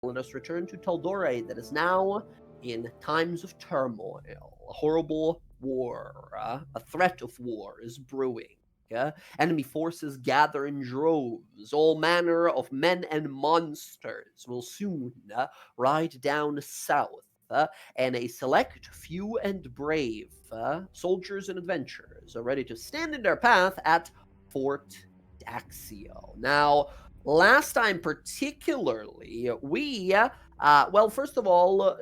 let us return to Tal'dorei that is now in times of turmoil. A horrible war, a threat of war is brewing. Enemy forces gather in droves. All manner of men and monsters will soon ride down south. And a select few and brave soldiers and adventurers are ready to stand in their path at Fort Daxio. Now, last time particularly, we well, first of all,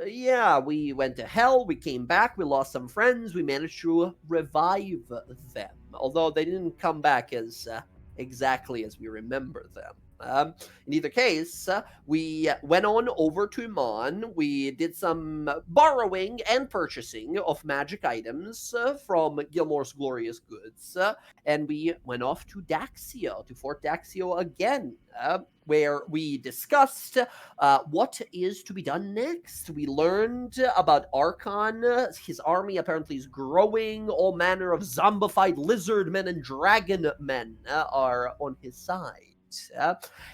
we went to hell, we came back, we lost some friends, we managed to revive them, although they didn't come back as exactly as we remember them. In either case, we went on over to Iman. We did some borrowing and purchasing of magic items from Gilmore's Glorious Goods, and we went off to Daxio, to Fort Daxio again, where we discussed what is to be done next. We learned about Archon. His army apparently is growing. All manner of zombified lizard men and dragon men are on his side.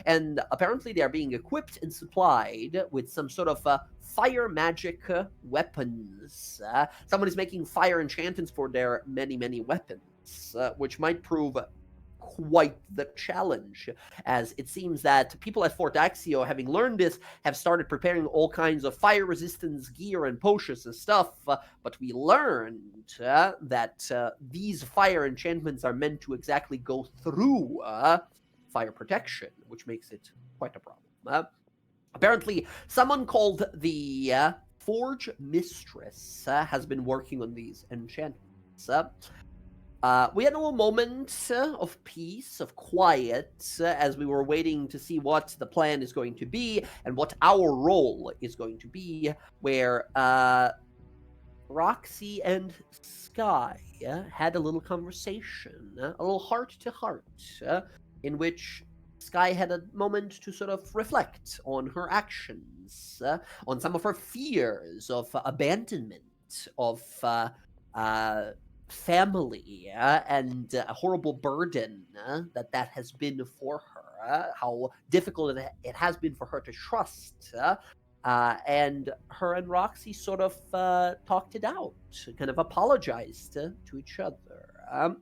And apparently they are being equipped and supplied with some sort of fire magic weapons. Someone is making fire enchantments for their many, many weapons, which might prove quite the challenge, as it seems that people at Fort Daxio, having learned this, have started preparing all kinds of fire resistance gear and potions and stuff, but we learned that these fire enchantments are meant to exactly go through fire protection, which makes it quite a problem. Apparently, someone called the Forge Mistress has been working on these enchantments. We had a little moment of peace, of quiet, as we were waiting to see what the plan is going to be and what our role is going to be, where Roxy and Sky had a little conversation, a little heart-to-heart, in which Sky had a moment to sort of reflect on her actions, on some of her fears of abandonment, of family, and a horrible burden that has been for her, how difficult it has been for her to trust. And her and Roxy sort of talked it out, kind of apologized to each other.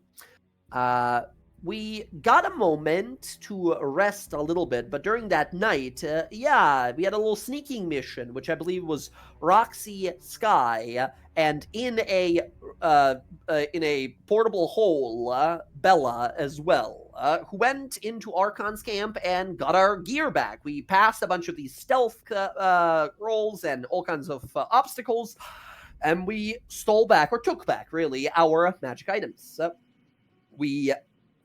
We got a moment to rest a little bit, but during that night, we had a little sneaking mission, which I believe was Roxy, Sky, and in a portable hole, Bella as well, who went into Archon's camp and got our gear back. We passed a bunch of these stealth rolls and all kinds of obstacles, and we took back, really, our magic items. We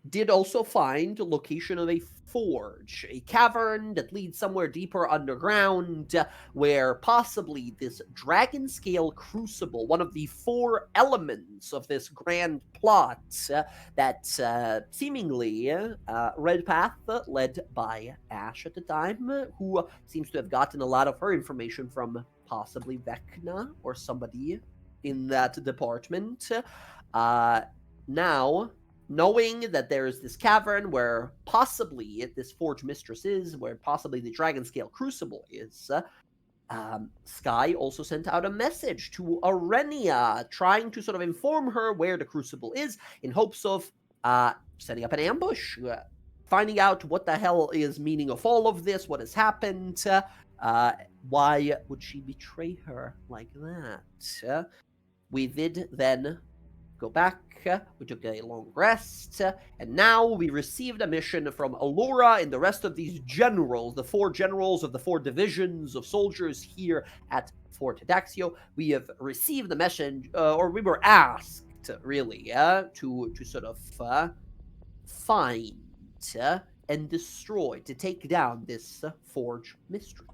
did also find the location of a forge, a cavern that leads somewhere deeper underground, where possibly this dragon scale crucible, one of the 4 elements of this grand plot that seemingly Red Path, led by Ash at the time, who seems to have gotten a lot of her information from possibly Vecna or somebody in that department. Now, knowing that there is this cavern where possibly this Forge Mistress is, where possibly the Dragon Scale Crucible is, Sky also sent out a message to Arenia, trying to sort of inform her where the Crucible is, in hopes of setting up an ambush, finding out what the hell is meaning of all of this, what has happened, why would she betray her like that? We did then go back, we took a long rest, and now we received a mission from Allura and the rest of these generals, the 4 generals of the 4 divisions of soldiers here at Fort Daxio. We have received the message, or we were asked, really, to sort of find and destroy, to take down this Forge Mistress.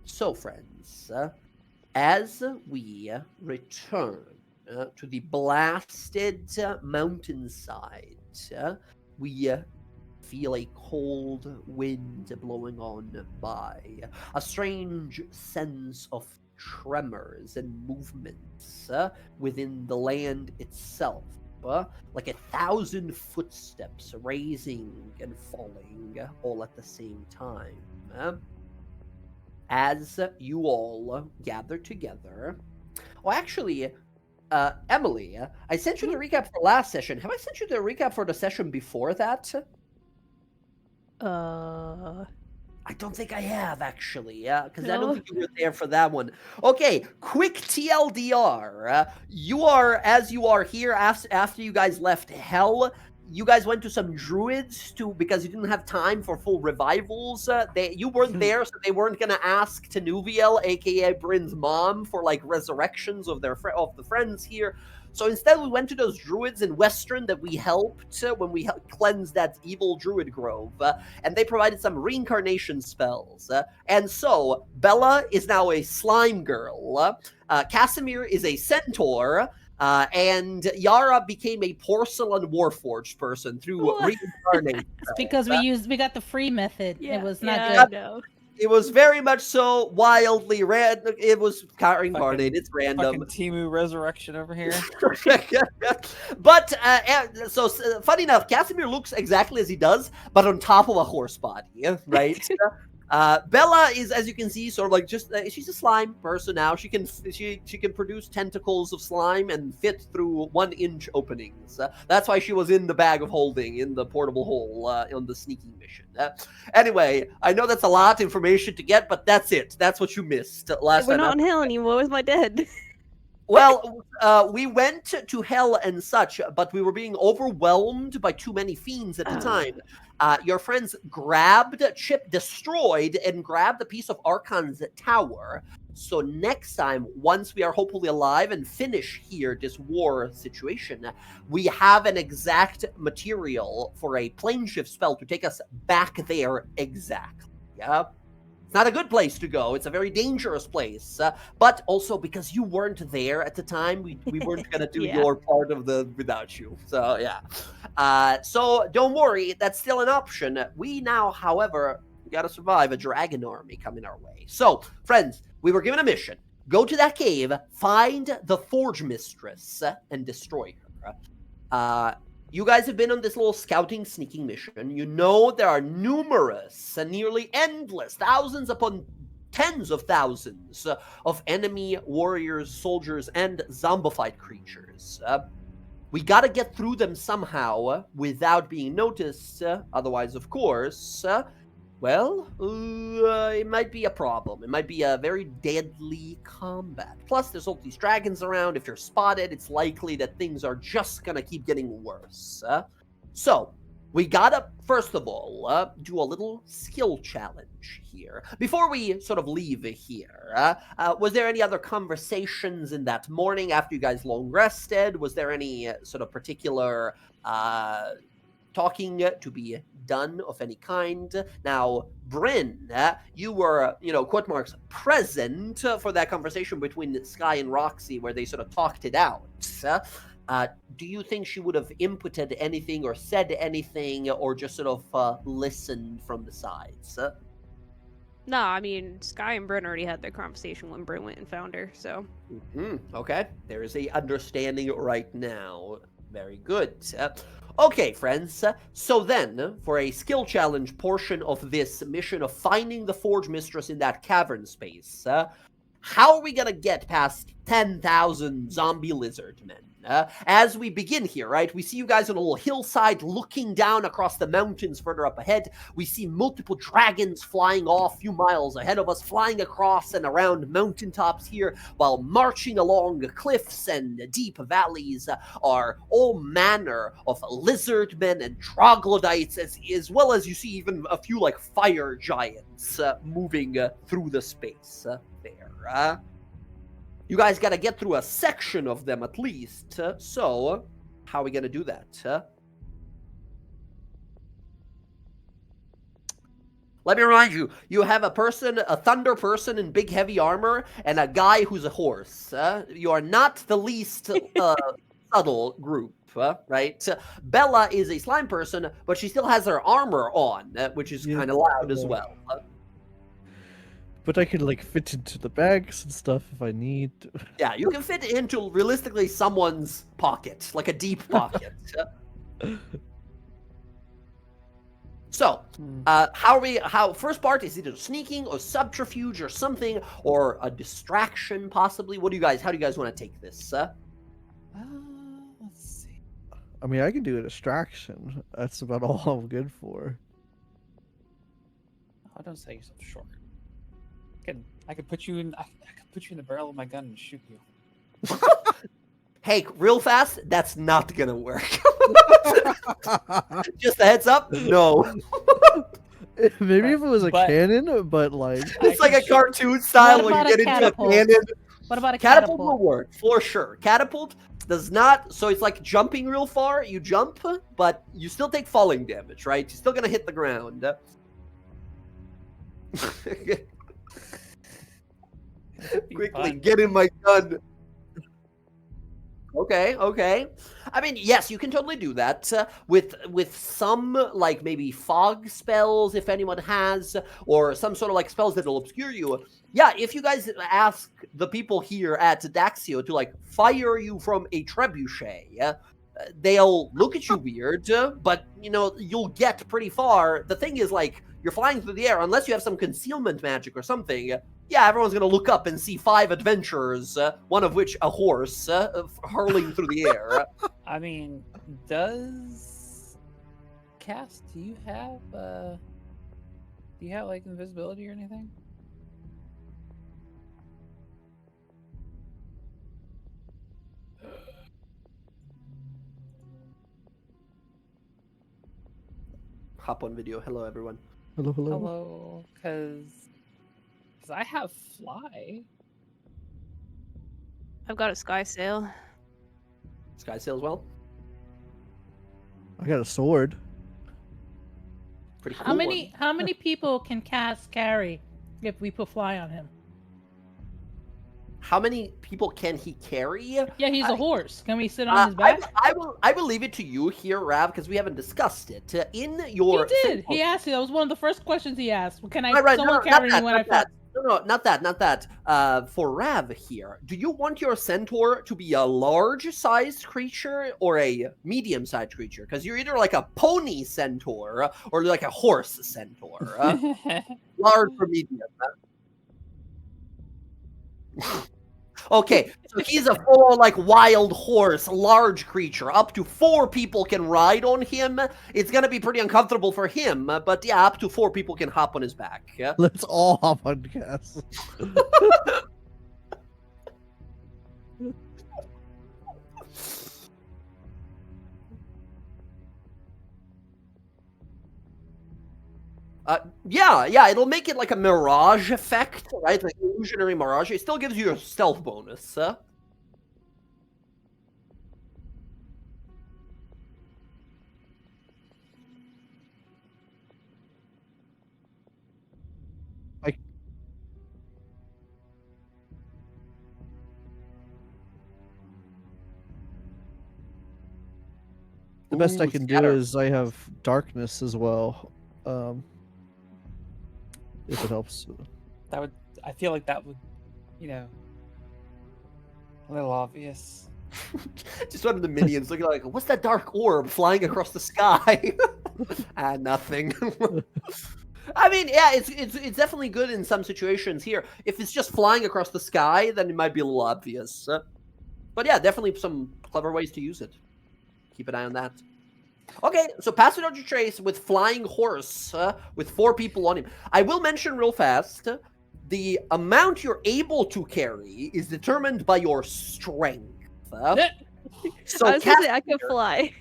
So, friends, as we return to the blasted mountainside, we feel a cold wind blowing on by, a strange sense of tremors and movements within the land itself, like 1,000 footsteps raising and falling all at the same time. as you all gather together. Oh, actually, Emily, I sent you the recap for last session. Have I sent you the recap for the session before that? I don't think I have, actually, because I don't No. think you were there for that one. Okay, quick TLDR. As you are here, after you guys left Hell, you guys went to some druids because you didn't have time for full revivals. You weren't there, so they weren't gonna ask Tanuviel, aka Bryn's mom, for like resurrections of the friends here. So instead, we went to those druids in Western that we helped when we cleansed that evil druid grove, and they provided some reincarnation spells. And so Bella is now a slime girl. Casimir is a centaur. And Yara became a porcelain warforged person through reincarnation. It's because we got the free method. Yeah, It was not yeah, good. no. It was very much so wildly random. It was reincarnated. It's random. Fucking Timu resurrection over here. But so funny enough, Casimir looks exactly as he does, but on top of a horse body, right? Bella is, as you can see, sort of like just she's a slime person now. She can produce tentacles of slime and fit through 1-inch openings. That's why she was in the bag of holding in the portable hole on the sneaking mission. Anyway, I know that's a lot of information to get, but that's it. That's what you missed last We're time. not in hell anymore. Where's my dead? Well, we went to hell and such, but we were being overwhelmed by too many fiends at the time. Your friends destroyed and grabbed a piece of Archon's tower. So next time, once we are hopefully alive and finish here this war situation, we have an exact material for a plane shift spell to take us back there exactly. Yeah. It's not a good place to go. It's a very dangerous place. But also because you weren't there at the time, we weren't going to do Yeah. your part of the without you. So, yeah. So don't worry. That's still an option. We now, however, got to survive a dragon army coming our way. So, friends, we were given a mission. Go to that cave, find the Forge Mistress, and destroy her. You guys have been on this little scouting sneaking mission. You know there are numerous and nearly endless, thousands upon tens of thousands of enemy warriors, soldiers, and zombified creatures. We gotta get through them somehow without being noticed. Otherwise, of course, it might be a problem. It might be a very deadly combat. Plus, there's all these dragons around. If you're spotted, it's likely that things are just gonna keep getting worse. So, we gotta, first of all, do a little skill challenge here. Before we sort of leave here, was there any other conversations in that morning after you guys long rested? Was there any sort of particular talking to be done of any kind? Now, Bryn, you were, quote marks, present for that conversation between Sky and Roxy where they sort of talked it out. Do you think she would have inputted anything or said anything or just sort of listened from the sides? No, I mean, Sky and Bryn already had their conversation when Bryn went and found her, so. Okay, there is a understanding right now. Very good. Okay, friends, so then, for a skill challenge portion of this mission of finding the Forge Mistress in that cavern space, how are we gonna get past 10,000 zombie lizard men? As we begin here, right, we see you guys on a little hillside looking down across the mountains further up ahead. We see multiple dragons flying off a few miles ahead of us, flying across and around mountaintops here, while marching along cliffs and deep valleys are all manner of lizard men and troglodytes, as well as you see even a few like fire giants moving through the space there. You guys got to get through a section of them at least. So, how are we going to do that? Let me remind you, you have a thunder person in big heavy armor, and a guy who's a horse. You are not the least subtle group, right? Bella is a slime person, but she still has her armor on, which is kind of loud as well. But I could fit into the bags and stuff if I need. Yeah, you can fit into realistically someone's pocket, like a deep pocket. So, how first part is either sneaking or subterfuge or something, or a distraction possibly. How do you guys want to take this? Let's see. I mean, I can do a distraction. That's about all I'm good for. Oh, don't sell yourself short. I could put you in the barrel of my gun and shoot you. Hey, real fast, that's not gonna work. Just a heads up, no. Maybe if it was a But- cannon, but like It's like a cartoon style What where you about get a into a catapult? cannon. What about a Catapult will catapult? work for sure. Catapult does not, so it's like jumping real far. You jump, but you still take falling damage, right? You're still gonna hit the ground. Quickly, fun. get in my gun. Okay. I mean, yes, you can totally do that with some like maybe fog spells, if anyone has, or some sort of like spells that'll obscure you. Yeah, if you guys ask the people here at Daxio to like fire you from a trebuchet, they'll look at you weird, but you know you'll get pretty far. The thing is, like, you're flying through the air, unless you have some concealment magic or something. Yeah, everyone's gonna look up and see 5 adventurers, one of which a horse, hurling through the air. I mean, Cass, do you have like invisibility or anything? Hop on video. Hello, everyone. hello. Hello, because I have fly. I've got a sky sail. Sky sail as well. I got a sword. Pretty cool. How many people can Cass carry if we put fly on him? How many people can he carry? Yeah, he's a horse. Can we sit on his back? I will leave it to you here, Rav, because we haven't discussed it. In your He did. He asked you. That was one of the first questions he asked. Can I Right, someone no, carry not me when I that, fall? No, not that. For Rav here, do you want your centaur to be a large-sized creature or a medium-sized creature? Because you're either like a pony centaur or like a horse centaur. Large or medium. Okay, so he's a full, like, wild horse, large creature. Up to 4 people can ride on him. It's gonna be pretty uncomfortable for him, but yeah, up to 4 people can hop on his back. Yeah? Let's all hop on Cass. Yeah, it'll make it like a mirage effect, right? Like illusionary mirage. It still gives you a stealth bonus. The best I Ooh, can do scatter. is I have darkness as well. If it helps. I feel like that would, a little obvious. Just one of the minions looking like, what's that dark orb flying across the sky? Nothing. I mean, yeah, it's definitely good in some situations here. If it's just flying across the sky, then it might be a little obvious. But yeah, definitely some clever ways to use it. Keep an eye on that. Okay, so pass it on your trace with flying horse, with 4 people on him. I will mention real fast, the amount you're able to carry is determined by your strength. So I was gonna say I can Casimir- fly.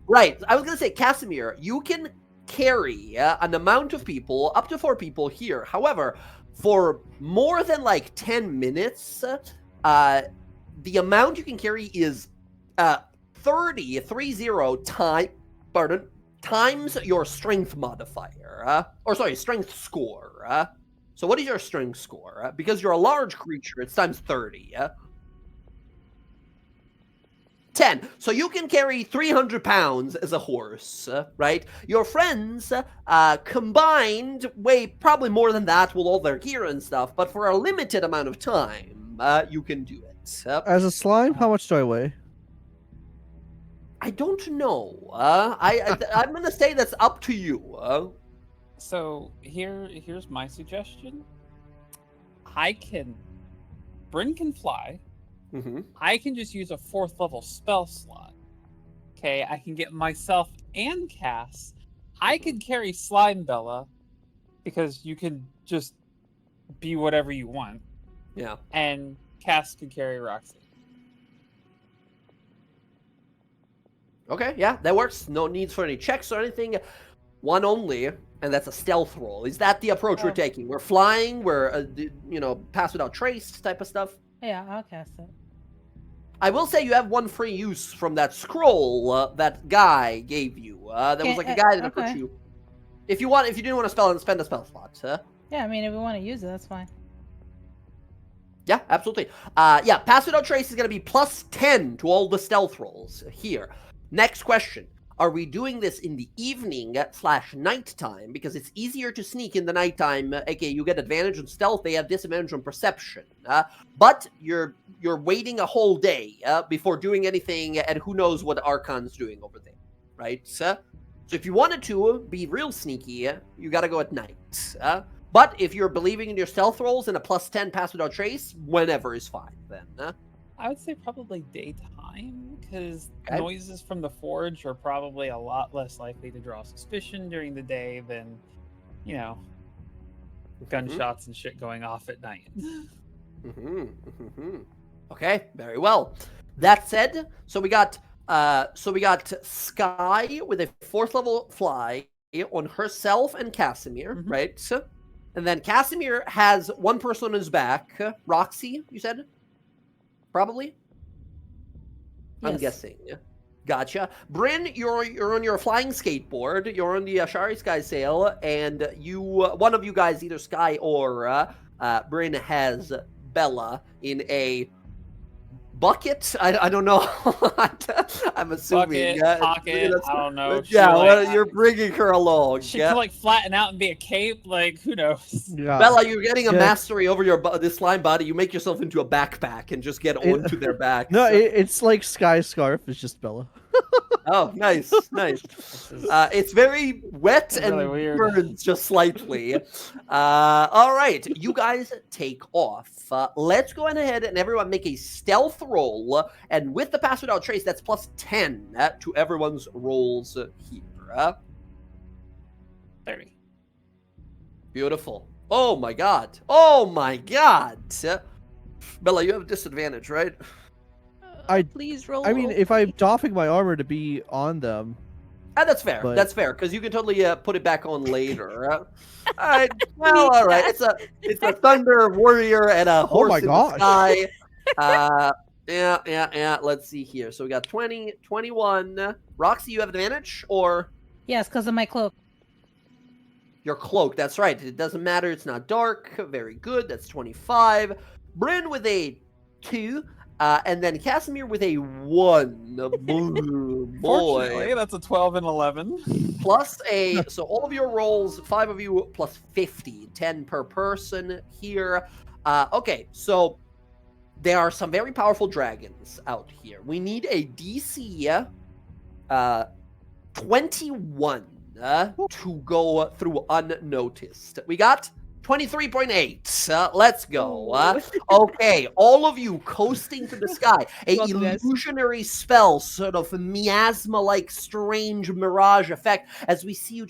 Right, I was gonna say, Casimir, you can carry an amount of people, up to 4 people here. However, for more than like 10 minutes, the amount you can carry is 30 times your strength modifier, strength score. So what is your strength score? Because you're a large creature, it's times 30. 10. So you can carry 300 pounds as a horse, right? Your friends combined weigh probably more than that with all their gear and stuff, but for a limited amount of time, you can do it. As a slime, how much do I weigh? I don't know. I'm gonna say that's up to you. So here's my suggestion. Bryn can fly. Mm-hmm. I can just use a 4th level spell slot. Okay, I can get myself and Cass. I can carry Slime Bella because you can just be whatever you want. Yeah. And Cass can carry Roxy. Okay, yeah, that works. No needs for any checks or anything. One only, and that's a stealth roll. Is that the approach we're taking? We're flying, we're, pass without trace type of stuff? Yeah, I'll cast it. I will say you have one free use from that scroll that guy gave you. That was like a guy that approached you. If you didn't want to spend a spell slot, huh? Yeah, I mean, if we want to use it, that's fine. Yeah, absolutely. Yeah, pass without trace is going to be plus 10 to all the stealth rolls here. Next question. Are we doing this in the evening / nighttime? Because it's easier to sneak in the nighttime. Okay, you get advantage on stealth. They have disadvantage on perception. But you're waiting a whole day before doing anything, and who knows what Archon's doing over there, right? So if you wanted to be real sneaky, you got to go at night. But if you're believing in your stealth rolls and a plus 10 pass without trace, whenever is fine then. I would say probably daytime, because noises from the forge are probably a lot less likely to draw suspicion during the day than, gunshots and shit going off at night. Okay, very well. That said, so we got Sky with a 4th level fly on herself and Casimir, right? And then Casimir has one person on his back. Roxy, you said? Probably? Yes. I'm guessing. Gotcha. Bryn, you're on your flying skateboard. You're on the Ashari Sky Sail, and one of you guys, either Sky or Bryn, has Bella in a bucket. I don't know. I'm assuming. Bucket, pocket, I don't know. Yeah, you're bringing her along. She could flatten out and be a cape. Who knows? Yeah. Bella, you're getting a mastery over this slime body. You make yourself into a backpack and just get onto their back. No, it's like Sky Scarf. It's just Bella. Oh, nice. It's very wet and really weird. burns just slightly. All right, you guys take off. Let's go ahead and everyone make a stealth roll, and with the pass without trace, that's plus 10 to everyone's rolls here. 30. Beautiful. Oh my god. Bella, you have disadvantage, right? Please roll. I mean, if I'm doffing my armor to be on them. That's fair. But... That's fair, because you can totally put it back on later. All right. Well, all right. It's a thunder warrior and a horse in the sky. Yeah. Let's see here. So we got 20, 21. Roxy, you have advantage, or? Yes, because of my cloak. Your cloak. That's right. It doesn't matter. It's not dark. Very good. That's 25. Bryn with a 2. And then Casimir with a 1. Boy. Fortunately, that's a 12 and 11. Plus so all of your rolls, 5 of you, plus 50. 10 per person here. Okay, so there are some very powerful dragons out here. We need a DC 21 to go through unnoticed. We got 23.8. Let's go. Okay, all of you coasting to the sky. Illusionary spell, sort of miasma-like strange mirage effect. As we see you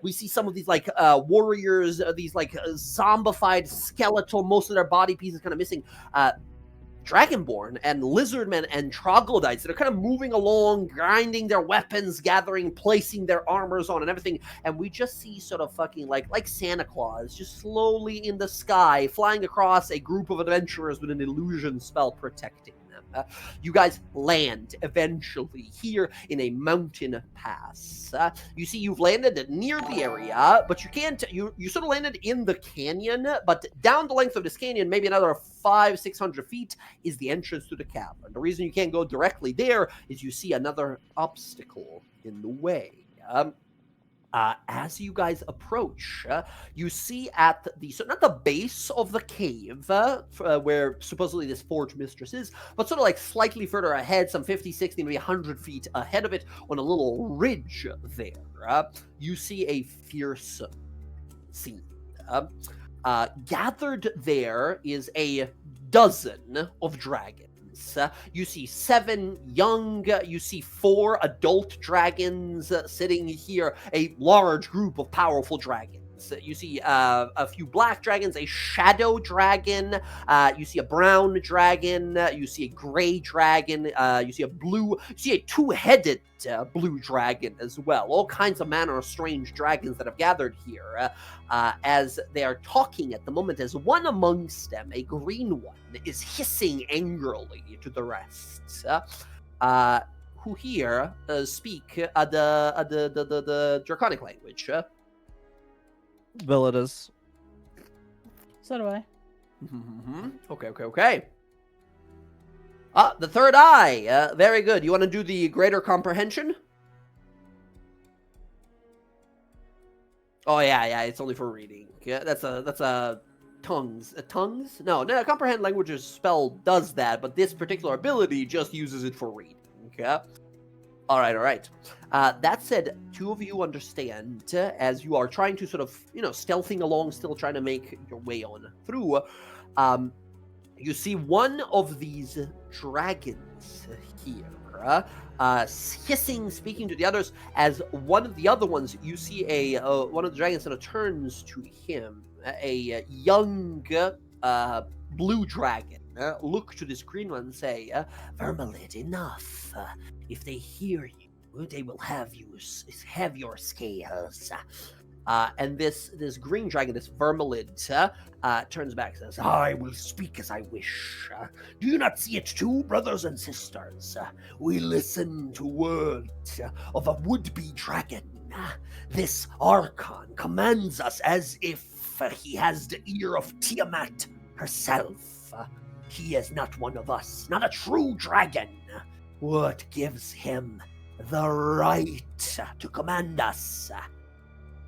we see some of these warriors, these zombified skeletal, most of their body pieces kind of missing. Dragonborn and lizardmen and troglodytes that are kind of moving along, grinding their weapons, gathering, placing their armors on and everything. And we just see sort of fucking like Santa Claus just slowly in the sky, flying across a group of adventurers with an illusion spell protecting them. You guys land eventually here in a mountain pass. You see you've landed near the area, but you can't, you sort of landed in the canyon, but down the length of this canyon, maybe another 500-600 feet is the entrance to the cavern. The reason you can't go directly there is you see another obstacle in the way. As you guys approach, you see at so not the base of the cave, where supposedly this forge mistress is, but sort of like slightly further ahead, some 50, 60, maybe 100 feet ahead of it, on a little ridge there, you see a fearsome scene. Gathered there is a dozen of dragons. You see 7 young, you see 4 adult dragons sitting here, a large group of powerful dragons. You see a few black dragons, a shadow dragon, you see a brown dragon, you see a gray dragon, you see a 2-headed blue dragon as well. All kinds of manner of strange dragons that have gathered here as they are talking at the moment, as one amongst them, a green one, is hissing angrily to the rest, who here speak the draconic language. Well, it is. So do I. Okay. The third eye. Very good. You want to do the greater comprehension? Oh yeah. It's only for reading. Yeah, that's a tongues. Tongues? No. Comprehend languages spell does that, but this particular ability just uses it for reading. Okay. All right. That said, 2 of you understand as you are trying to sort of, stealthing along, still trying to make your way on through. You see one of these dragons here, hissing, speaking to the others. As one of the other ones, you see one of the dragons sort of turns to him, a young blue dragon. Look to this green one and say, "Vermilid, enough. If they hear you, they will have your scales." And this green dragon, this Vermilid, turns back and says, "I will speak as I wish. Do you not see it too, brothers and sisters? We listen to words of a would-be dragon. This Archon commands us as if he has the ear of Tiamat herself. He is not one of us, not a true dragon. What gives him the right to command us?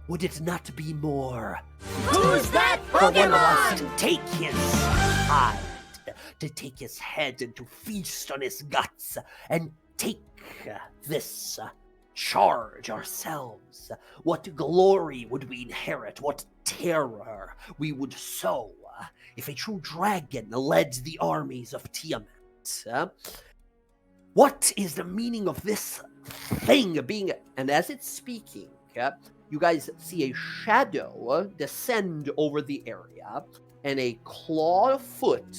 Would it not be more? Who's that For one of us Pokemon? to take his hide, to take his head and to feast on his guts, and take this charge ourselves? What glory would we inherit? What terror we would sow if a true dragon led the armies of Tiamat? What is the meaning of this thing being..." And as it's speaking, you guys see a shadow descend over the area, and a clawed foot,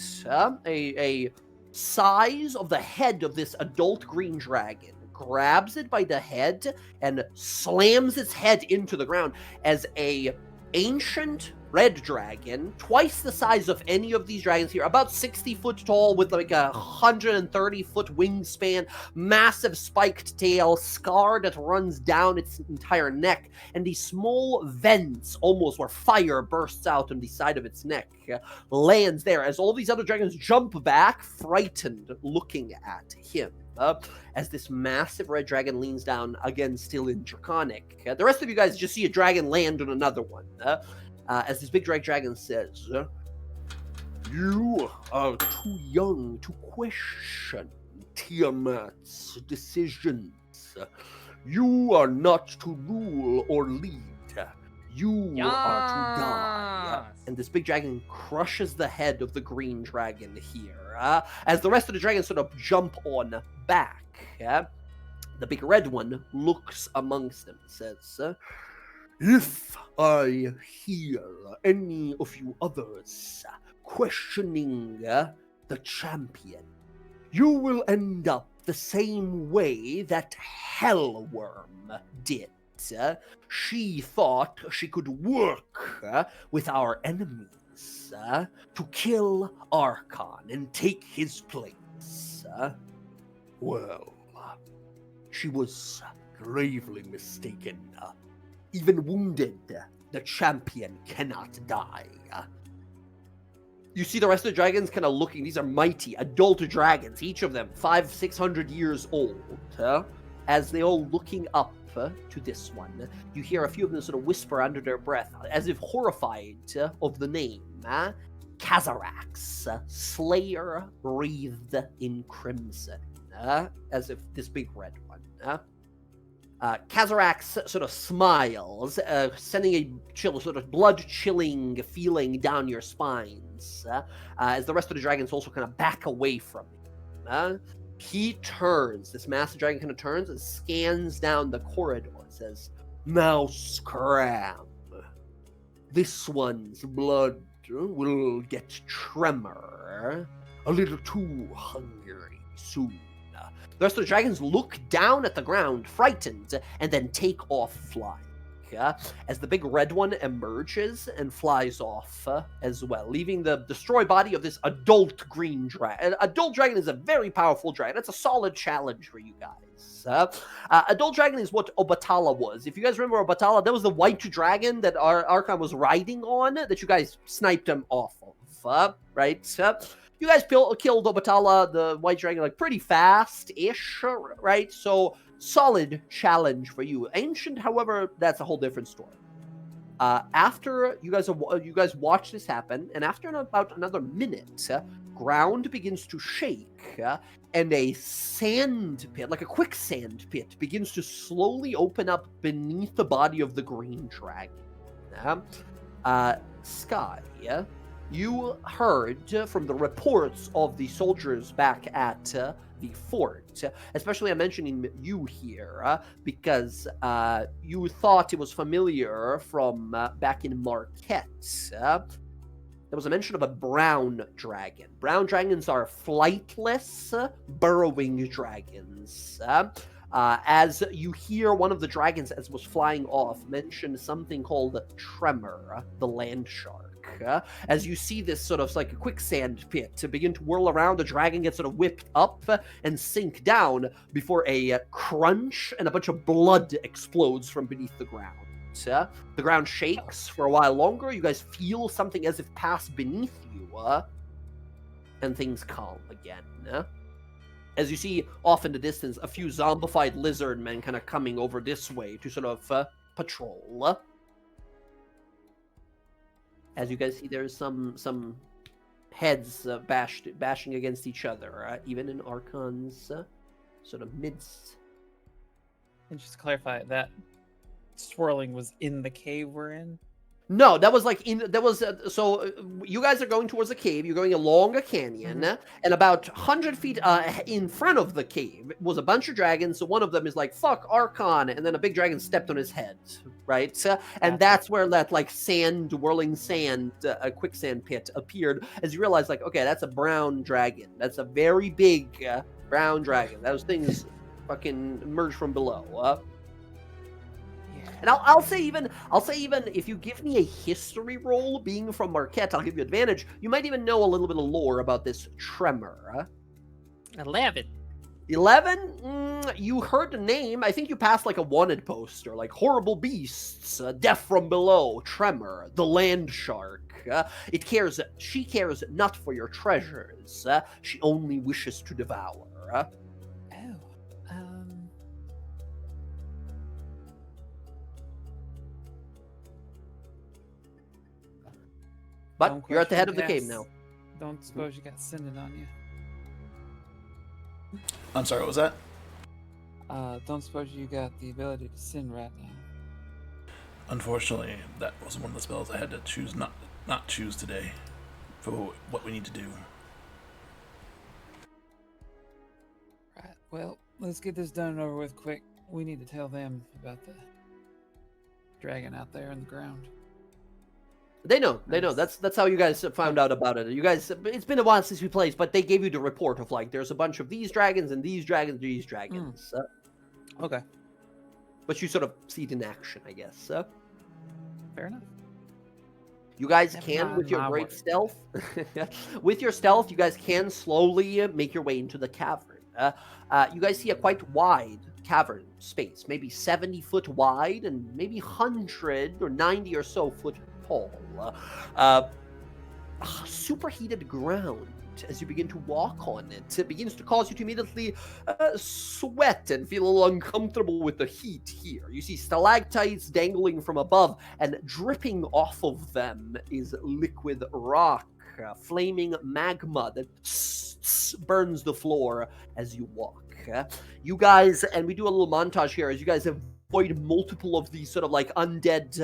a size of the head of this adult green dragon, grabs it by the head and slams its head into the ground as a ancient red dragon, twice the size of any of these dragons here, about 60 foot tall with like a 130 foot wingspan, massive spiked tail, scar that runs down its entire neck, and these small vents almost where fire bursts out on the side of its neck, lands there as all these other dragons jump back, frightened, looking at him. As this massive red dragon leans down, again still in Draconic. The rest of you guys just see a dragon land on another one. As this big dragon says, "You are too young to question Tiamat's decisions. You are not to rule or lead. You are to die." And this big dragon crushes the head of the green dragon here. As the rest of the dragons sort of jump on back, the big red one looks amongst them and says, "If I hear any of you others questioning the champion, you will end up the same way that Hellworm did. She thought she could work with our enemies to kill Archon and take his place. Well, she was gravely mistaken. Even wounded, the champion cannot die." You see the rest of the dragons kind of looking. These are mighty adult dragons, each of them 500-600 years old. as they all looking up to this one, you hear a few of them sort of whisper under their breath, as if horrified of the name. Kazarax, Slayer wreathed in crimson, as if this big red one. Kazarax sort of smiles, sending a chill, sort of blood-chilling feeling down your spines, as the rest of the dragons also kind of back away from him. He turns, this massive dragon kind of turns and scans down the corridor and says, Mouse Cram, this one's blood will get tremor, a little too hungry soon. The rest of the dragons look down at the ground, frightened, and then take off flying. As the big red one emerges and flies off as well, leaving the destroyed body of this adult green dragon. Adult dragon is a very powerful dragon. It's a solid challenge for you guys. Adult dragon is what Obatala was. If you guys remember Obatala, that was the white dragon that Archon was riding on that you guys sniped him off of, right? You guys killed Obatala, the white dragon, like pretty fast-ish, right? So solid challenge for you. Ancient, however, that's a whole different story. After you guys watch this happen, and after about another minute, ground begins to shake, and a sand pit, like a quicksand pit, begins to slowly open up beneath the body of the green dragon. Sky, you heard from the reports of the soldiers back at the fort, especially I'm mentioning you here, because you thought it was familiar from back in Marquette. There was a mention of a brown dragon. Brown dragons are flightless, burrowing dragons. As you hear one of the dragons, as was flying off, mention something called Tremor, the land shark. As you see this sort of like a quicksand pit to begin to whirl around, the dragon gets sort of whipped up and sink down before a crunch and a bunch of blood explodes from beneath the ground. The ground shakes for a while longer. You guys feel something as if pass beneath you, and things calm again. As you see off in the distance, a few zombified lizard men kind of coming over this way to sort of patrol. As you guys see, there's some heads bashing against each other, even in Archon's sort of midst. And just to clarify, that swirling was in the cave we're in? No, that was like so you guys are going towards a cave. You're going along a canyon, and about 100 feet in front of the cave was a bunch of dragons. So one of them is like, fuck Archon, and then a big dragon stepped on his head, right? And that's where that like whirling sand, quicksand pit appeared. As you realize, like, okay, that's a brown dragon. That's a very big brown dragon. Those things fucking emerge from below. And I'll say even if you give me a history roll, being from Marquette, I'll give you advantage. You might even know a little bit of lore about this Tremor. 11. 11? You heard the name. I think you passed like a wanted poster, like horrible beasts, death from below, Tremor, the land shark. She cares not for your treasures. She only wishes to devour. But you're at the head of the cave now. Don't suppose you got Sending on you? I'm sorry, what was that? Don't suppose you got the ability to send right now? Unfortunately, that was one of the spells I had to choose not choose today for what we need to do. Right, well, let's get this done and over with quick. We need to tell them about the dragon out there in the ground. They know. That's how you guys found out about it. You guys, it's been a while since we played, but they gave you the report of like, there's a bunch of these dragons and these dragons, these dragons. Okay. But you sort of see it in action, I guess. Fair enough. You guys can, with your great stealth, with your stealth, you guys can slowly make your way into the cavern. You guys see a quite wide cavern space, maybe 70 foot wide and maybe 100 or 90 or so foot tall. Superheated ground as you begin to walk on it. It begins to cause you to immediately sweat and feel a little uncomfortable with the heat here. You see stalactites dangling from above, and dripping off of them is liquid rock, flaming magma that burns the floor as you walk. You guys, and we do a little montage here as you guys avoid multiple of these sort of like undead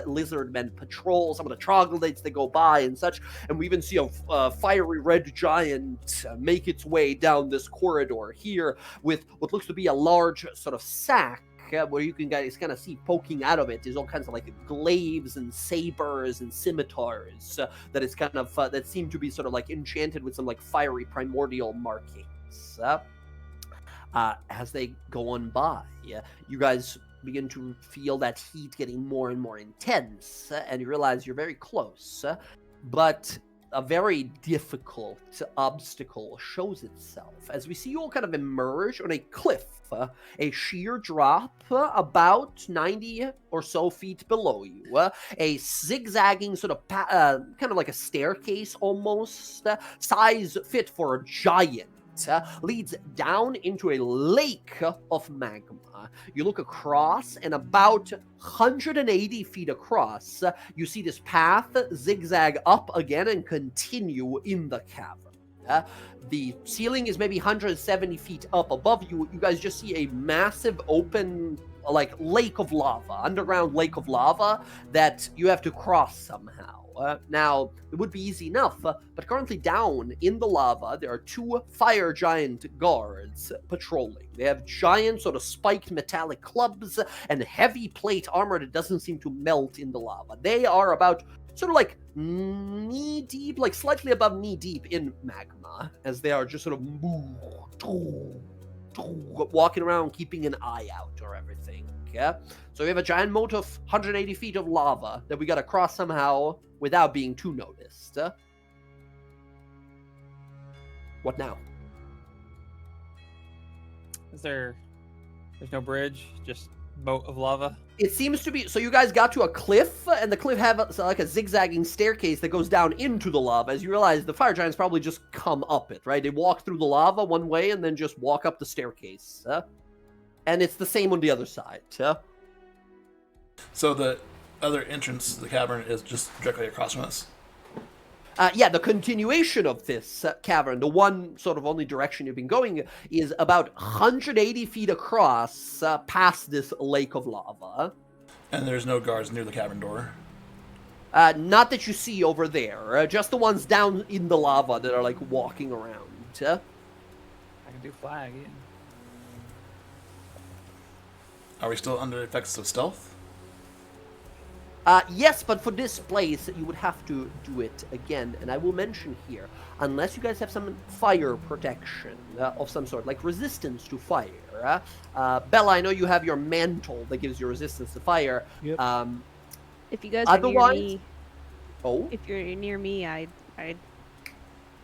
lizard men patrol some of the troglodytes that go by and such, and we even see a fiery red giant make its way down this corridor here with what looks to be a large sort of sack where you can guys kind of see poking out of it is all kinds of like glaives and sabers and scimitars that is kind of that seem to be sort of like enchanted with some like fiery primordial markings. As they go on by, you guys begin to feel that heat getting more and more intense, and you realize you're very close, but a very difficult obstacle shows itself as we see you all kind of emerge on a cliff, a sheer drop about 90 or so feet below you, a zigzagging sort of kind of like a staircase almost, size fit for a giant, leads down into a lake of magma. You look across, and about 180 feet across, you see this path zigzag up again and continue in the cavern. The ceiling is maybe 170 feet up above you. You guys just see a massive open like lake of lava, underground lake of lava that you have to cross somehow. Now, it would be easy enough, but currently down in the lava, there are two fire giant guards patrolling. They have giant sort of spiked metallic clubs and heavy plate armor that doesn't seem to melt in the lava. They are about sort of like knee deep, like slightly above knee deep in magma, as they are just sort of walking around, keeping an eye out or everything. Yeah. So we have a giant moat of 180 feet of lava that we got to cross somehow without being too noticed. What now? There's no bridge, just moat of lava? It seems to be. So you guys got to a cliff, and the cliff have like a zigzagging staircase that goes down into the lava. As you realize, the fire giants probably just come up it, right? They walk through the lava one way and then just walk up the staircase. And it's the same on the other side. So the other entrance to the cavern is just directly across from us? Yeah, the continuation of this cavern, the one sort of only direction you've been going, is about 180 feet across past this lake of lava. And there's no guards near the cavern door? Not that you see over there, just the ones down in the lava that are like walking around. I can do flag, yeah. Are we still under the effects of stealth? Yes, but for this place, you would have to do it again. And I will mention here, unless you guys have some fire protection of some sort, like resistance to fire. Bella, I know you have your mantle that gives you resistance to fire. Yep. If you guys are near me, Oh? if you're near me, I'd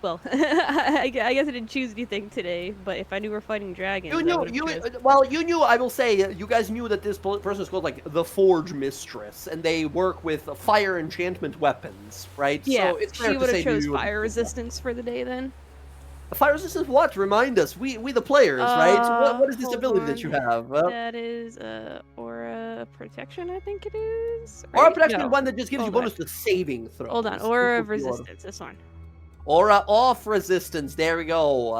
well, I guess I didn't choose anything today, but if I knew we're fighting dragons, You knew, I will say, you guys knew that this person is called, like, the Forge Mistress, and they work with fire enchantment weapons, right? Yeah, so it's fair she to would say have chose you would- fire resistance for the day then. Fire resistance what? Remind us. We the players, right? What is this hold ability on. that you have? That is aura protection, I think it is. Aura right? protection No. is one that just gives you Hold on. bonus to saving throws. Hold on, aura of Equal to your- resistance, this one. Aura of resistance. There we go.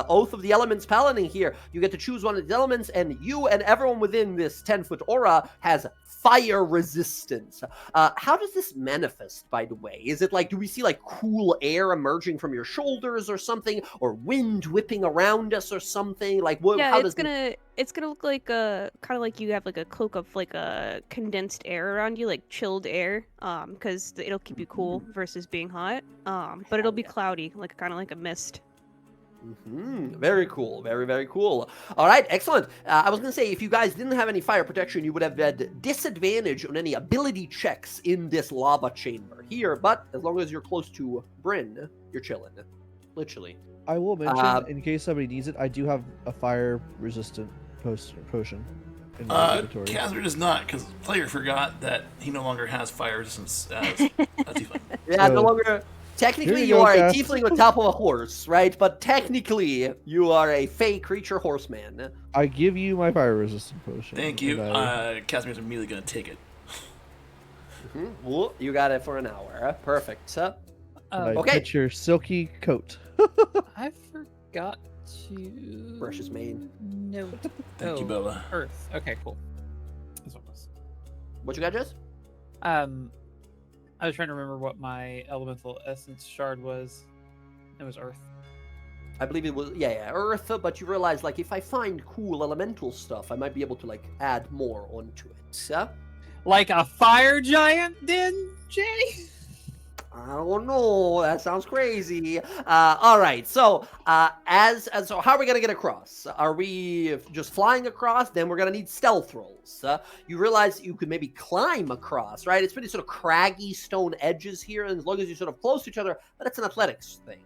Oath of the Elements paladin here. You get to choose one of the elements, and you and everyone within this 10-foot aura has fire resistance. How does this manifest, by the way? Is it like, do we see like cool air emerging from your shoulders or something, or wind whipping around us or something? Like, what? Yeah, how it's does it's gonna look like kind of like you have like a cloak of like a condensed air around you, like chilled air, because it'll keep you cool versus being hot. But it'll be cloudy, like kind of like a mist. Very cool. Very, very cool. All right, excellent. I was going to say, if you guys didn't have any fire protection, you would have had disadvantage on any ability checks in this lava chamber here, but as long as you're close to Bryn, you're chilling. Literally. I will mention, in case somebody needs it, I do have a fire-resistant potion in my inventory. Catherine does not, because the player forgot that he no longer has fire resistance as a tiefling. Yeah, no So- longer... Technically, Here you you go, are a Cass. tiefling on top of a horse, right? But technically, you are a fey creature horseman. I give you my fire resistant potion. Thank you. and I- Casimir's immediately gonna take it. Well, you got it for an hour. Perfect. and I Okay. touch your silky coat. I forgot to. Precious maid. No. Thank you, Bella. Earth. Okay, cool. That's what it was. What you got, Jess? I was trying to remember what my elemental essence shard was. It was Earth. I believe it was, yeah, Earth, but you realize, like, if I find cool elemental stuff, I might be able to, like, add more onto it. Like a fire giant, then, Jay? I don't know. That sounds crazy. All right. So, so how are we gonna get across? Are we just flying across? Then we're gonna need stealth rolls. You realize you could maybe climb across, right? It's pretty sort of craggy stone edges here, and as long as you're sort of close to each other, but it's an athletics thing.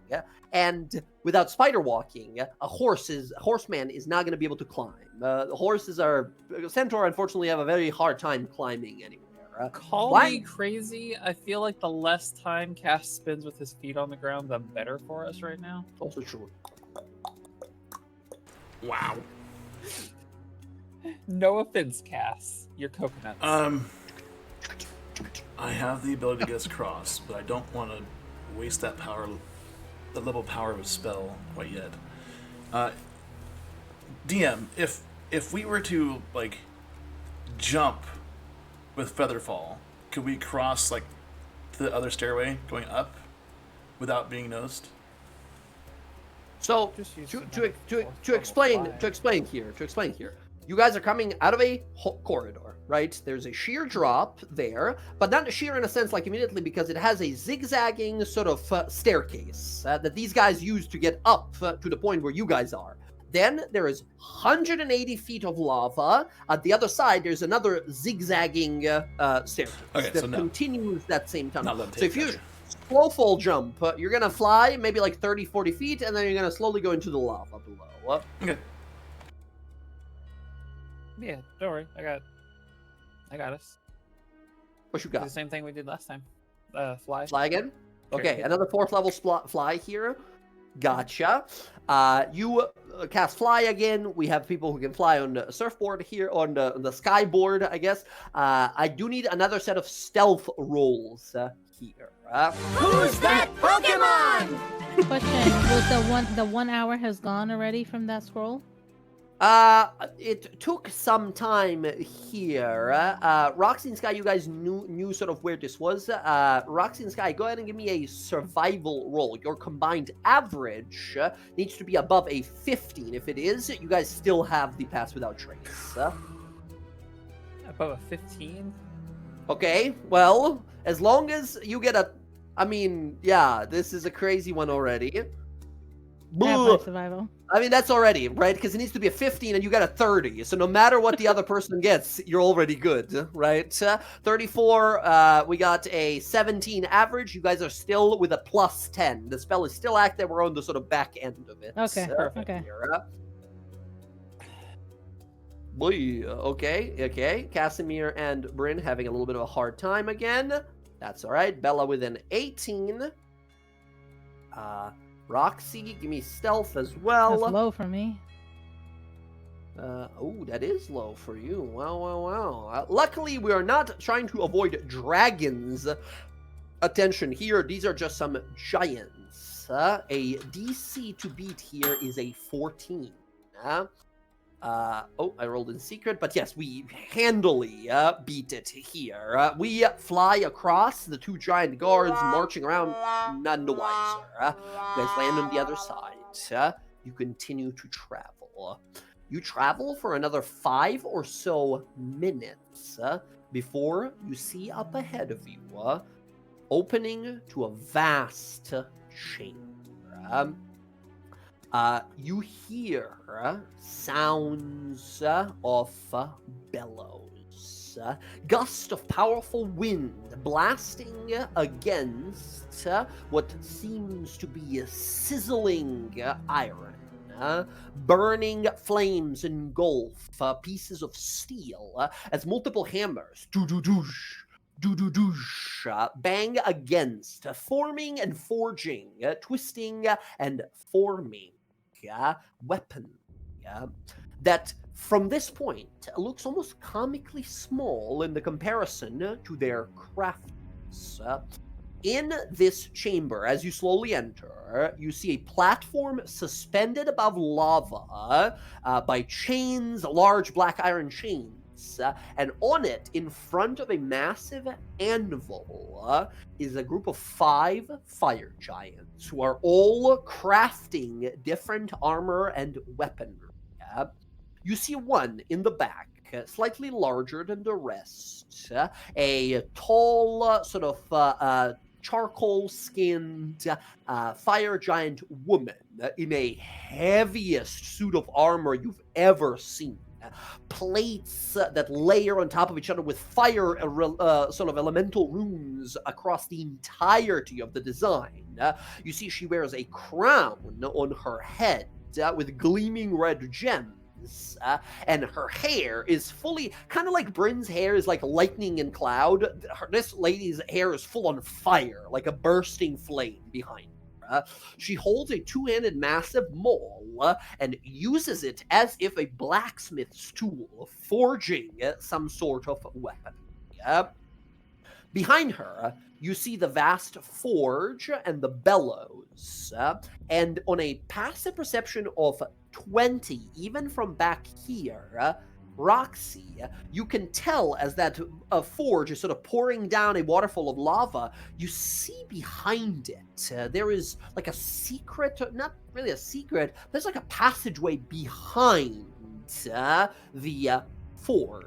And without spider walking, a horseman is not gonna be able to climb. The centaur, unfortunately, have a very hard time climbing anywhere. Call Why- me crazy. I feel like the less time Cass spends with his feet on the ground, the better for us right now. Also true. Wow. No offense, Cass. You're coconuts. I have the ability to get us across, but I don't want to waste that power, the level power of a spell quite yet. DM, if we were to like jump with Featherfall, could we cross like the other stairway going up without being noticed? So Just use to another to to fourth to level explain fly. to explain here, you guys are coming out of a corridor, right? There's a sheer drop there, but not sheer in a sense like immediately, because it has a zigzagging sort of staircase that these guys use to get up to the point where you guys are. Then there is 180 feet of lava. At the other side, there's another zigzagging staircase Okay, that so no. continues that same tunnel. Not So if you slow fall jump, you're gonna fly maybe like 30, 40 feet, and then you're gonna slowly go into the lava below. Okay. Yeah, don't worry. I got us. What you Do got? the same thing we did last time. Fly. Fly again? Sure. Okay, another 4th level fly here. Gotcha. You cast fly again. We have people who can fly on the surfboard here, on the skyboard, I guess. I do need another set of stealth rolls here. Who's that Pokemon? Question: was the 1 hour has gone already from that scroll? It took some time here. Roxy and Sky, you guys knew sort of where this was. Roxy and Sky, go ahead and give me a survival roll. Your combined average needs to be above a 15. If it is, you guys still have the pass without trace. Above a 15? Okay, well, as long as you get a... I mean, yeah, this is a crazy one already. I have Boo. my survival. I mean, that's already, right? Because it needs to be a 15 and you got a 30. So no matter what the other person gets, you're already good, right? 34, we got a 17 average. You guys are still with a plus 10. The spell is still active. We're on the sort of back end of it. Okay, perfect. okay. Here. Boy, okay. Casimir and Bryn having a little bit of a hard time again. That's all right. Bella with an 18. Roxy, give me stealth as well. That's low for me. Oh, that is low for you. Wow. Luckily, we are not trying to avoid dragons' attention here. These are just some giants. A DC to beat here is a 14. Oh, I rolled in secret, but yes, we handily beat it here. We fly across the 2 giant guards, marching around, none the wiser. You guys land on the other side. You continue to travel. You travel for another 5 or so minutes before you see up ahead of you, opening to a vast chamber. You hear sounds of bellows, gust of powerful wind blasting against what seems to be sizzling iron. Burning flames engulf pieces of steel as multiple hammers bang against, forming and forging, twisting and forming weapon that from this point looks almost comically small in the comparison to their crafts. In this chamber, as you slowly enter, you see a platform suspended above lava by chains, large black iron chains. And on it, in front of a massive anvil, is a group of 5 fire giants who are all crafting different armor and weaponry. You see one in the back, slightly larger than the rest, a tall, sort of charcoal-skinned fire giant woman in a heaviest suit of armor you've ever seen. Plates that layer on top of each other with fire, sort of elemental runes across the entirety of the design. You see she wears a crown on her head with gleaming red gems. And her hair is fully, kind of like Bryn's hair is like lightning and cloud. This lady's hair is full on fire, like a bursting flame behind her. She holds a 2-handed massive maul and uses it as if a blacksmith's tool, forging some sort of weapon. Behind her, you see the vast forge and the bellows, and on a passive perception of 20, even from back here, Roxy, you can tell as that forge is sort of pouring down a waterfall of lava, you see behind it, there is like a secret, not really a secret, there's like a passageway behind the forge.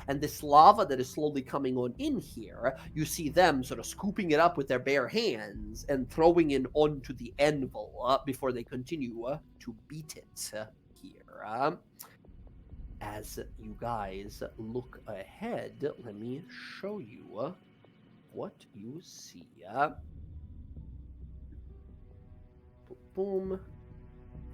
And this lava that is slowly coming on in here, you see them sort of scooping it up with their bare hands and throwing it onto the anvil before they continue to beat it here. As you guys look ahead, let me show you what you see. Boom.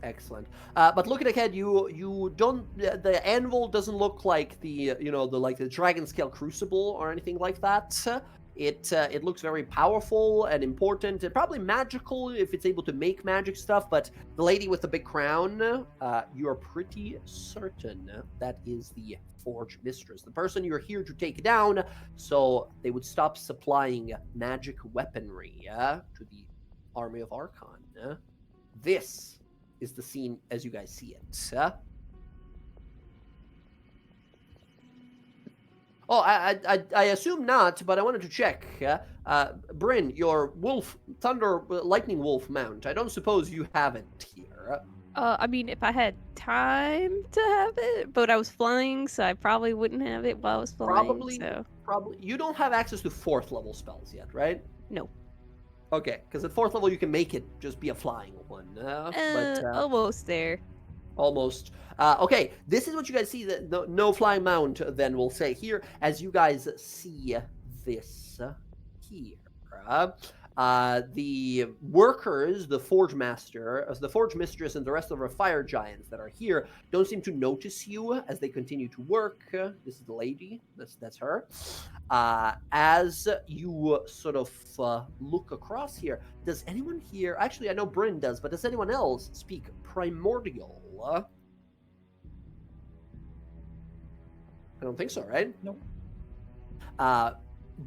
Excellent. But looking ahead, you don't. The anvil doesn't look like the the dragon scale crucible or anything like that. It looks very powerful and important and probably magical if it's able to make magic stuff. But the lady with the big crown, you are pretty certain that is the Forge Mistress, the person you're here to take down, so they would stop supplying magic weaponry to the army of Archon. This is the scene as you guys see it. Oh, I assume not, but I wanted to check. Bryn, your thunder lightning wolf mount, I don't suppose you have it here. I mean, if I had time to have it, but I was flying, so I probably wouldn't have it while I was flying. Probably. You don't have access to 4th level spells yet, right? No. Okay, because at 4th level you can make it just be a flying one. Almost there. Almost. Okay, this is what you guys see. That no flying mount, then we'll say here, as you guys see this here. The workers, the forge master, the forge mistress, and the rest of our fire giants that are here don't seem to notice you as they continue to work. This is the lady. That's her. As you sort of look across here, does anyone here? Actually, I know Bryn does, but does anyone else speak primordial? I don't think so, right? Nope.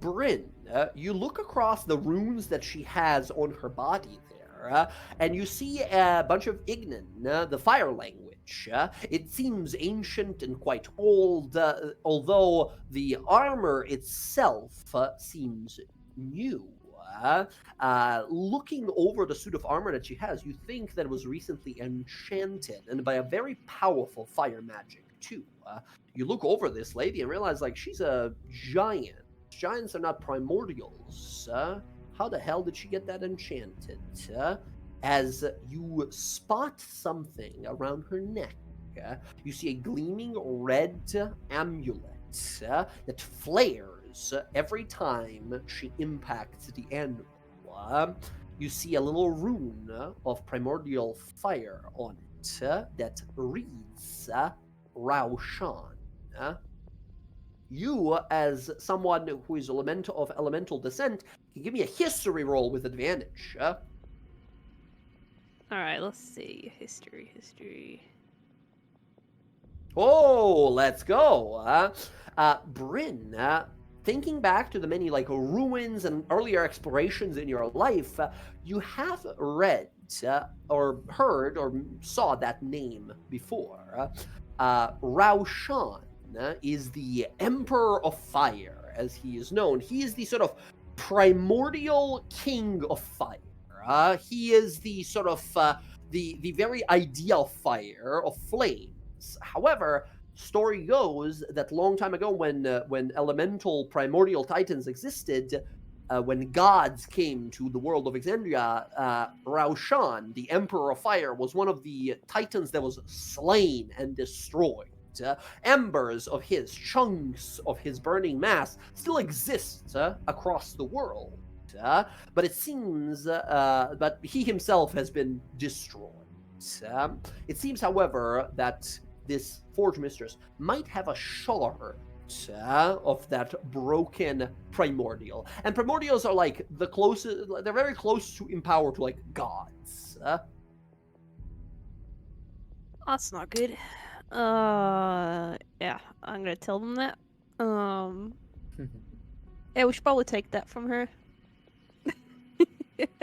Bryn, you look across the runes that she has on her body there, and you see a bunch of Ignan, the fire language. It seems ancient and quite old, although the armor itself seems new. Looking over the suit of armor that she has, you think that it was recently enchanted, and by a very powerful fire magic, too. You look over this lady and realize, like, she's a giant. Giants are not primordials. How the hell did she get that enchanted? As you spot something around her neck, you see a gleaming red amulet that flares every time she impacts the anvil. You see a little rune of primordial fire on it that reads Raushan. you, as someone who is of elemental descent, can give me a history roll with advantage. All right, let's see. History. Oh, let's go. Bryn, thinking back to the many ruins and earlier explorations in your life, you have read or heard or saw that name before. Raushan is the Emperor of Fire, as he is known. He is the sort of primordial king of fire. He is the sort of the very ideal fire of flames. However, story goes that long time ago, when elemental primordial titans existed, when gods came to the world of Exandria, Raushan, the Emperor of Fire, was one of the titans that was slain and destroyed. Embers of his, chunks of his burning mass still exist across the world, but it seems that he himself has been destroyed. It seems, however, that this Forge Mistress might have a shard of that broken primordial. And primordials are like the closest, they're very close to in power to gods. That's not good. Yeah, I'm gonna tell them that. Yeah, we should probably take that from her.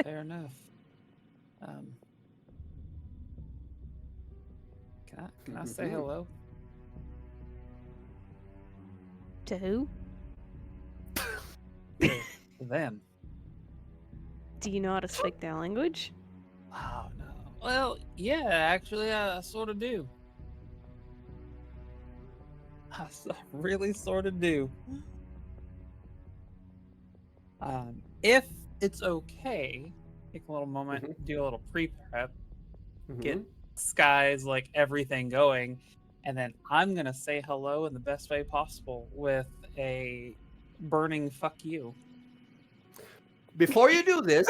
Fair enough. Can I say hello? To who? To them. Do you know how to speak their language? Oh no. Well, yeah, actually, I sort of do. Really sort of do. If it's okay, take a little moment, do a little pre-prep, get skies, everything going, and then I'm gonna say hello in the best way possible with a burning fuck you. Before you do this,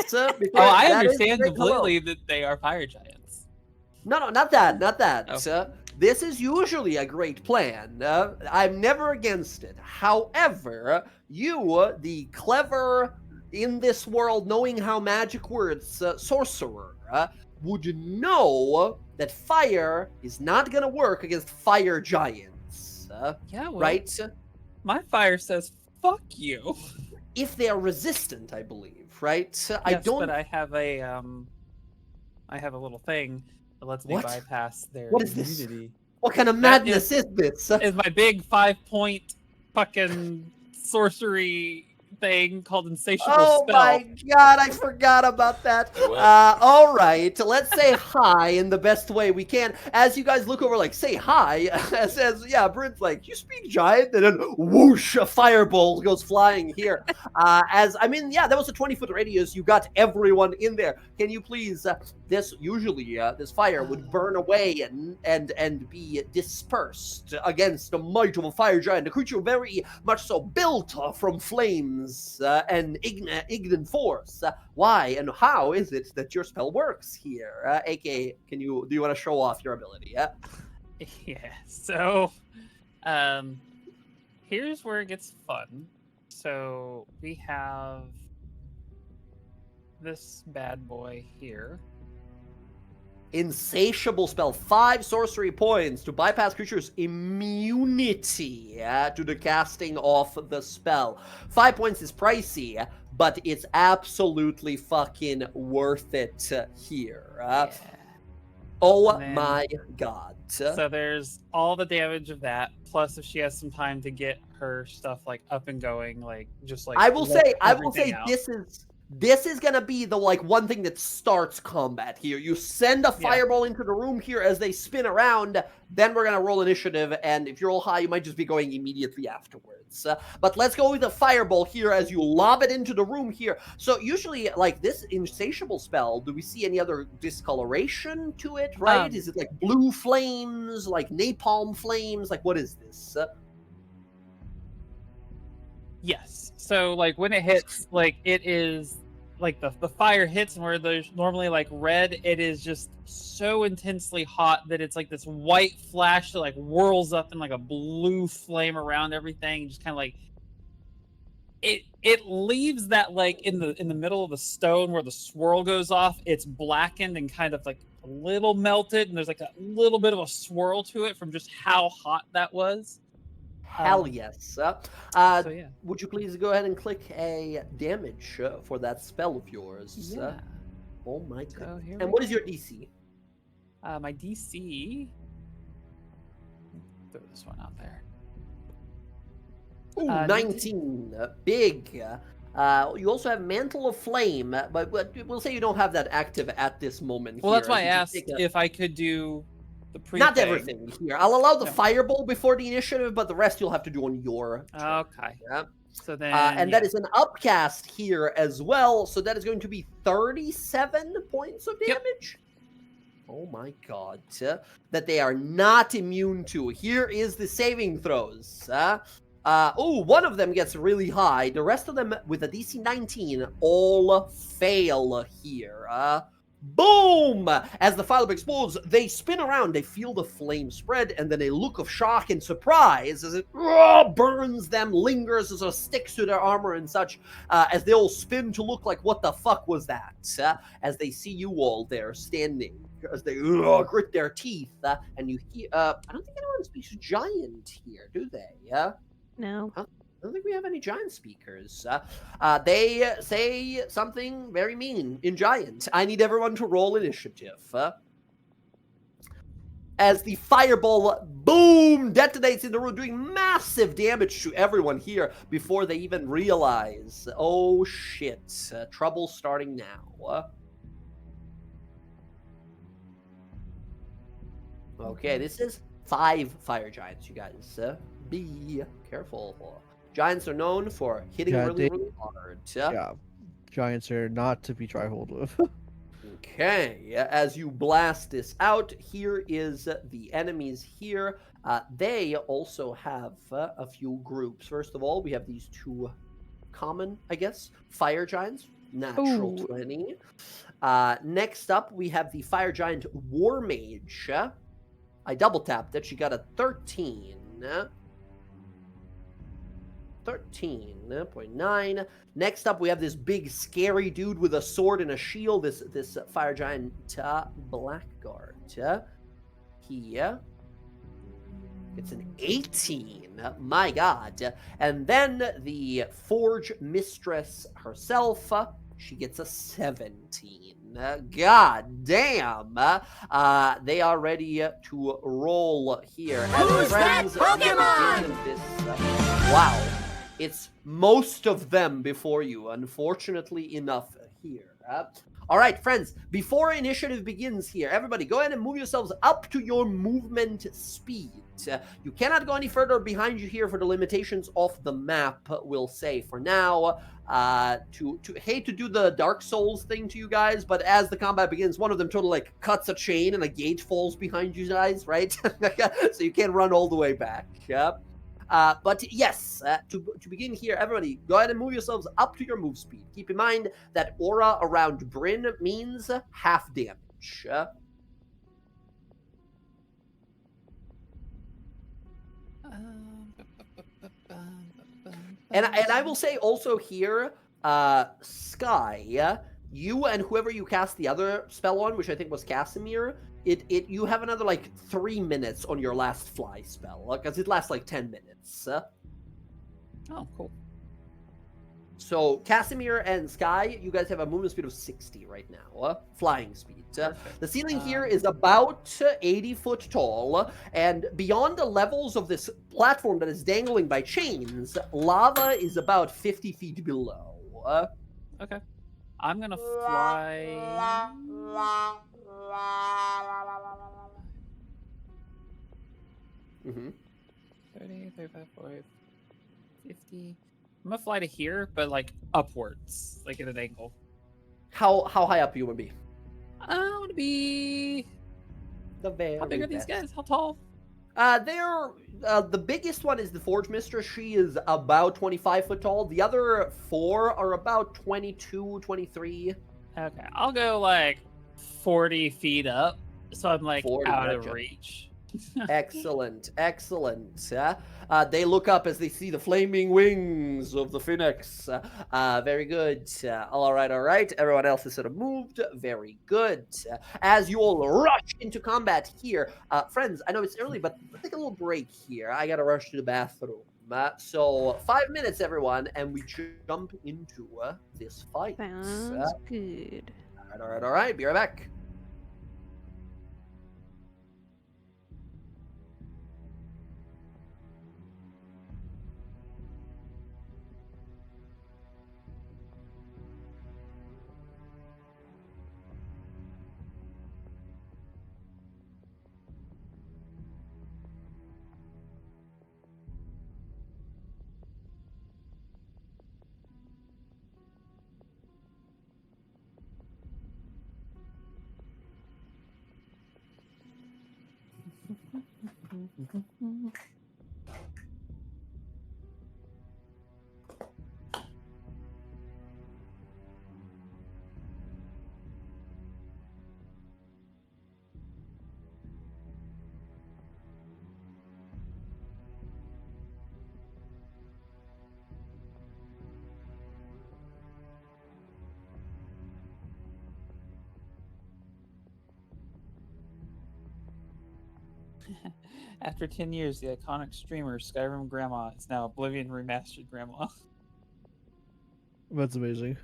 I understand completely that they are fire giants. No, not that. Oh. This is usually a great plan. I'm never against it. However, you, the clever, in this world, knowing how magic works, sorcerer, would know that fire is not going to work against fire giants. Yeah, well, right? My fire says, fuck you. If they are resistant, I believe, right? Yes, I don't. But I have a little thing that lets me What? bypass their What is this? immunity. What kind of madness is this? Is my big 5-point fucking sorcery thing called Insatiable Oh Spell. my god, I forgot about that. All right, let's say hi in the best way we can. As you guys look over, say hi. Says, yeah, Bryn's you speak giant, and then whoosh, a fireball goes flying here. That was a 20-foot radius. You got everyone in there. Can you please, this fire would burn away and be dispersed against the might of a fire giant, a creature very much so built from flames and ignorant force. Why and how is it that your spell works here? AK, do you want to show off your ability? Yeah. So, here's where it gets fun. So we have this bad boy here. Insatiable spell, 5 sorcery points to bypass creatures' immunity to the casting of the spell. 5 points is pricey, but it's absolutely fucking worth it here. Yeah. Oh And then- my god. So there's all the damage of that, plus if she has some time to get her stuff up and going, I will say everything out. this is gonna be the one thing that starts combat here. You send a fireball into the room here as they spin around, then we're gonna roll initiative, and if you roll high, you might just be going immediately afterwards. But let's go with the fireball here as you lob it into the room here. So usually, this insatiable spell, do we see any other discoloration to it, right? Is it blue flames, napalm flames? What is this? Yes. So when it hits, it is like the fire hits and where there's normally like red, it is just so intensely hot that it's like this white flash that like whirls up in like a blue flame around everything, just kind of like it leaves that like in the middle of the stone where the swirl goes off, it's blackened and kind of like a little melted, and there's like a little bit of a swirl to it from just how hot that was. Hell yes. So yeah. Would you please go ahead and click a damage for that spell of yours? Yeah. Oh my So god. here And we what is your DC? My DC. Throw this one out there. Ooh, 19. Big. You also have Mantle of Flame, but we'll say you don't have that active at this moment. Well, here, that's why I as you asked take if I could do the pre. Not everything here. I'll allow the No. Fireball before the initiative, but the rest you'll have to do on your turn. Okay. Yeah. So then. And that is an upcast here as well, so that is going to be 37 points of Yep. damage. Oh my god. That they are not immune to. Here is the saving throws. One of them gets really high. The rest of them with a DC 19 all fail here. Boom! As the fireball explodes, they spin around, they feel the flame spread, and then a look of shock and surprise as it burns them, lingers, as it sticks to their armor and such, as they all spin to look like, what the fuck was that? As they see you all there standing, as they grit their teeth, and you hear, I don't think anyone speaks giant here, do they? No. I don't think we have any giant speakers. They say something very mean in giant. I need everyone to roll initiative. As the fireball, boom, detonates in the room, doing massive damage to everyone here before they even realize, oh shit, trouble starting now. Okay, this is 5 fire giants, you guys. Be careful. Giants are known for hitting really hard. Yeah, giants are not to be tri-hold with. Okay, as you blast this out, here is the enemies here. They also have a few groups. First of all, we have these 2 common, I guess, fire giants. Natural 20. Next up, we have the fire giant war mage. I double tapped it. She got a 13. 13.9. Next up, we have this big, scary dude with a sword and a shield. This fire giant, Blackguard. Here. It's an 18. My god. And then the Forge Mistress herself. She gets a 17. God damn. They are ready to roll here. Who's that Pokemon? Wow. It's most of them before you, unfortunately enough here. All right, friends, before initiative begins here, everybody go ahead and move yourselves up to your movement speed. You cannot go any further behind you here for the limitations of the map, we'll say for now. Hate to do the Dark Souls thing to you guys, but as the combat begins, one of them totally like cuts a chain and a gate falls behind you guys, right? So you can't run all the way back. But yes, to begin here, everybody, go ahead and move yourselves up to your move speed. Keep in mind that aura around Bryn means half damage. And I will say also here, Sky, you and whoever you cast the other spell on, which I think was Casimir, you have another like 3 minutes on your last fly spell, because it lasts like 10 minutes. Oh, cool. So Casimir and Sky, you guys have a movement speed of 60 right now, flying speed. The ceiling here is about 80 foot tall, and beyond the levels of this platform that is dangling by chains, lava is about 50 feet below. Okay. I'm gonna fly. Mm-hmm. 30, 35, 40, 50. I'm gonna fly to here, but like upwards, like at an angle. How high up you would be? I want to be. The very How big are these best. guys? How tall? They're the biggest one is the Forge Mistress. She is about 25 foot tall. The other 4 are about 22, 23. Okay, I'll go like 40 feet up, so I'm like 40, out of gotcha. reach. Excellent, excellent. They look up as they see the flaming wings of the phoenix. Very good. All right, all right. Everyone else is sort of moved. Very good. As you all rush into combat here, friends, I know it's early, but let's take a little break here. I gotta rush to the bathroom. So 5 minutes, everyone, and we jump into this fight. Sounds good. All right, all right, all right. Be right back. After 10 years, the iconic streamer Skyrim Grandma is now Oblivion Remastered Grandma. That's amazing.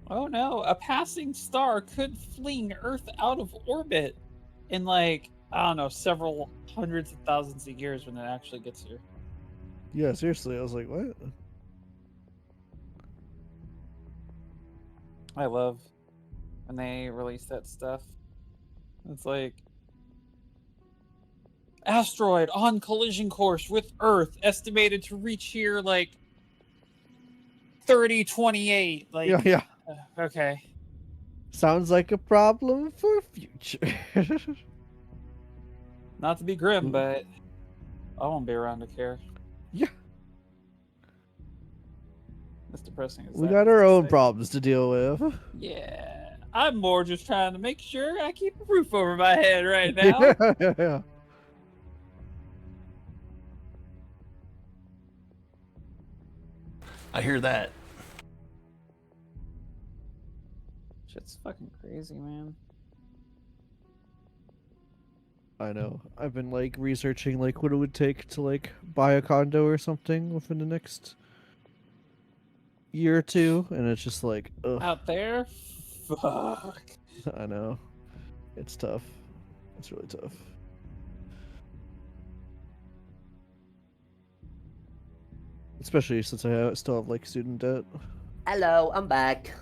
Oh no, a passing star could fling Earth out of orbit in like, I don't know, several hundreds of thousands of years when it actually gets here. Yeah, seriously, I was like, what? I love when they release that stuff. It's like, asteroid on collision course with Earth, estimated to reach here like 3028. Like, Yeah. Okay. Sounds like a problem for future. Not to be grim, but I won't be around to care. Yeah. As depressing as We that got is our to own say. problems to deal with. Yeah. I'm more just trying to make sure I keep a roof over my head right now. Yeah. I hear that. Shit's fucking crazy, man. I know. I've been like researching like what it would take to like buy a condo or something within the next year or two, and it's just like, ugh. Out there? Fuck. I know. It's tough. It's really tough. Especially since I still have like student debt. Hello, I'm back.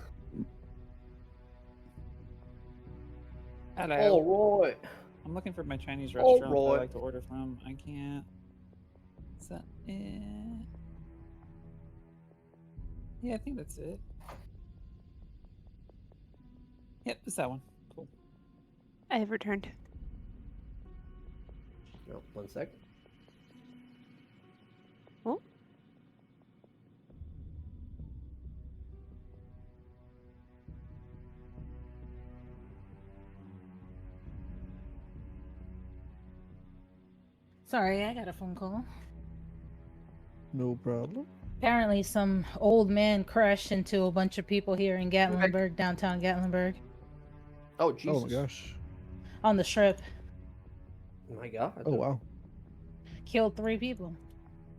Hello. All right. I'm looking for my Chinese All restaurant that I right. like to order from. I can't. Is that it? Yeah, I think that's it. Yep, it's that one. Cool. I have returned. No, 1 sec. Oh. Sorry, I got a phone call. No problem. Apparently, some old man crashed into a bunch of people here in Gatlinburg, downtown Gatlinburg, Oh, Jesus. Oh my gosh. on the strip. Oh my God. Oh wow. Killed 3 people.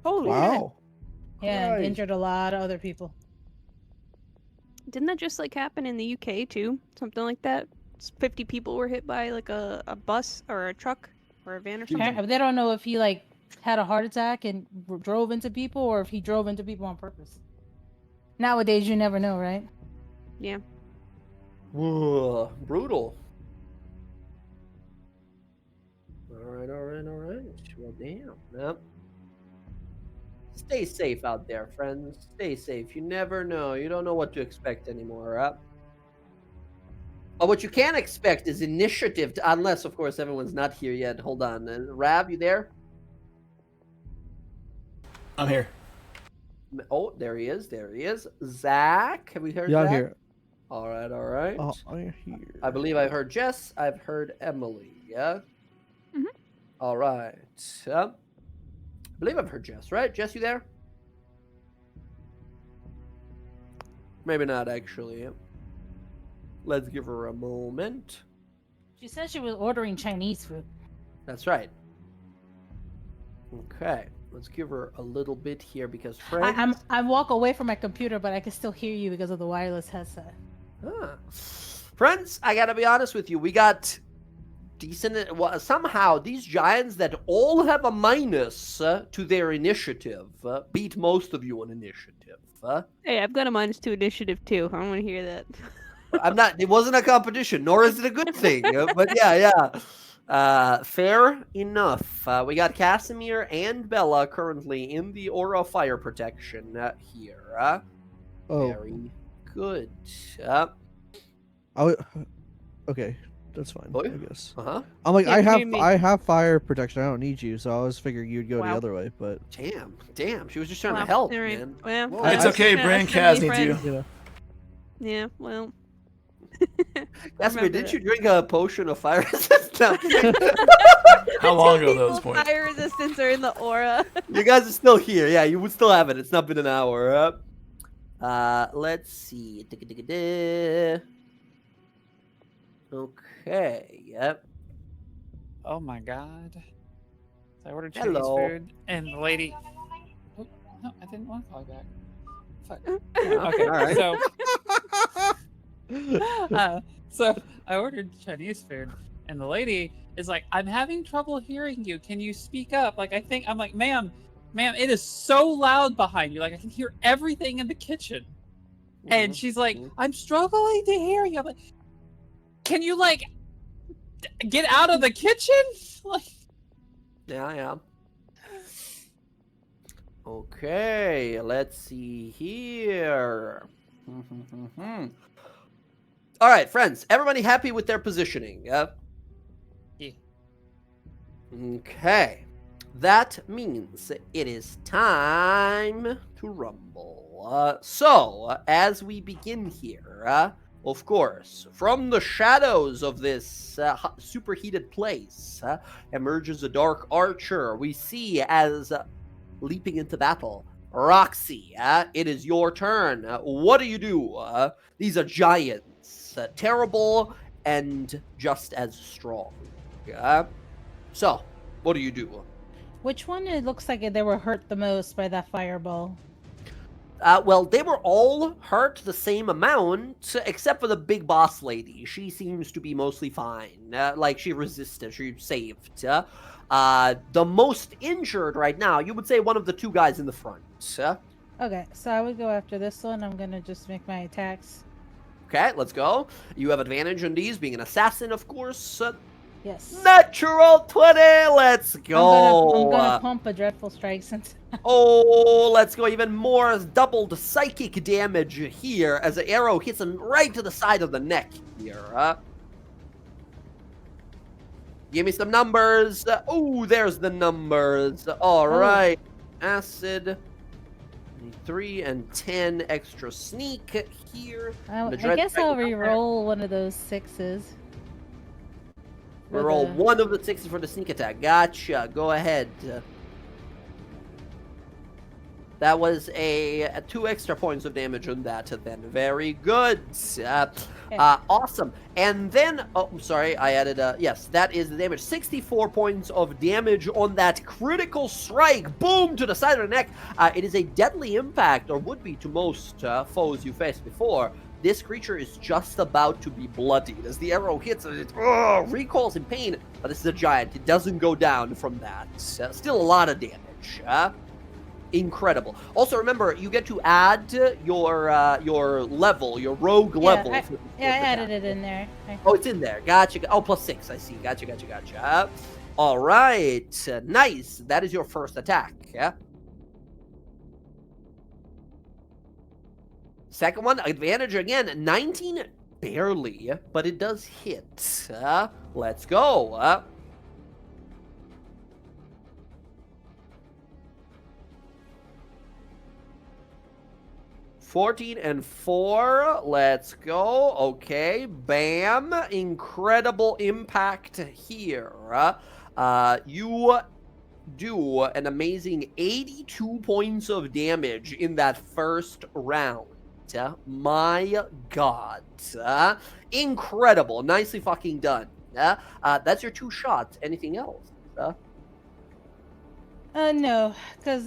Holy shit. Wow. Yeah, and Christ. injured a lot of other people. Didn't that just like happen in the UK too? Something like that? 50 people were hit by like a bus or a truck or a van or something? They don't know if he like had a heart attack and drove into people, or if he drove into people on purpose. Nowadays, you never know, right? Yeah. Whoa, brutal. Well, damn. Yep. Stay safe out there, friends. Stay safe. You never know. You don't know what to expect anymore, huh? But what you can expect is initiative, unless, of course, everyone's not here yet. Hold on. Rab, you there? I'm here. Oh, there he is. There he is. Zach, have we heard Yeah, Zach? I'm here. All right, all right. Oh, I'm here. I believe I've heard Jess. I've heard Emily. Yeah? Mhm. All right. I believe I've heard Jess, right? Jess, you there? Maybe not, actually. Let's give her a moment. She said she was ordering Chinese food. That's right. Okay. Let's give her a little bit here because friends... I walk away from my computer, but I can still hear you because of the wireless headset. Friends, I gotta be honest with you. We got decent... Well, somehow, these giants that all have a minus to their initiative beat most of you on initiative. Hey, I've got a -2 initiative too. I don't want to hear that. I'm not... It wasn't a competition, nor is it a good thing. But yeah. Fair enough. We got Casimir and Bella currently in the aura of fire protection here. Oh, Very good. okay, that's fine. Oh, I yeah. guess. Uh-huh. I'm like, Yeah, you mean- I have fire protection. I don't need you, so I was figuring you'd go Wow. the other way. But Damn. She was just trying to Wow, help, alright. man. Well, Whoa. It's I- okay, I- Brian I- Kaz I- needs you. you know, Yeah, well. Casimir, Remember didn't that. you drink a potion of fire resistance? No. How long ago those People's points? fire resistance are in the aura. You guys are still here. Yeah, you would still have it. It's not been an hour. Let's see. Okay. Yep. Oh my god. So I ordered Chinese Hello. food, and the lady. Oh, no, I didn't want to call you back. Fuck. Yeah, Okay, all right. So I ordered Chinese food, and the lady is like, "I'm having trouble hearing you. Can you speak up?" Like, I'm like, ma'am, it is so loud behind you. Like, I can hear everything in the kitchen. And she's like, "I'm struggling to hear you." I'm like, "Can you like get out of the kitchen?" Like, Yeah. Okay, let's see here. All right, friends. Everybody happy with their positioning? Yeah. Yeah. Okay. That means it is time to rumble. So, as we begin here, of course, from the shadows of this superheated place emerges a dark archer. We see as leaping into battle, Roxy, it is your turn. What do you do? These are giants, terrible and just as strong. So, what do you do? Which one it looks like they were hurt the most by that fireball? Well, they were all hurt the same amount, except for the big boss lady. She seems to be mostly fine. Like, she resisted, she saved. The most injured right now, you would say one of the two guys in the front. Okay, so I would go after this one. I'm gonna just make my attacks. Okay, let's go. You have advantage on these, being an assassin, of course. Yes. Natural 20, let's go. I'm gonna pump a dreadful strike since. Oh, let's go. Even more doubled psychic damage here as the arrow hits him right to the side of the neck here. Give me some numbers. Oh, there's the numbers. All right. Acid. 3 and 10 extra sneak here. I guess I'll re-roll one of those 6s. Roll one of the 6s for the sneak attack. Gotcha. Go ahead. That was a 2 extra points of damage on that then. Very good. Awesome. And then, oh, I'm sorry, I added, yes, that is the damage. 64 points of damage on that critical strike. Boom, to the side of the neck. It is a deadly impact, or would be to most foes you faced before. This creature is just about to be bloodied. As the arrow hits it, recoils in pain, but this is a giant. It doesn't go down from that. Still a lot of damage. Incredible. Also, remember, you get to add your level, your rogue level. I added it in there. Oh, it's in there. Gotcha. Oh, +6. I see. Gotcha. All right, nice. That is your first attack. Yeah. Second one, advantage again. 19, barely, but it does hit. Let's go. 14 and 4. Let's go. Okay, bam. Incredible impact here. You do an amazing 82 points of damage in that first round. My God. Incredible. Nicely fucking done. That's your 2 shots. Anything else? No, because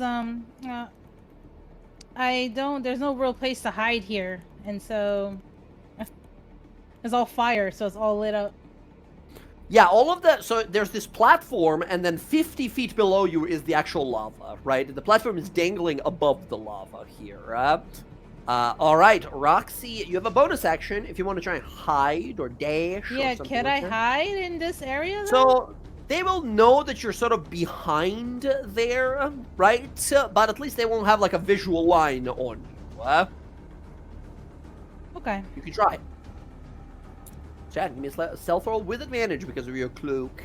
there's no real place to hide here, and so it's all fire, so it's all lit up. Yeah, all of the, so there's this platform, and then 50 feet below you is the actual lava, right? The platform is dangling above the lava here. All right, Roxy, you have a bonus action if you want to try and hide or dash. Yeah, or something can like I that. hide in this area, though? So they will know that you're sort of behind there, right? But at least they won't have like a visual line on you. Okay. You can try. Chad, give me a stealth roll with advantage because of your cloak.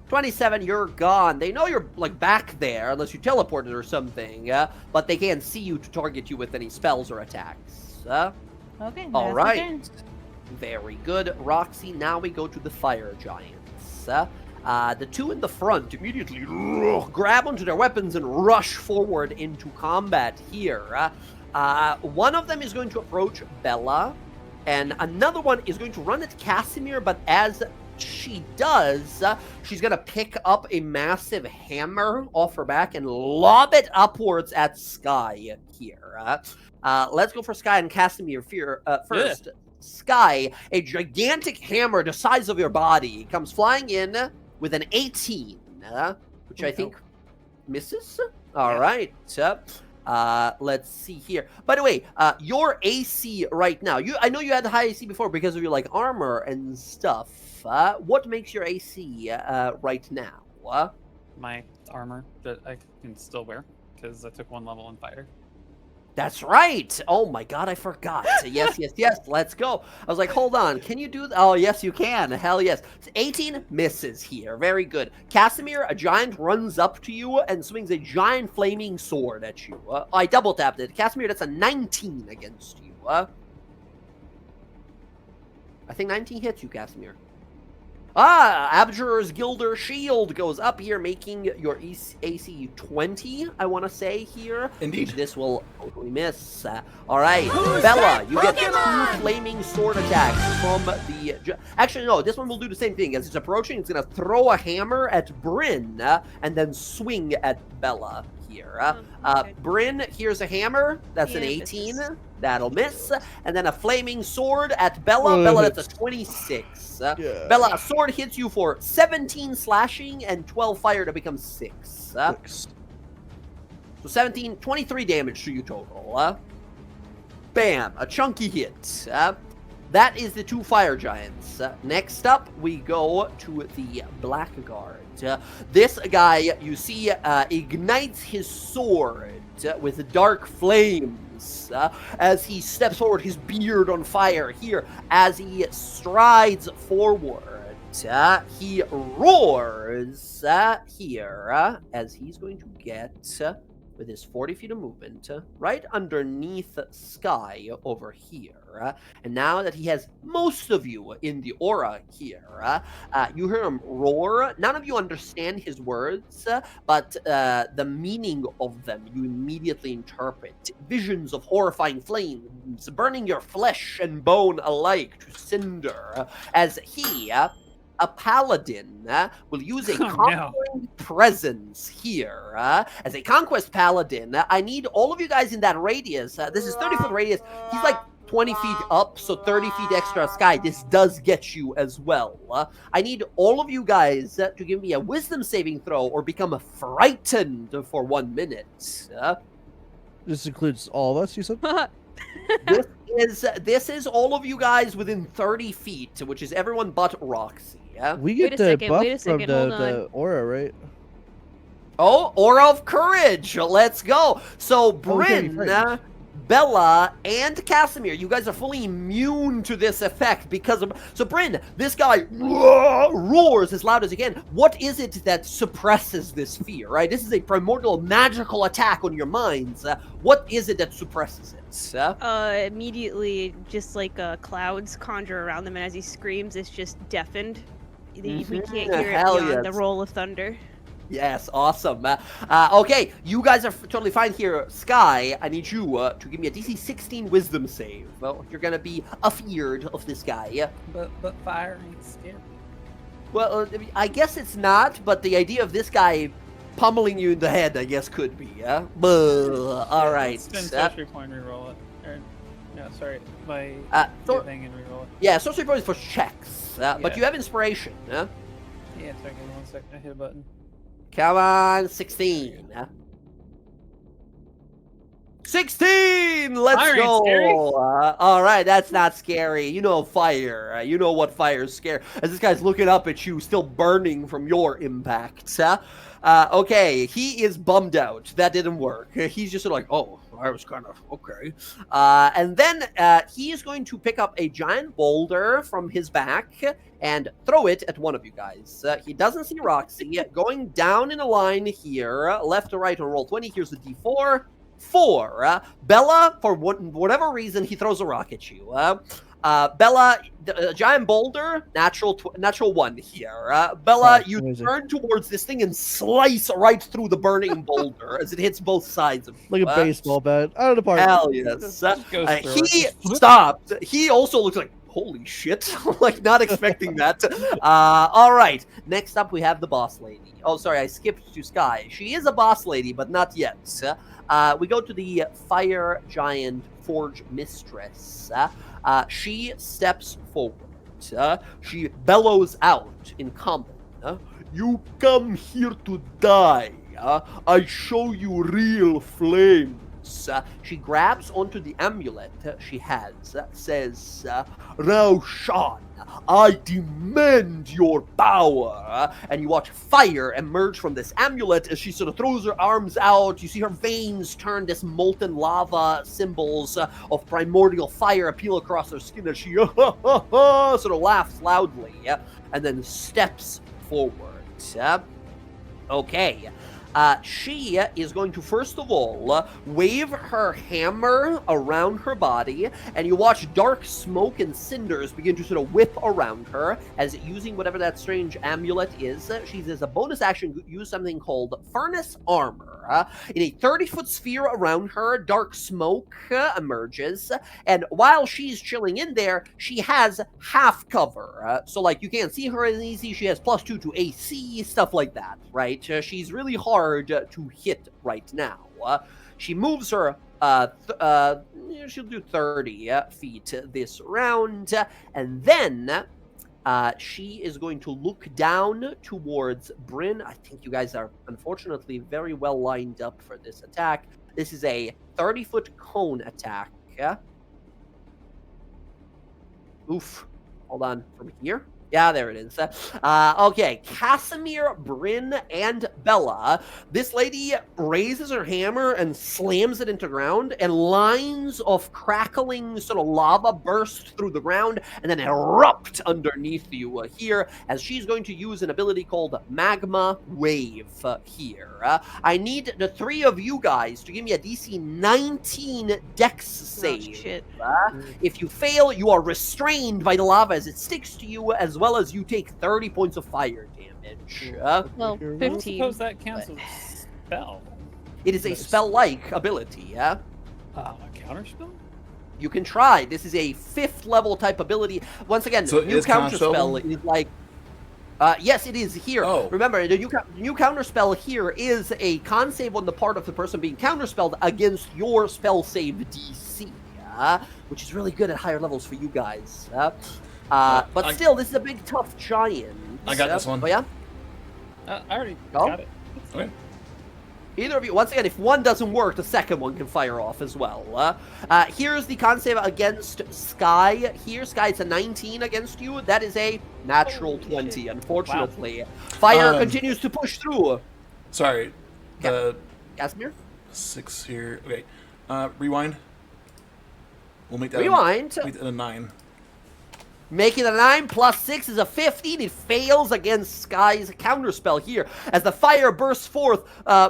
27, you're gone. They know you're like back there unless you teleported or something, but they can't see you to target you with any spells or attacks. Okay. All that's right. the turn. Very good, Roxy. Now we go to the fire giants. The 2 in the front immediately grab onto their weapons and rush forward into combat here. One of them is going to approach Bella, and another one is going to run at Casimir, but as she does, she's going to pick up a massive hammer off her back and lob it upwards at Sky here. Let's go for Sky and Casimir first. Yeah. Sky, a gigantic hammer the size of your body, comes flying in with an 18, which I think misses. All right. Let's see here. By the way, your AC right now, I know you had high AC before because of your like armor and stuff. What makes your AC right now? My armor that I can still wear because I took 1 level in fire. That's right. Oh my God, I forgot. Yes. Let's go. I was like, hold on. Can you do that? Oh, yes, you can. Hell yes. 18 misses here. Very good. Casimir, a giant runs up to you and swings a giant flaming sword at you. I double tapped it. Casimir, that's a 19 against you. I think 19 hits you, Casimir. Abjurer's Gilder Shield goes up here, making your AC 20, I want to say here. Indeed. This will totally miss. All right, Who's Bella, that you get Pokemon? 2 flaming sword attacks from the... Actually, no, this one will do the same thing. As it's approaching, it's going to throw a hammer at Bryn and then swing at Bella here. Okay. Bryn, here's a hammer. That's an Yeah, 18. misses. That'll miss. And then a flaming sword at Bella. Bella, that's a 26. Yeah. Bella, a sword hits you for 17 slashing and 12 fire to become 6. So 17, 23 damage to you total. Bam, a chunky hit. That is the 2 fire giants. Next up, we go to the Blackguard. This guy, you see, ignites his sword with dark flames as he steps forward, his beard on fire here. As he strides forward, he roars here as he's going to get, with his 40 feet of movement, right underneath Sky over here. And now that he has most of you in the aura here, you hear him roar. None of you understand his words, but the meaning of them you immediately interpret. Visions of horrifying flames burning your flesh and bone alike to cinder, as he, a paladin, will use a conquering presence here. As a conquest paladin, I need all of you guys in that radius. This is 30-foot radius. He's like 20 feet up, so 30 feet extra Sky. This does get you as well. I need all of you guys to give me a wisdom saving throw or become frightened for 1 minute. This includes all of us, you said? This is all of you guys within 30 feet, which is everyone but Roxy. Yeah. We Wait get a the second, buff wait a from second, hold the aura, right? Oh, Aura of Courage. Let's go. So, Oh, we can't be Bryn, frightened. Bella, and Casimir, you guys are fully immune to this effect because of... So, Bryn, this guy roars as loud as he can. What is it that suppresses this fear, right? This is a primordial magical attack on your minds. What is it that suppresses it? Immediately, just like clouds conjure around them, and as he screams, it's just deafened. We can't hear it Hell beyond the yes. roll of thunder. Yes, awesome. Okay, you guys are totally fine here. Sky, I need you to give me a DC 16 Wisdom save. Well, you're gonna be afeared of this guy. But fire ain't scary. Well, I guess it's not, but the idea of this guy pummeling you in the head, I guess, could be, yeah? All right. Spend sorcery point and reroll it. Or, no, sorry, my thing and reroll it. Yeah, sorcery point is for checks, but Yeah. you have inspiration, huh? Yeah, sorry, give me 1 second. I hit a button. Come on, 16. 16! Let's Fire ain't go! scary. All right, that's not scary. You know fire. You know what fire's scary. As this guy's looking up at you, still burning from your impact. Okay, he is bummed out. That didn't work. He's just sort of like, oh, I was kind of, okay. And then he is going to pick up a giant boulder from his back and throw it at one of you guys. He doesn't see Roxy. Going down in a line here, left to right on roll 20. Here's the D4. 4. Bella, for whatever reason, he throws a rock at you. Bella, giant boulder, natural 1 here. Bella, Oh, you amazing. turn towards this thing and slice right through the burning boulder as it hits both sides of you. Like a baseball bat out of the park. Hell yes. Just goes through He it. stopped. He also looks like, holy shit. Like, not expecting that. All right. Next up, we have the boss lady. Oh, sorry, I skipped to Sky. She is a boss lady, but not yet. We go to the fire giant forge mistress. She steps forward. She bellows out in common. You come here to die. I show you real flames. She grabs onto the amulet she has, says, Raushan, I demand your power. And you watch fire emerge from this amulet as she sort of throws her arms out. You see her veins turn this molten lava, symbols of primordial fire appeal across her skin as she sort of laughs loudly and then steps forward. Okay. She is going to, first of all, wave her hammer around her body, and you watch dark smoke and cinders begin to sort of whip around her as using whatever that strange amulet is. She, as a bonus action, use something called Furnace Armor. In a 30-foot sphere around her, dark smoke emerges, and while she's chilling in there, she has half cover. So, like, you can't see her as easy. She has +2 to AC, stuff like that, right? She's really hard to hit right now. She moves her, she'll do 30 feet this round, and then she is going to look down towards Bryn. I think you guys are unfortunately very well lined up for this attack. This is a 30-foot cone attack. Oof. Hold on. From here? Yeah, there it is. Okay, Casimir, Bryn, and Bella. This lady raises her hammer and slams it into ground, and lines of crackling sort of lava burst through the ground and then erupt underneath you here as she's going to use an ability called Magma Wave here. I need the 3 of you guys to give me a DC 19 Dex save. Oh, shit. If you fail, you are restrained by the lava as it sticks to you, as well as you take 30 points of fire damage. Well, You're I don't 15. suppose that counts as a spell. It is a Nice. spell-like ability, yeah? A counter spell? You can try. This is a 5th level type ability. Once again, So new is counterspell counterspell? is like... yes, it is here. Oh. Remember, the new counterspell here is a con save on the part of the person being counterspelled against your spell save DC, which is really good at higher levels for you guys. But still, this is a big, tough giant. I got this one. Oh, yeah? I already Go? got it. Okay. Either of you, once again, if one doesn't work, the second one can fire off as well. Here's the con save against Sky. Here, Sky, it's a 19 against you. That is a natural 20, unfortunately. Wow. Fire continues to push through. Sorry. Casimir? 6 here. Okay. Rewind. We'll make that Rewind. Make that a 9. Making a 9 plus 6 is a 15. It fails against Sky's counterspell here. As the fire bursts forth,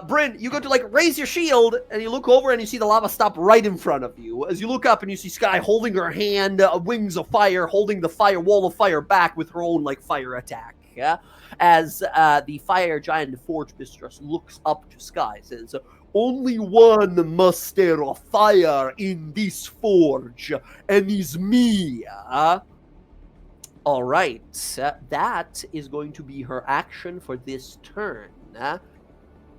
Bryn, you go to like raise your shield, and you look over and you see the lava stop right in front of you. As you look up and you see Sky holding her hand, wings of fire, holding the fire wall of fire back with her own like fire attack. Yeah? As the fire giant Forge Mistress looks up to Sky, says, "Only one master of fire in this forge, and is me." All right, that is going to be her action for this turn.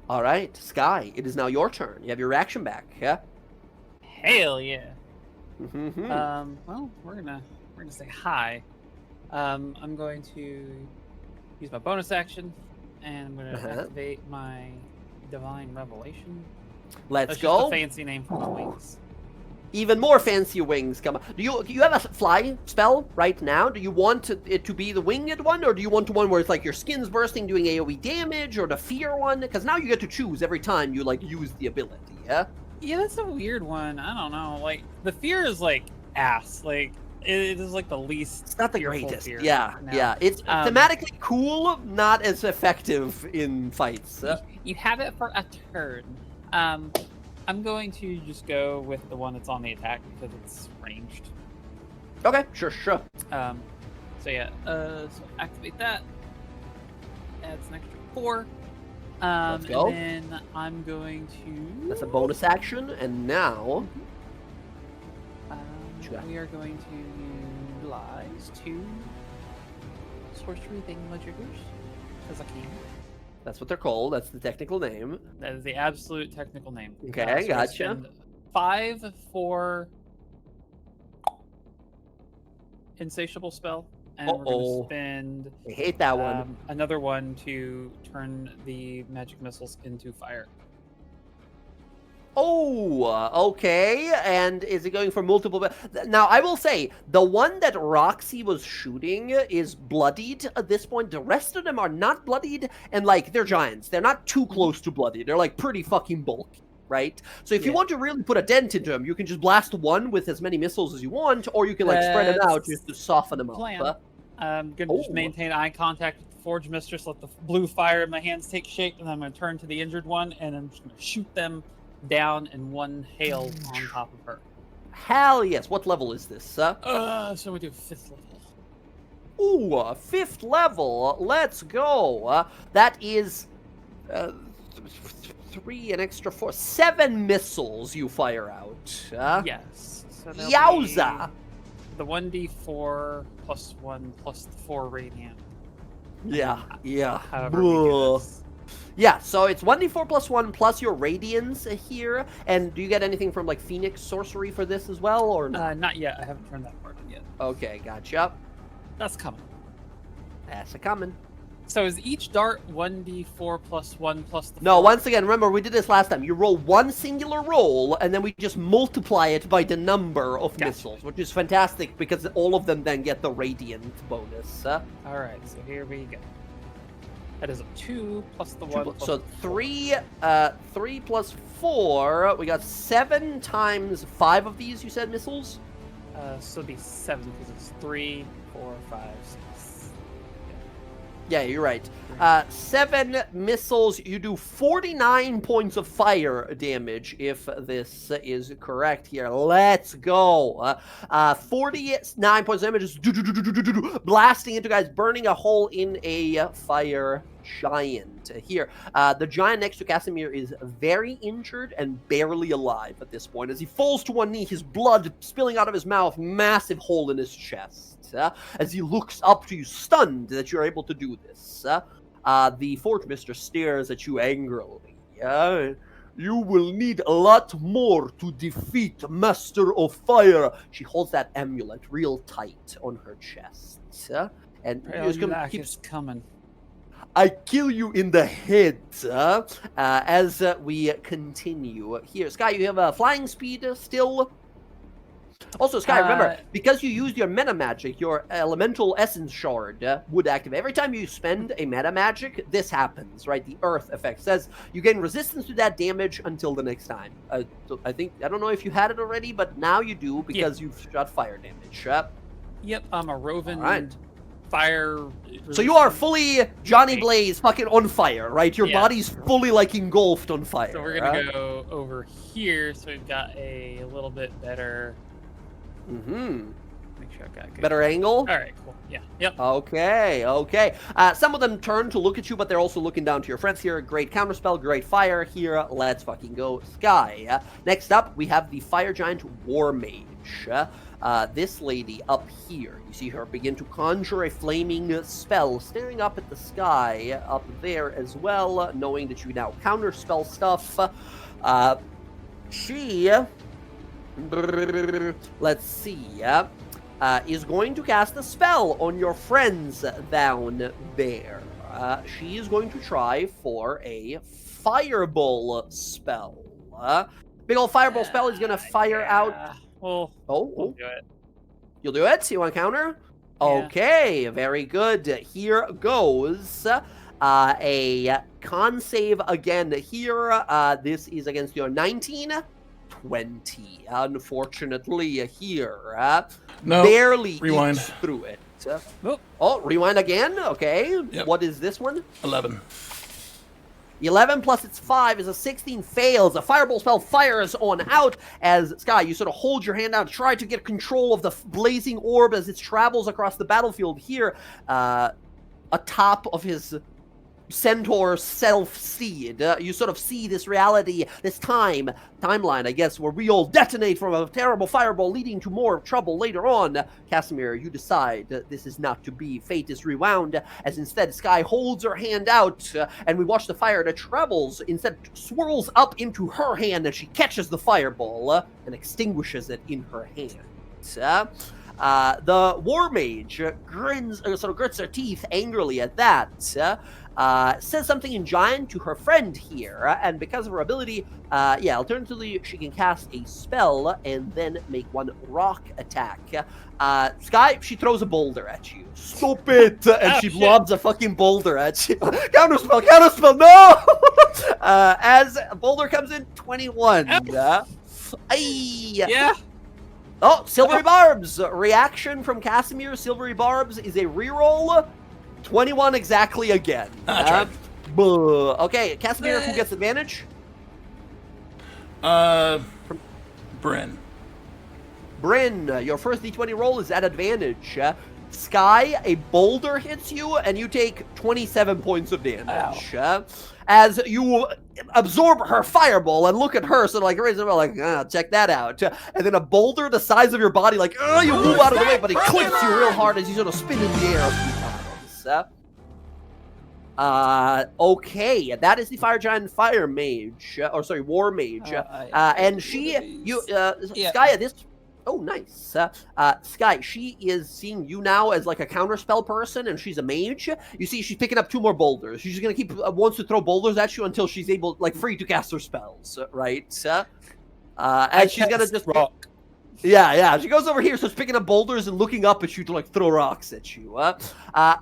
All right, Sky, it is now your turn. You have your reaction back. Hell yeah. Well, we're gonna say hi. I'm going to use my bonus action, and I'm gonna activate my Divine Revelation. Let's That's go. just a fancy name for my wings. Even more fancy wings come on. Do you have a fly spell right now? Do you want it to be the winged one, or do you want one where it's like your skin's bursting doing AoE damage, or the fear one? Because now you get to choose every time you like use the ability, yeah? Yeah, that's a weird one. I don't know. Like, the fear is like ass. Like, it is like the least. It's not the fearful greatest. Fear. Yeah, No. yeah. It's thematically cool, not as effective in fights. You have it for a turn. I'm going to just go with the one that's on the attack because it's ranged. Okay, sure. So yeah, so activate that. Adds an extra 4. Let's go. And then I'm going to... That's a bonus action, and now... we are going to utilize 2 sorcery thingamajiggers, because I can. That's what they're called. That's the technical name. That is the absolute technical name. Okay, so gotcha. 5 for Insatiable Spell, and we're going to spend... I hate that one. Another one to turn the magic missiles into fire. Oh, okay. And is it going for multiple? Now, I will say, the one that Roxy was shooting is bloodied at this point. The rest of them are not bloodied, and, like, they're giants. They're not too close to bloodied. They're, like, pretty fucking bulky, right? So if you want to really put a dent into them, you can just blast one with as many missiles as you want, or you can, like, spread them out just to soften them up. I'm going to just maintain eye contact with the Forge Mistress, let the blue fire in my hands take shape, and then I'm going to turn to the injured one, and I'm just going to shoot them down in one hail on top of her. Hell yes. What level is this? So we do 5th level. Ooh, 5th level. Let's go. That is 3, an extra 4, 7 missiles you fire out. Yes. So Yowza! The 1d4 plus 1 plus the 4 radiant. Yeah. However we do this. Yeah, so it's 1d4 plus 1 plus your radiance here. And do you get anything from, like, Phoenix sorcery for this as well, or not? Not yet. I haven't turned that part in yet. Okay, gotcha. That's coming. That's a-coming. So is each dart 1d4 plus 1 plus the 4? No, once again, remember, we did this last time. You roll one singular roll, and then we just multiply it by the number of missiles, which is fantastic, because all of them then get the radiant bonus. Alright, so here we go. That is a 2 plus the 1 plus so the 3 plus 4, we got 7 times 5 of these, you said, missiles? So it'd be 7 because it's 3, 4, 5, 6. Yeah, you're right. 7 missiles, you do 49 points of fire damage, if this is correct here. Let's go. 49 points of damage, just blasting into guys, burning a hole in a fire giant here. The giant next to Casimir is very injured and barely alive at this point. As he falls to one knee, his blood spilling out of his mouth, massive hole in his chest. As he looks up to you, stunned that you're able to do this. The Forge Mistress stares at you angrily. You will need a lot more to defeat Master of Fire. She holds that amulet real tight on her chest. And Keeps coming. I kill you in the head. As we continue here, Sky, you have a flying speed still. Also, Sky, remember, because you used your meta magic, your elemental essence shard would activate. Every time you spend a meta magic, this happens, right? The earth effect says you gain resistance to that damage until the next time. So I don't know if you had it already, but now you do because you've shot fire damage. Yep, I'm a roving Right. fire. So you are fully Johnny Blaze fucking on fire, right? Your Yeah. body's fully like engulfed on fire. So we're gonna go over here, so we've got a little bit better. Mm-hmm. Make sure I've got a good. Better angle? All right, cool. Yeah. Yep. Okay. Some of them turn to look at you, but they're also looking down to your friends here. Great counterspell, great fire here. Let's fucking go, Sky. Next up, we have the Fire Giant War Mage. This lady up here, you see her begin to conjure a flaming spell, staring up at the sky up there as well, knowing that you now counterspell stuff. She, let's see, is going to cast a spell on your friends down there. She is going to try for a fireball spell. Big old fireball spell is going to fire out. We'll Oh, do it. you'll do it? You want to counter? Yeah. Okay, very good. Here goes a con save again here. This is against your 19. 20. Unfortunately, here. No, barely rewind. ekes through it. Nope. Oh, rewind again? Okay. Yep. What is this one? 11. 11 plus its 5 is a 16 fails. A fireball spell fires on out as, Sky, you sort of hold your hand out, try to get control of the blazing orb as it travels across the battlefield here, atop of his centaur self-seed. You sort of see this reality, this timeline, I guess, where we all detonate from a terrible fireball leading to more trouble later on. Casimir, you decide this is not to be. Fate is rewound, as instead Sky holds her hand out, and we watch the fire that travels, instead swirls up into her hand, and she catches the fireball and extinguishes it in her hand. The War Mage grins, sort of grits her teeth angrily at that. Says something in Giant to her friend here, and because of her ability, alternatively, she can cast a spell and then make one rock attack. Sky, she throws a boulder at you. Stop it! And she lobs a fucking boulder at you. Counterspell, no! As a boulder comes in, 21. Yeah. Oh, Silvery Barbs! Reaction from Casimir. Silvery Barbs is a reroll. 21 exactly again. Okay, Casimir, who gets advantage? Bryn. Bryn, your first d20 roll is at advantage. Sky, a boulder hits you, and you take 27 points of damage. As you absorb her fireball and look at her, so like, check that out. And then a boulder the size of your body, like, you move out of the way, but it clicks you real hard as you sort of spin in the air a few times. Okay, that is the Fire Giant Fire Mage, War Mage. And Sky, at this... Oh, nice. Sky, she is seeing you now as like a counterspell person, and she's a mage. You see, she's picking up 2 more boulders. She's just gonna keep wants to throw boulders at you until she's able, like, free to cast her spells, right? And she's gonna just rock. Yeah. She goes over here, so she's picking up boulders and looking up at you to like throw rocks at you.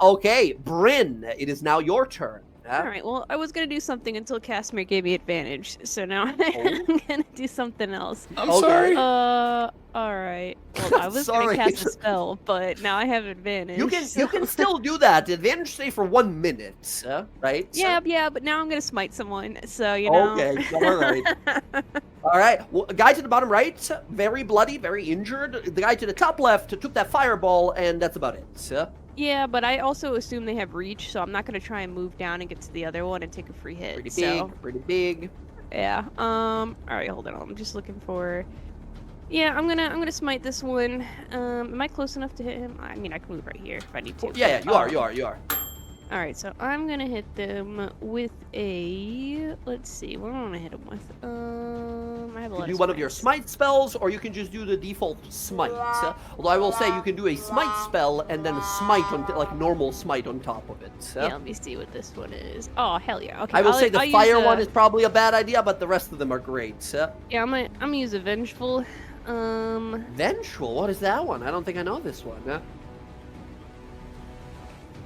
Okay, Bryn, it is now your turn. All right. Well, I was gonna do something until Casimir gave me advantage, so now I'm gonna do something else. I'm sorry. All right. Well, I was gonna cast a spell, but now I have advantage. You can still do that. Advantage stay for 1 minute, right? Yeah, but now I'm gonna smite someone, so you know. Okay, all right. All right. Well, guy to the bottom right, very bloody, very injured. The guy to the top left took that fireball, and that's about it. Yeah, but I also assume they have reach, so I'm not gonna try and move down and get to the other one and take a free hit. Pretty big. Yeah. All right, hold on. I'm just looking for. Yeah, I'm gonna smite this one. Am I close enough to hit him? I mean, I can move right here if I need to. Yeah, you are. All right, so I'm gonna hit them with a. Let's see, what do I want to hit them with? I have a You lot can of do one of your smites. smite spells, or you can just do the default smite. Although I will say you can do a smite spell and then a smite on like normal smite on top of it. Yeah, let me see what this one is. Oh hell yeah! Okay, I will say I'll the use fire a- one is probably a bad idea, but the rest of them are great. Yeah, I'm gonna use a vengeful. Vengeful? What is that one? I don't think I know this one.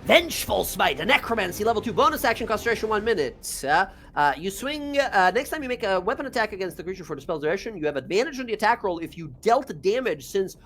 Vengeful Smite, a necromancy, level 2, bonus action, concentration 1 minute. You swing, next time you make a weapon attack against the creature for the spell's duration, you have advantage on the attack roll if you dealt damage since,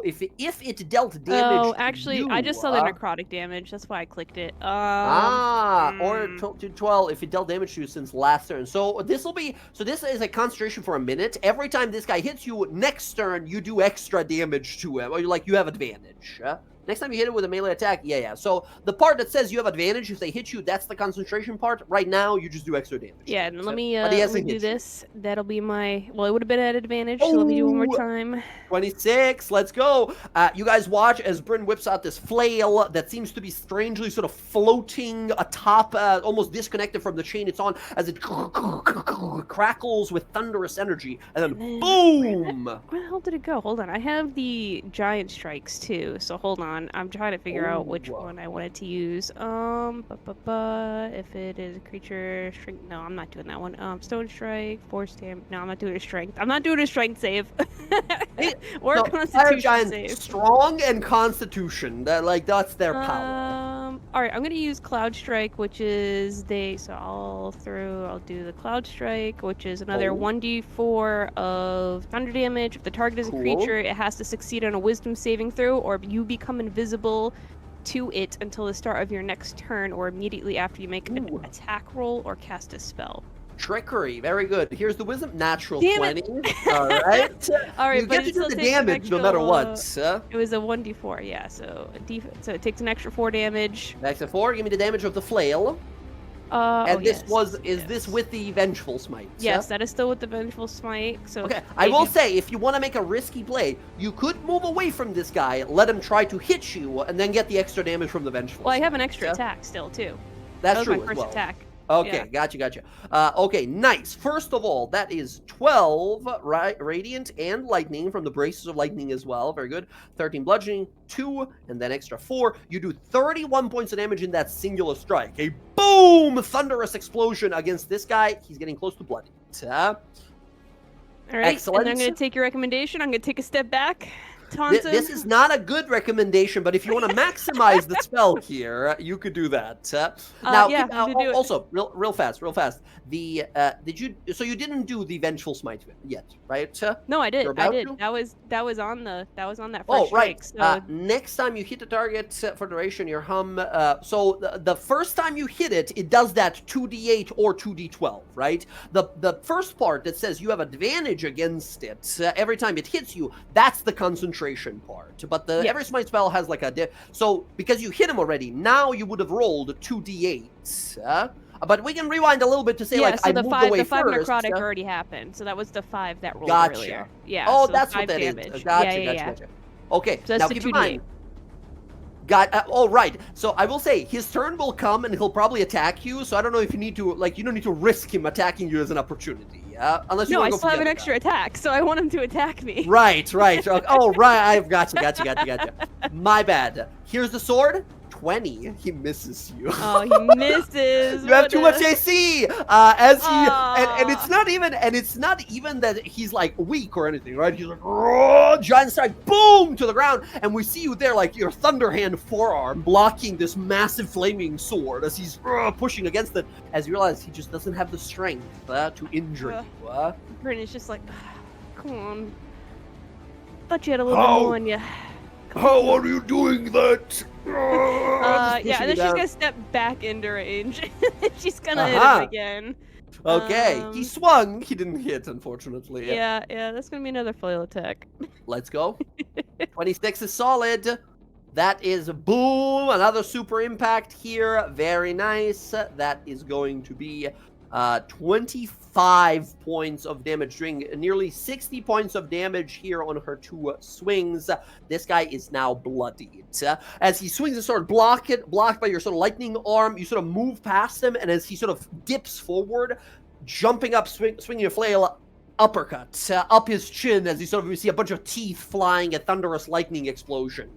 if it dealt damage Oh, to actually, you, I just saw the necrotic damage. That's why I clicked it. or to 12 if it dealt damage to you since last turn. So this is a concentration for a minute. Every time this guy hits you, next turn you do extra damage to him, or you have advantage. Next time you hit it with a melee attack, yeah. So the part that says you have advantage if they hit you, that's the concentration part. Right now, you just do extra damage. Yeah, and let me But he hasn't do hit you. this. That'll be my. Well, it would have been at advantage. So let me do one more time. 26, let's go. You guys watch as Bryn whips out this flail that seems to be strangely sort of floating atop, almost disconnected from the chain it's on, as it crackles with thunderous energy, and then boom! Where the hell did it go? Hold on. I have the giant strikes too. So hold on. I'm trying to figure out which one I wanted to use. If it is a creature strength, no, I'm not doing that one. Stone strike, force damage. No, I'm not doing a strength. I'm not doing a strength save. Or No, a fire constitution giant, save. strong and constitution. That's their power. All right, I'm gonna use cloud strike, which is so I'll do the cloud strike, which is another 1d4 of thunder damage. If the target is a creature, it has to succeed on a wisdom saving throw, or you become invisible to it until the start of your next turn, or immediately after you make an attack roll or cast a spell. Trickery, very good. Here's the wisdom, natural Damn 20. it. All right. All right, You but get to it do still the takes an damage no matter extra, what. It was a 1d4, yeah. So it takes an extra 4 damage. Back to 4. Give me the damage of the flail. And this yes, is this with the vengeful smite? Yes, that is still with the vengeful smite. So Okay, I will say, if you want to make a risky play, you could move away from this guy, let him try to hit you, and then get the extra damage from the vengeful. Well, I have an smite, extra attack still too. That's that was true my as first well. attack. Okay, Yeah. gotcha. Okay, nice. First of all, that is 12 radiant and lightning from the braces of lightning as well. Very good. 13 bludgeoning, 2, and then extra 4. You do 31 points of damage in that singular strike. A boom! Thunderous explosion against this guy. He's getting close to bloody. All right, Excellent. and I'm going to take your recommendation. I'm going to take a step back. Taunton. This is not a good recommendation, but if you want to maximize the spell here, you could do that. Now, yeah, I'm gonna do it. also, real fast. The you didn't do the vengeful smite yet, right? No, I did. You're I about did. to? That was on that first Oh, right. strike. So Next time you hit the target for duration, your hum. So the first time you hit it, it does that 2d8 or 2d12, right? The first part that says you have advantage against it every time it hits you, that's the concentration part. But every smite spell has like so because you hit him already, now you would have rolled 2d8s. But we can rewind a little bit to say so I the moved five away necrotic first. already happened. So that was the 5 that rolled Gotcha. earlier. Yeah. Oh, so that's 5 what that damage. is. Gotcha. Yeah. Okay, So that's now the keep in 2d8. mind. Oh, right. So I will say his turn will come and he'll probably attack you. So I don't know if you need to you don't need to risk him attacking you as an opportunity. Unless you No, want I to go still for have the an other extra guy. attack, so I want him to attack me. Right. Oh, right. I've gotcha. My bad. Here's the sword. 20. He misses you. Oh, he misses. You have too much What AC. And Aw. it's not even that he's like weak or anything, right? He's like, "Roar," giant strike, boom, to the ground, and we see you there, like your thunder hand forearm blocking this massive flaming sword as he's pushing against it. As you realize he just doesn't have the strength to injure you. Bryn is just like, come on. Thought you had a little bit more on you. How are you doing that? Yeah, and then she's gonna step back into range. She's gonna hit him again. Okay, he swung. He didn't hit, unfortunately. Yeah, that's gonna be another flail attack. Let's go. 26 is solid. That is boom. Another super impact here. Very nice. That is going to be 25 points of damage, doing nearly 60 points of damage here on her 2 swings. This guy is now bloodied. As he swings and sort of blocked by your sort of lightning arm, you sort of move past him, and as he sort of dips forward, jumping up, swinging your flail, uppercut up his chin as you sort of we see a bunch of teeth flying, a thunderous lightning explosion.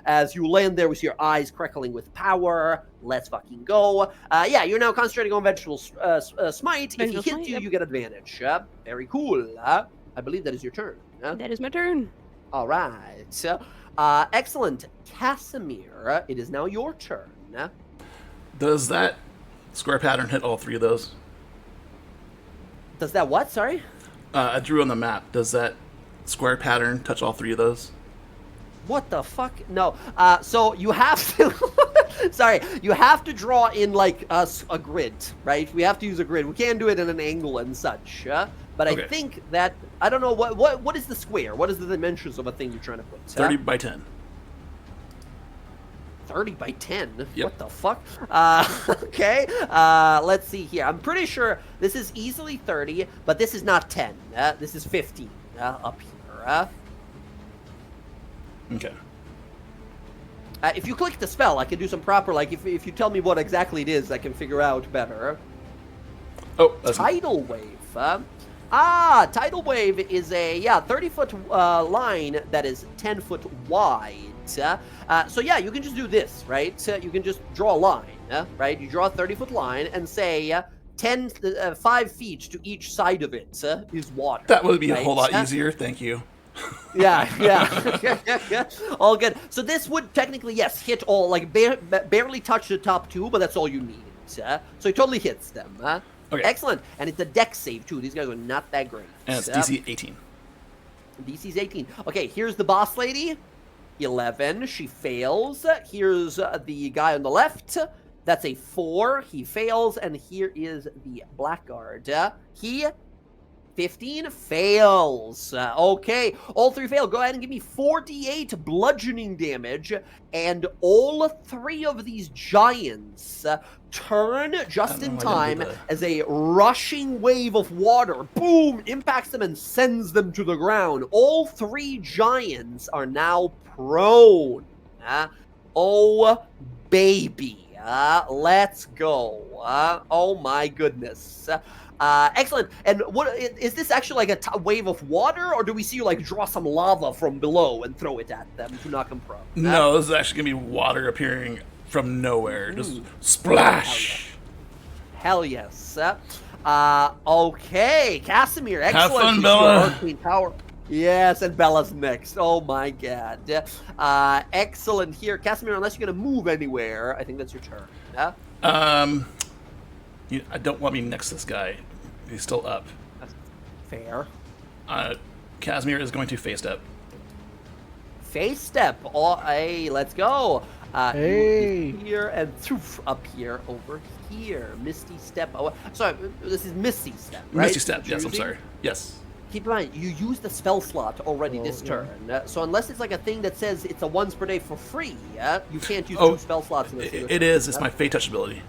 As you land there, we see your eyes crackling with power. Let's fucking go. Yeah, you're now concentrating on vegetable smite. If he hits you, you get advantage. Very cool. I believe that is your turn. That is my turn. All right. Excellent. Casimir, it is now your turn. Does that square pattern hit all 3 of those? Does that what? Sorry? I drew on the map. Does that square pattern touch all 3 of those? What the fuck? No. So you have to... Sorry. You have to draw in, like, a grid, right? We have to use a grid. We can't do it in an angle and such. But okay. I think that... I don't know. What is the square? What is the dimensions of a thing you're trying to put? 30 by 10. 30 by 10? Yep. What the fuck? Okay. Let's see here. I'm pretty sure this is easily 30, but this is not 10. This is 15 up here. Okay. If you click the spell, I can do some proper, like, if you tell me what exactly it is, I can figure out better. Oh, that's... Tidal Wave. Tidal Wave is a, 30-foot line that is 10 foot wide. So yeah, you can just do this, right? You can just draw a line, right? You draw a 30-foot line and say 5 feet to each side of it is water. That would be a whole lot easier. Thank you. Yeah. All good. So this would technically, yes, hit all, like, barely touch the top 2, but that's all you need. So it totally hits them. Okay. Excellent. And it's a dex save, too. These guys are not that great. And it's DC 18. DC's 18. Okay, here's the boss lady. 11. She fails. Here's the guy on the left. That's a 4. He fails. And here is the blackguard. He... 15 fails. Okay, all 3 fail. Go ahead and give me 4d8 bludgeoning damage, and all 3 of these giants turn just in time as a rushing wave of water, boom, impacts them and sends them to the ground. All 3 giants are now prone. Oh, baby. Let's go. Oh, my goodness. Excellent. And what is this actually like a wave of water, or do we see you like draw some lava from below and throw it at them to knock them prone? No, this is actually gonna be water appearing from nowhere, just splash. Hell yes. Okay, Casimir. Excellent. Have fun, Bella. Arcane power. Yes, and Bella's next. Oh my god. Excellent here, Casimir. Unless you're gonna move anywhere, I think that's your turn. I don't want me next to this guy. He's still up. That's fair. Casimir is going to face step. Face step. Oh, hey, let's go. Hey. Here and up here, over here. Misty step. Oh, sorry, this is Misty step, right? Misty step. Yes, I'm sorry. Yes. Keep in mind, you used the spell slot already this turn. So unless it's like a thing that says it's a once per day for free, you can't use 2 spell slots in this. It is. It's my Fey Touch ability.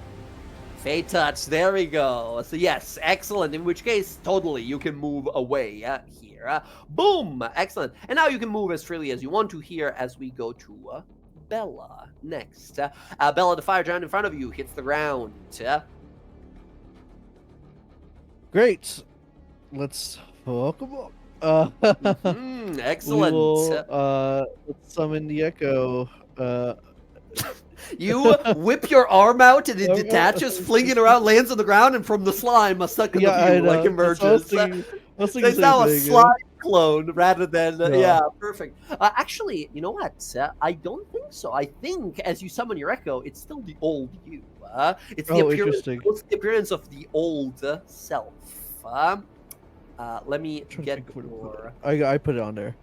Fey Touch, there we go. So yes, excellent. In which case, totally, you can move away here. Boom! Excellent. And now you can move as freely as you want to here as we go to Bella next. Bella, the fire giant in front of you hits the ground. Great. Let's hook him up. Excellent. We will, let's summon the echo. You whip your arm out and it detaches, fling it around, lands on the ground, and from the slime, a sucker like emerges. So it's now a slime clone rather than perfect. Actually, you know what? I don't think so. I think as you summon your echo, it's still the old you. It's the appearance of the old self. Let me get more. I put it on there.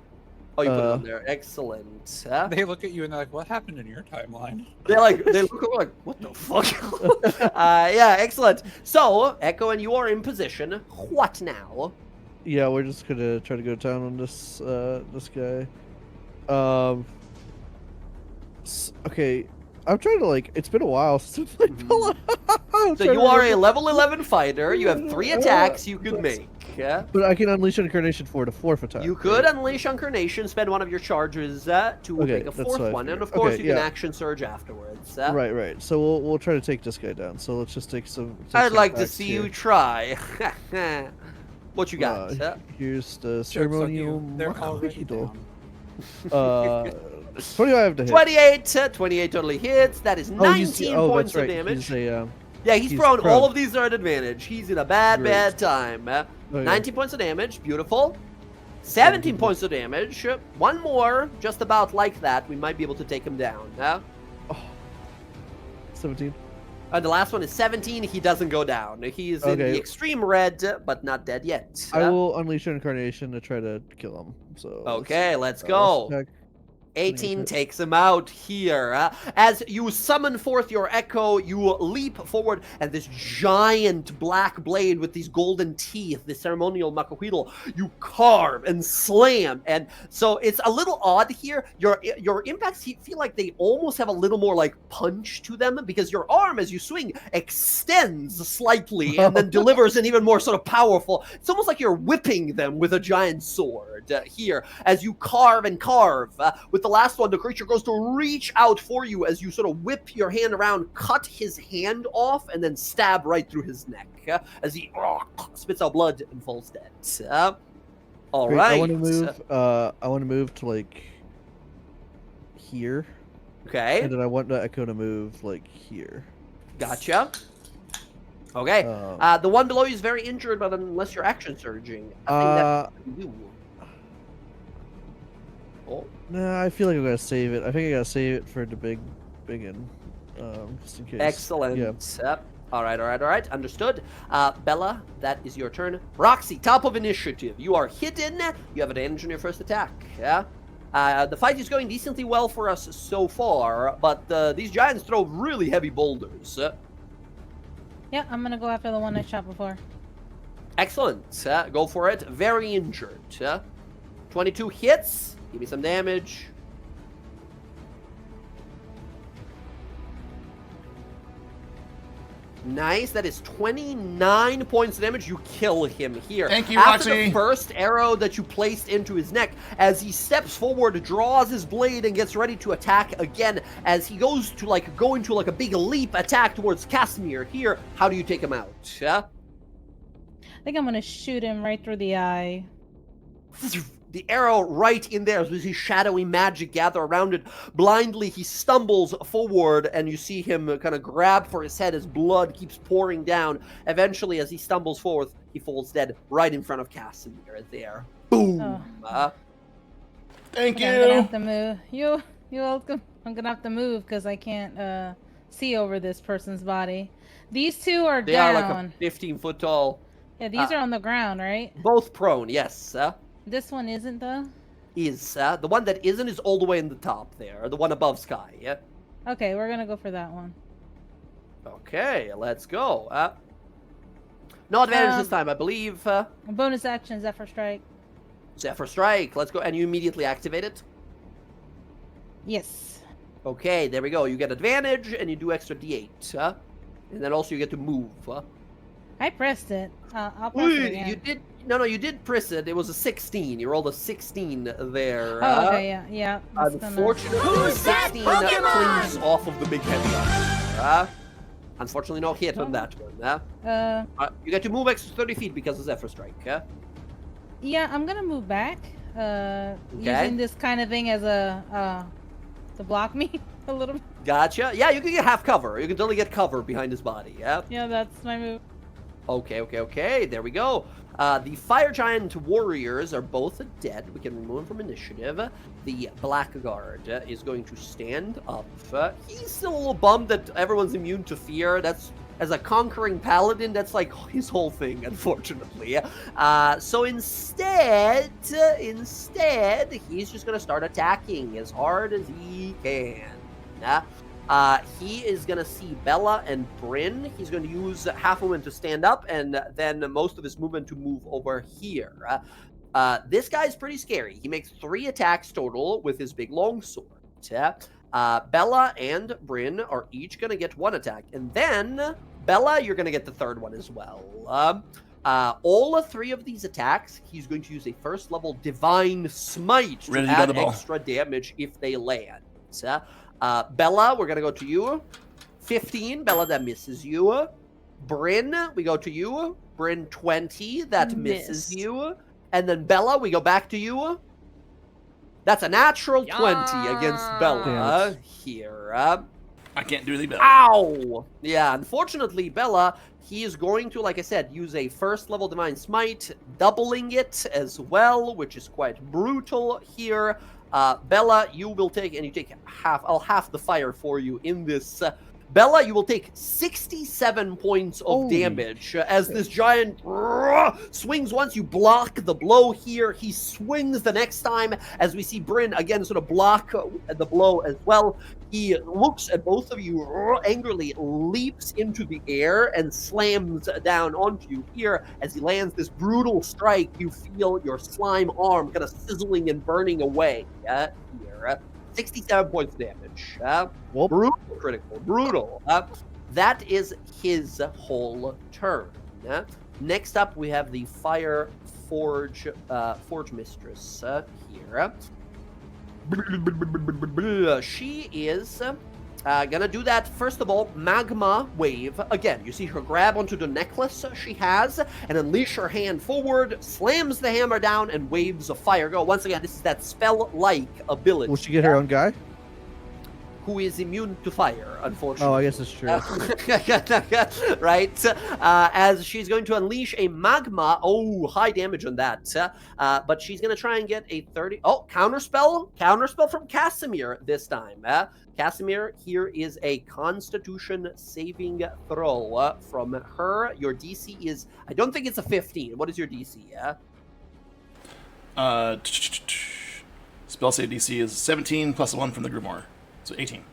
Oh, you put it on there. Excellent. They look at you and they're like, "What happened in your timeline?" They look over like, "What the fuck?" Yeah, excellent. So, Echo, and you are in position. What now? Yeah, we're just gonna try to go to town on this this guy. Okay, I'm trying to it's been a while since I played Bella. So you are a level 11 fighter. You have 3 attacks you could make. Yeah. But I can unleash Incarnation for the 4th attack. You could unleash Incarnation, spend one of your charges to Okay, make a that's 4th what I one, and of figured. course Okay, you can yeah. action surge afterwards. Right. So we'll try to take this guy down. So let's just take some. I'd like to attacks see here. you try. What you got? Here's the Jokes on ceremonial you, they're already Makuhito. down. 25 to hit. 28 totally hits. That is 19 points that's right. of damage. He's a, Yeah, he's he's prone. prone. All of these are at advantage. He's in a bad Great. time. okay. 19 points of damage. Beautiful. 17 points of damage. One more, just about like that. We might be able to take him down. 17. The last one is 17. He doesn't go down. He's in the Okay. extreme red, but not dead yet. I will unleash Incarnation to try to kill him. So Okay, let's last go. attack. 18 hit. takes him out here. As you summon forth your echo, you leap forward, and this giant black blade with these golden teeth, the ceremonial Makuhito, you carve and slam. And so it's a little odd here. Your impacts feel like they almost have a little more like punch to them, because your arm, as you swing, extends slightly and then delivers an even more sort of powerful. It's almost like you're whipping them with a giant sword here as you carve and carve. With the last one, the creature goes to reach out for you as you sort of whip your hand around, cut his hand off, and then stab right through his neck as he spits out blood and falls dead. All Great, right. I want to move. I want to move to like here, Okay. and then I want the echo to move like here. Gotcha. Okay. The one below you is very injured, but unless you're action surging, I think that you. Oh. Nah, I feel like I'm gonna save it. I think I gotta save it for the big one, just in case. Excellent. Yeah. All right. Understood. Bella, that is your turn. Roxy, top of initiative. You are hidden. You have advantage on your first attack. Yeah. The fight is going decently well for us so far, but these giants throw really heavy boulders. Yeah, I'm gonna go after the one I shot before. Excellent. Go for it. Very injured. 22 hits. Give me some damage. Nice. That is 29 points of damage. You kill him here. Thank you, After Roxy. the first arrow that you placed into his neck, as he steps forward, draws his blade, and gets ready to attack again, as he goes to go into a big leap attack towards Casimir here, how do you take him out? I think I'm gonna shoot him right through the eye. The arrow right in there, as his shadowy magic gather around it. Blindly, he stumbles forward, and you see him kind of grab for his head as blood keeps pouring down. Eventually, as he stumbles forth, he falls dead right in front of Casimir there. Boom! Thank Okay, I'm gonna you. have to move. You're welcome. I'm gonna have to move because I can't see over this person's body. These two are They down. are like a 15-foot tall. Yeah, these are on the ground, right? Both prone, yes. This one isn't though. The one that isn't is all the way in the top there. The one above Sky, yeah? Okay, we're gonna go for that one. Okay, let's go. No advantage this time, I believe. Bonus action, Zephyr Strike. Zephyr Strike, let's go. And you immediately activate it? Yes. Okay, there we go. You get advantage, and you do extra d8. And then also you get to move. I pressed it. I'll press it again. You did. No, you did press it. It was a 16. You rolled a 16 there. Oh, okay, yeah. It's gonna- Unfortunately, Who's that 16 Pokemon? clings off of the big head. Unfortunately, no hit on that one. You get to move extra 30 feet because of Zephyr Strike. Yeah, I'm gonna move back. Using this kind of thing as a to block me a little bit. Gotcha. Yeah, you can get half cover. You can totally get cover behind his body. Yeah. Yeah, that's my move. Okay. There we go. The Fire Giant Warriors are both dead. We can remove them from initiative. The Blackguard is going to stand up. He's still a little bummed that everyone's immune to fear. That's, as a conquering paladin, that's like his whole thing, unfortunately. So instead, he's just going to start attacking as hard as he can. He is going to see Bella and Bryn. He's going to use half movement to stand up, and then most of his movement to move over here. This guy's pretty scary. He makes 3 attacks total with his big longsword. Bella and Bryn are each going to get 1 attack, and then Bella, you're going to get the third one as well. All three of these attacks, he's going to use a first level Divine Smite to add extra damage if they land. Bella, we're going to go to you. 15, Bella, that misses you. Bryn, we go to you. Bryn, 20, that misses you. And then Bella, we go back to you. That's a natural 20 against Bella here. I can't do anything better. Ow! Yeah, unfortunately, Bella, he is going to, like I said, use a first level Divine Smite, doubling it as well, which is quite brutal here. Bella, you will take, and you take half, I'll half the fire for you in this. Bella, you will take 67 points of damage as this giant swings once. You block the blow here. He swings the next time as we see Bryn again sort of block the blow as well. He looks at both of you angrily, leaps into the air and slams down onto you here. As he lands this brutal strike, you feel your slime arm kind of sizzling and burning away here. 67 points of damage. Brutal, critical, brutal. That is his whole turn. Next up, we have the Fire Forge Mistress here. She is gonna do that. First of all, Magma Wave. Again, you see her grab onto the necklace she has and unleash her hand forward, slams the hammer down, and waves of fire go. Once again, this is that spell-like ability. Will she get her own guy? Who is immune to fire, unfortunately. Oh, I guess it's true. Right? As she's going to unleash a magma. Oh, high damage on that. But she's going to try and get a 30. Oh, counterspell. Counterspell from Casimir this time. Casimir, here is a Constitution saving throw from her. Your DC is, I don't think it's a 15. What is your DC? Spell save DC is 17 plus 1 from the Grimoire. So 18.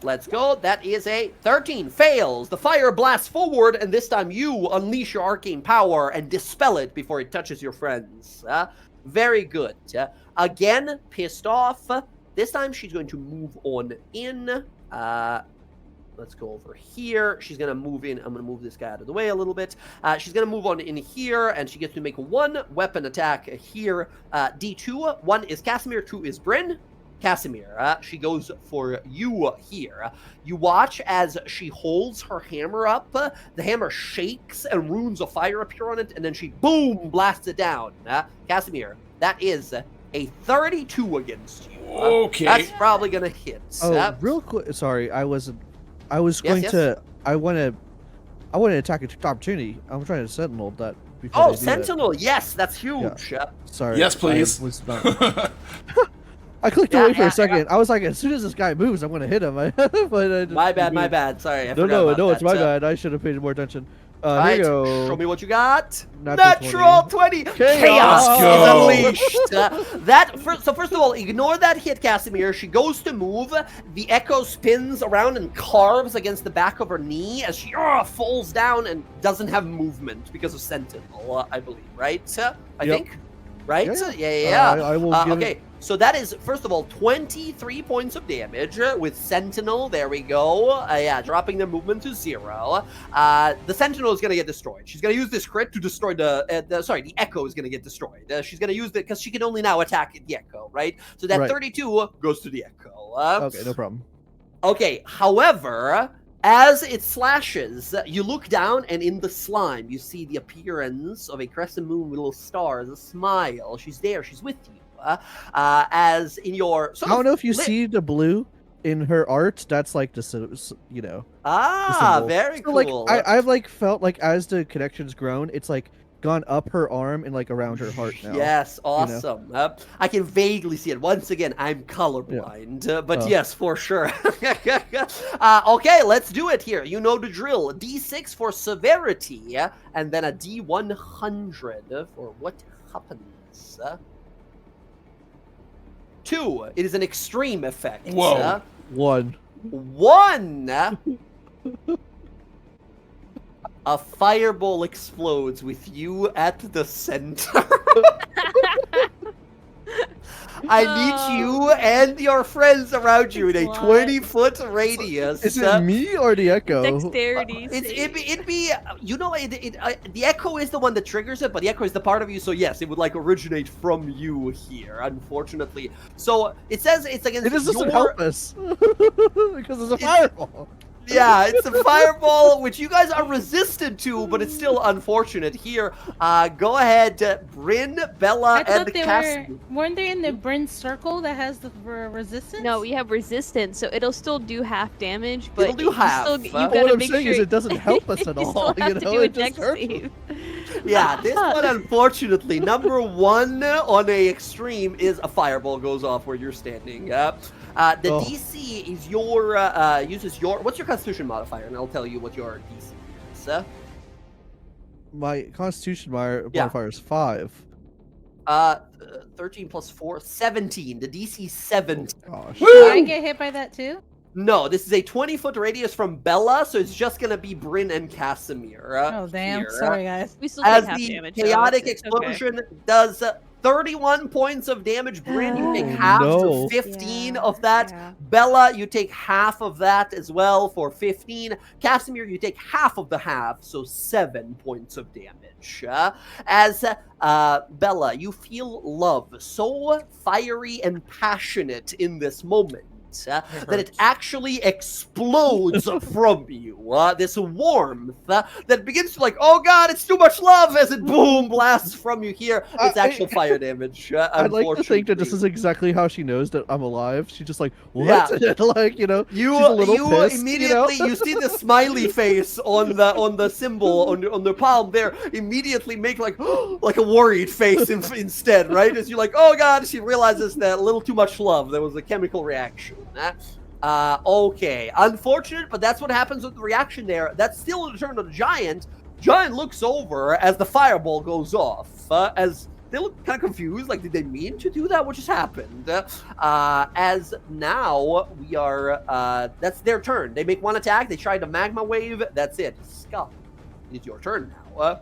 Let's go. That is a 13. Fails. The fire blasts forward, and this time you unleash your arcane power and dispel it before it touches your friends. Very good. Again, pissed off. This time she's going to move on in. Let's go over here. She's going to move in. I'm going to move this guy out of the way a little bit. She's going to move on in here, and she gets to make one weapon attack here. D2. 1 is Casimir, 2 is Bryn. Casimir, she goes for you here. You watch as she holds her hammer up. The hammer shakes and runes of fire appear on it, and then she, boom, blasts it down. Casimir, that is a 32 against you. Okay. That's probably going to hit. Oh, real quick. Sorry, I want to attack an opportunity. I'm trying to sentinel that. Oh, sentinel. Yes, that's huge. Yeah. Sorry. Yes, please. I clicked away for a second. I was like, as soon as this guy moves, I'm going to hit him. But my bad. Sorry. No, it's my bad. I should have paid more attention. Here you go. Show me what you got. Natural 20. Chaos is unleashed. So first of all, ignore that hit, Casimir. She goes to move. The echo spins around and carves against the back of her knee as she falls down and doesn't have movement because of Sentinel, I believe, right? I think? Right? Yeah. I will give okay. So that is, first of all, 23 points of damage with Sentinel. There we go. Dropping their movement to 0. The Sentinel is going to get destroyed. She's going to use this crit to destroy the Echo is going to get destroyed. She's going to use it because she can only now attack the Echo, right? So that 32 goes to the Echo. Okay, no problem. Okay, however, as it slashes, you look down, and in the slime, you see the appearance of a crescent moon with little stars, a smile. She's there. She's with you. As in your I don't know if you see the blue in her art. That's like the the very cool. Like I've like felt like as the connection's grown, it's like gone up her arm and like around her heart now. Yes, awesome. You know? I can vaguely see it. Once again, I'm colorblind, but yes, for sure. Okay, let's do it here. You know the drill. D6 for severity, and then a D100 for what happens. 2. It is an extreme effect. Whoa. 1. 1. A fireball explodes with you at the center. I need you and your friends around you in a What? 20-foot radius. Is it me or the echo? Dexterity. It'd be the echo is the one that triggers it, but the echo is the part of you. So yes, it would like originate from you here. Unfortunately, so it says it's against. It doesn't your... help us because it's a fireball. Yeah, it's a fireball, which you guys are resistant to, but it's still unfortunate. Here, go ahead, Bryn, Bella, I and thought the they cast. weren't they in the Bryn circle that has the resistance? No, we have resistance, so it'll still do half damage, but It'll do half. you But gotta what I'm make saying sure is it doesn't help us at you all. still have You to know, do a it just dex hurts save. Yeah, this one, unfortunately, number one on a extreme is a fireball goes off where you're standing. The DC is your uses your what's your Constitution modifier, and I'll tell you what your DC is. My Constitution modifier is 5. 13 plus 4, 17. The DC 17. Gosh. Do I get hit by that too? No, this is a 20-foot radius from Bella, so it's just gonna be Bryn and Casimir. Oh damn! Here. Sorry guys. We still take As half the damage. though, chaotic it's okay. explosion does 31 points of damage. Bryn, you take half, no. so 15 Yeah, of that. yeah. Bella, you take half of that as well for 15. Casimir, you take half of the half, so 7 points of damage. As Bella, you feel love so fiery and passionate in this moment. That it actually explodes from you. This warmth that begins to like, oh god, it's too much love as it boom blasts from you here. It's actual fire damage. I'd like to think that this is exactly how she knows that I'm alive. She's just like, what? Yeah. Like, you know, You, she's a little you pissed, immediately you know? you see the smiley face on the symbol on the palm there. Immediately make like like a worried face instead, right? As you're like, oh god, she realizes that a little too much love. There was a chemical reaction. Okay, unfortunate, but that's what happens with the reaction there. That's still a turn of the giant. Giant looks over as the fireball goes off. As they look kind of confused, like, did they mean to do that? What just happened? As now we are, that's their turn. They make one attack. They try the magma wave. That's it. Skull, it's your turn now.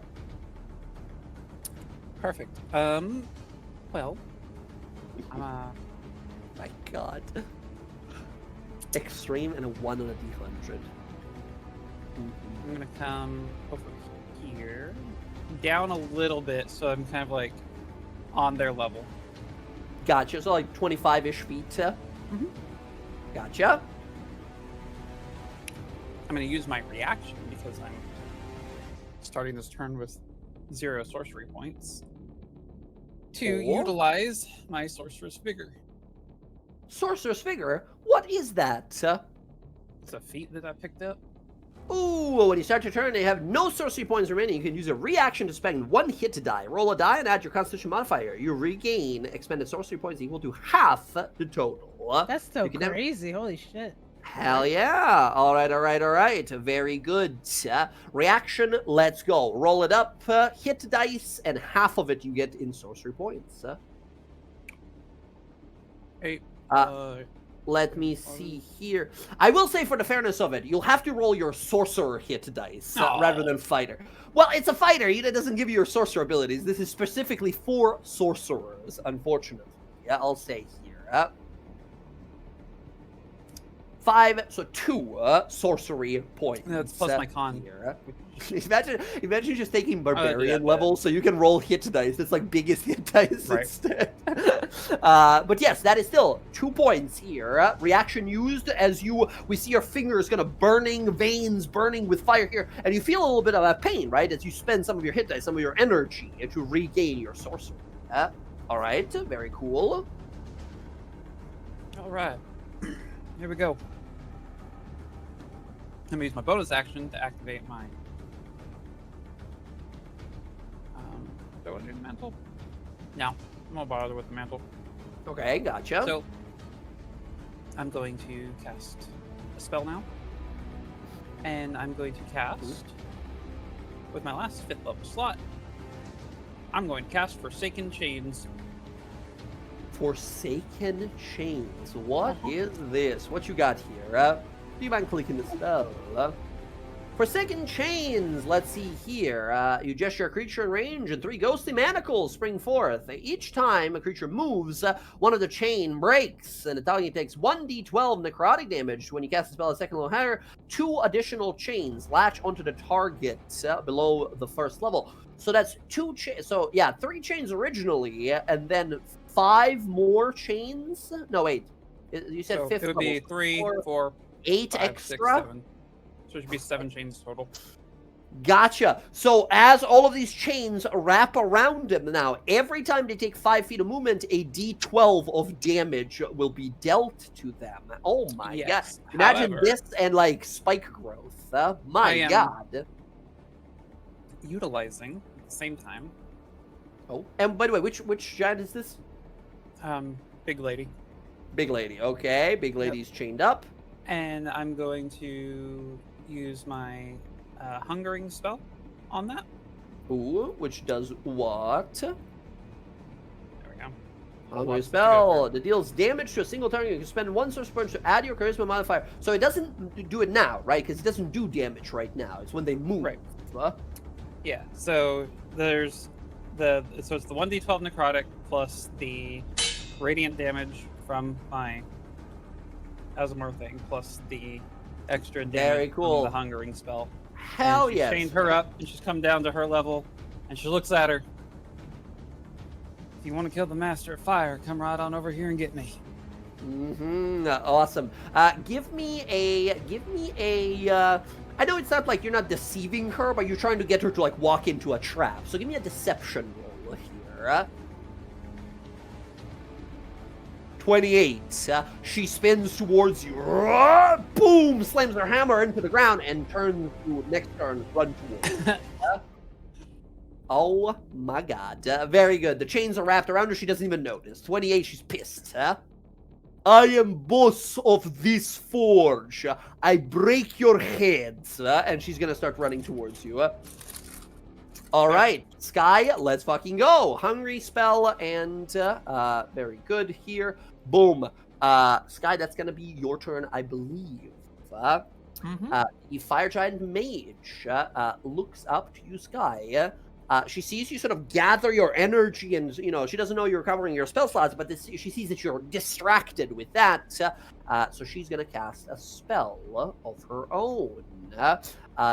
Perfect. Well, My God. Extreme and a 1 on a D100. I'm gonna come over here, down a little bit, so I'm kind of like on their level. Gotcha. So like 25-ish feet. Gotcha. I'm gonna use my reaction because I'm starting this turn with 0 sorcery points to utilize my sorcerer's vigor. Sorcerer's Vigor? What is that? It's a feat that I picked up. Ooh, when you start your turn, they have no sorcery points remaining. You can use a reaction to spend 1 hit die. Roll a die and add your Constitution modifier. You regain expended sorcery points equal to half the total. That's so You can never- crazy. Holy shit. Hell yeah. All right. Very good. Reaction, let's go. Roll it up, hit dice, and half of it you get in sorcery points. Hey, Let me see here. I will say, for the fairness of it, you'll have to roll your sorcerer hit dice rather than fighter. Well, it's a fighter. It doesn't give you your sorcerer abilities. This is specifically for sorcerers, unfortunately. Yeah, I'll say here. 5, so 2 sorcery points. That's plus my con. Here. Imagine just taking barbarian that. level, so you can roll hit dice. It's like biggest hit dice Right. instead. But yes, that is still 2 points here. Reaction used as we see your fingers kind of burning, veins burning with fire here, and you feel a little bit of a pain, right? As you spend some of your hit dice, some of your energy to regain your sorcery. All right, very cool. All right, here we go. I'm gonna use my bonus action to activate my. Do I want to do the mantle? No, I'm gonna bother with the mantle. Okay, gotcha. So I'm going to cast a spell now, and I'm going to cast with my last 5th level slot. I'm going to cast Forsaken Chains. Forsaken Chains. What is this? What you got here? Do you mind clicking the spell? Forsaken Chains, let's see here. You gesture a creature in range and 3 ghostly manacles spring forth. Each time a creature moves, one of the chain breaks, and the target takes 1d12 necrotic damage. When you cast a spell at second level higher, 2 additional chains latch onto the target below the first level. So that's 2 chains. So yeah, 3 chains originally, and then 5 more chains? No, wait. You said So 5th it would be 3, 4, 8 5, extra? 6, 7. So it should be 7 chains total. Gotcha. So as all of these chains wrap around him now, every time they take 5 feet of movement, a d12 of damage will be dealt to them. Oh my Yes. god. Imagine However, this and like spike growth. My god. utilizing at the same time. Oh, and by the way, which giant is this? Big lady. Big lady. Okay, big lady's chained up. And I'm going to use my hungering spell on that. Ooh, which does what? There we go. Hungry spell that deals damage to a single target. You can spend 1 source point to add your charisma modifier. So it doesn't do it now, right? Because it doesn't do damage right now. It's when they move. Right. Huh? Yeah. So there's it's the 1d12 necrotic plus the radiant damage from my Asmore thing plus the extra damage Very cool. from the hungering spell. Hell yes. yes. Chained her up, and she's come down to her level, and she looks at her. If you want to kill the Master of Fire, come right on over here and get me. Awesome. Give me a. I know it's not like you're not deceiving her, but you're trying to get her to like walk into a trap. So give me a deception roll here. 28. She spins towards you. Boom! Slams her hammer into the ground and turns to next turn run towards you. Oh my god. Very good. The chains are wrapped around her. She doesn't even notice. 28. She's pissed. I am boss of this forge. I break your heads. And she's gonna start running towards you. All right, Sky, let's fucking go. Hungry spell and very good here. Boom. Sky, that's gonna be your turn, I believe. The Fire Giant Mage looks up to you, Sky. She sees you sort of gather your energy, and she doesn't know you're covering your spell slots, but she sees that you're distracted with that. So she's gonna cast a spell of her own.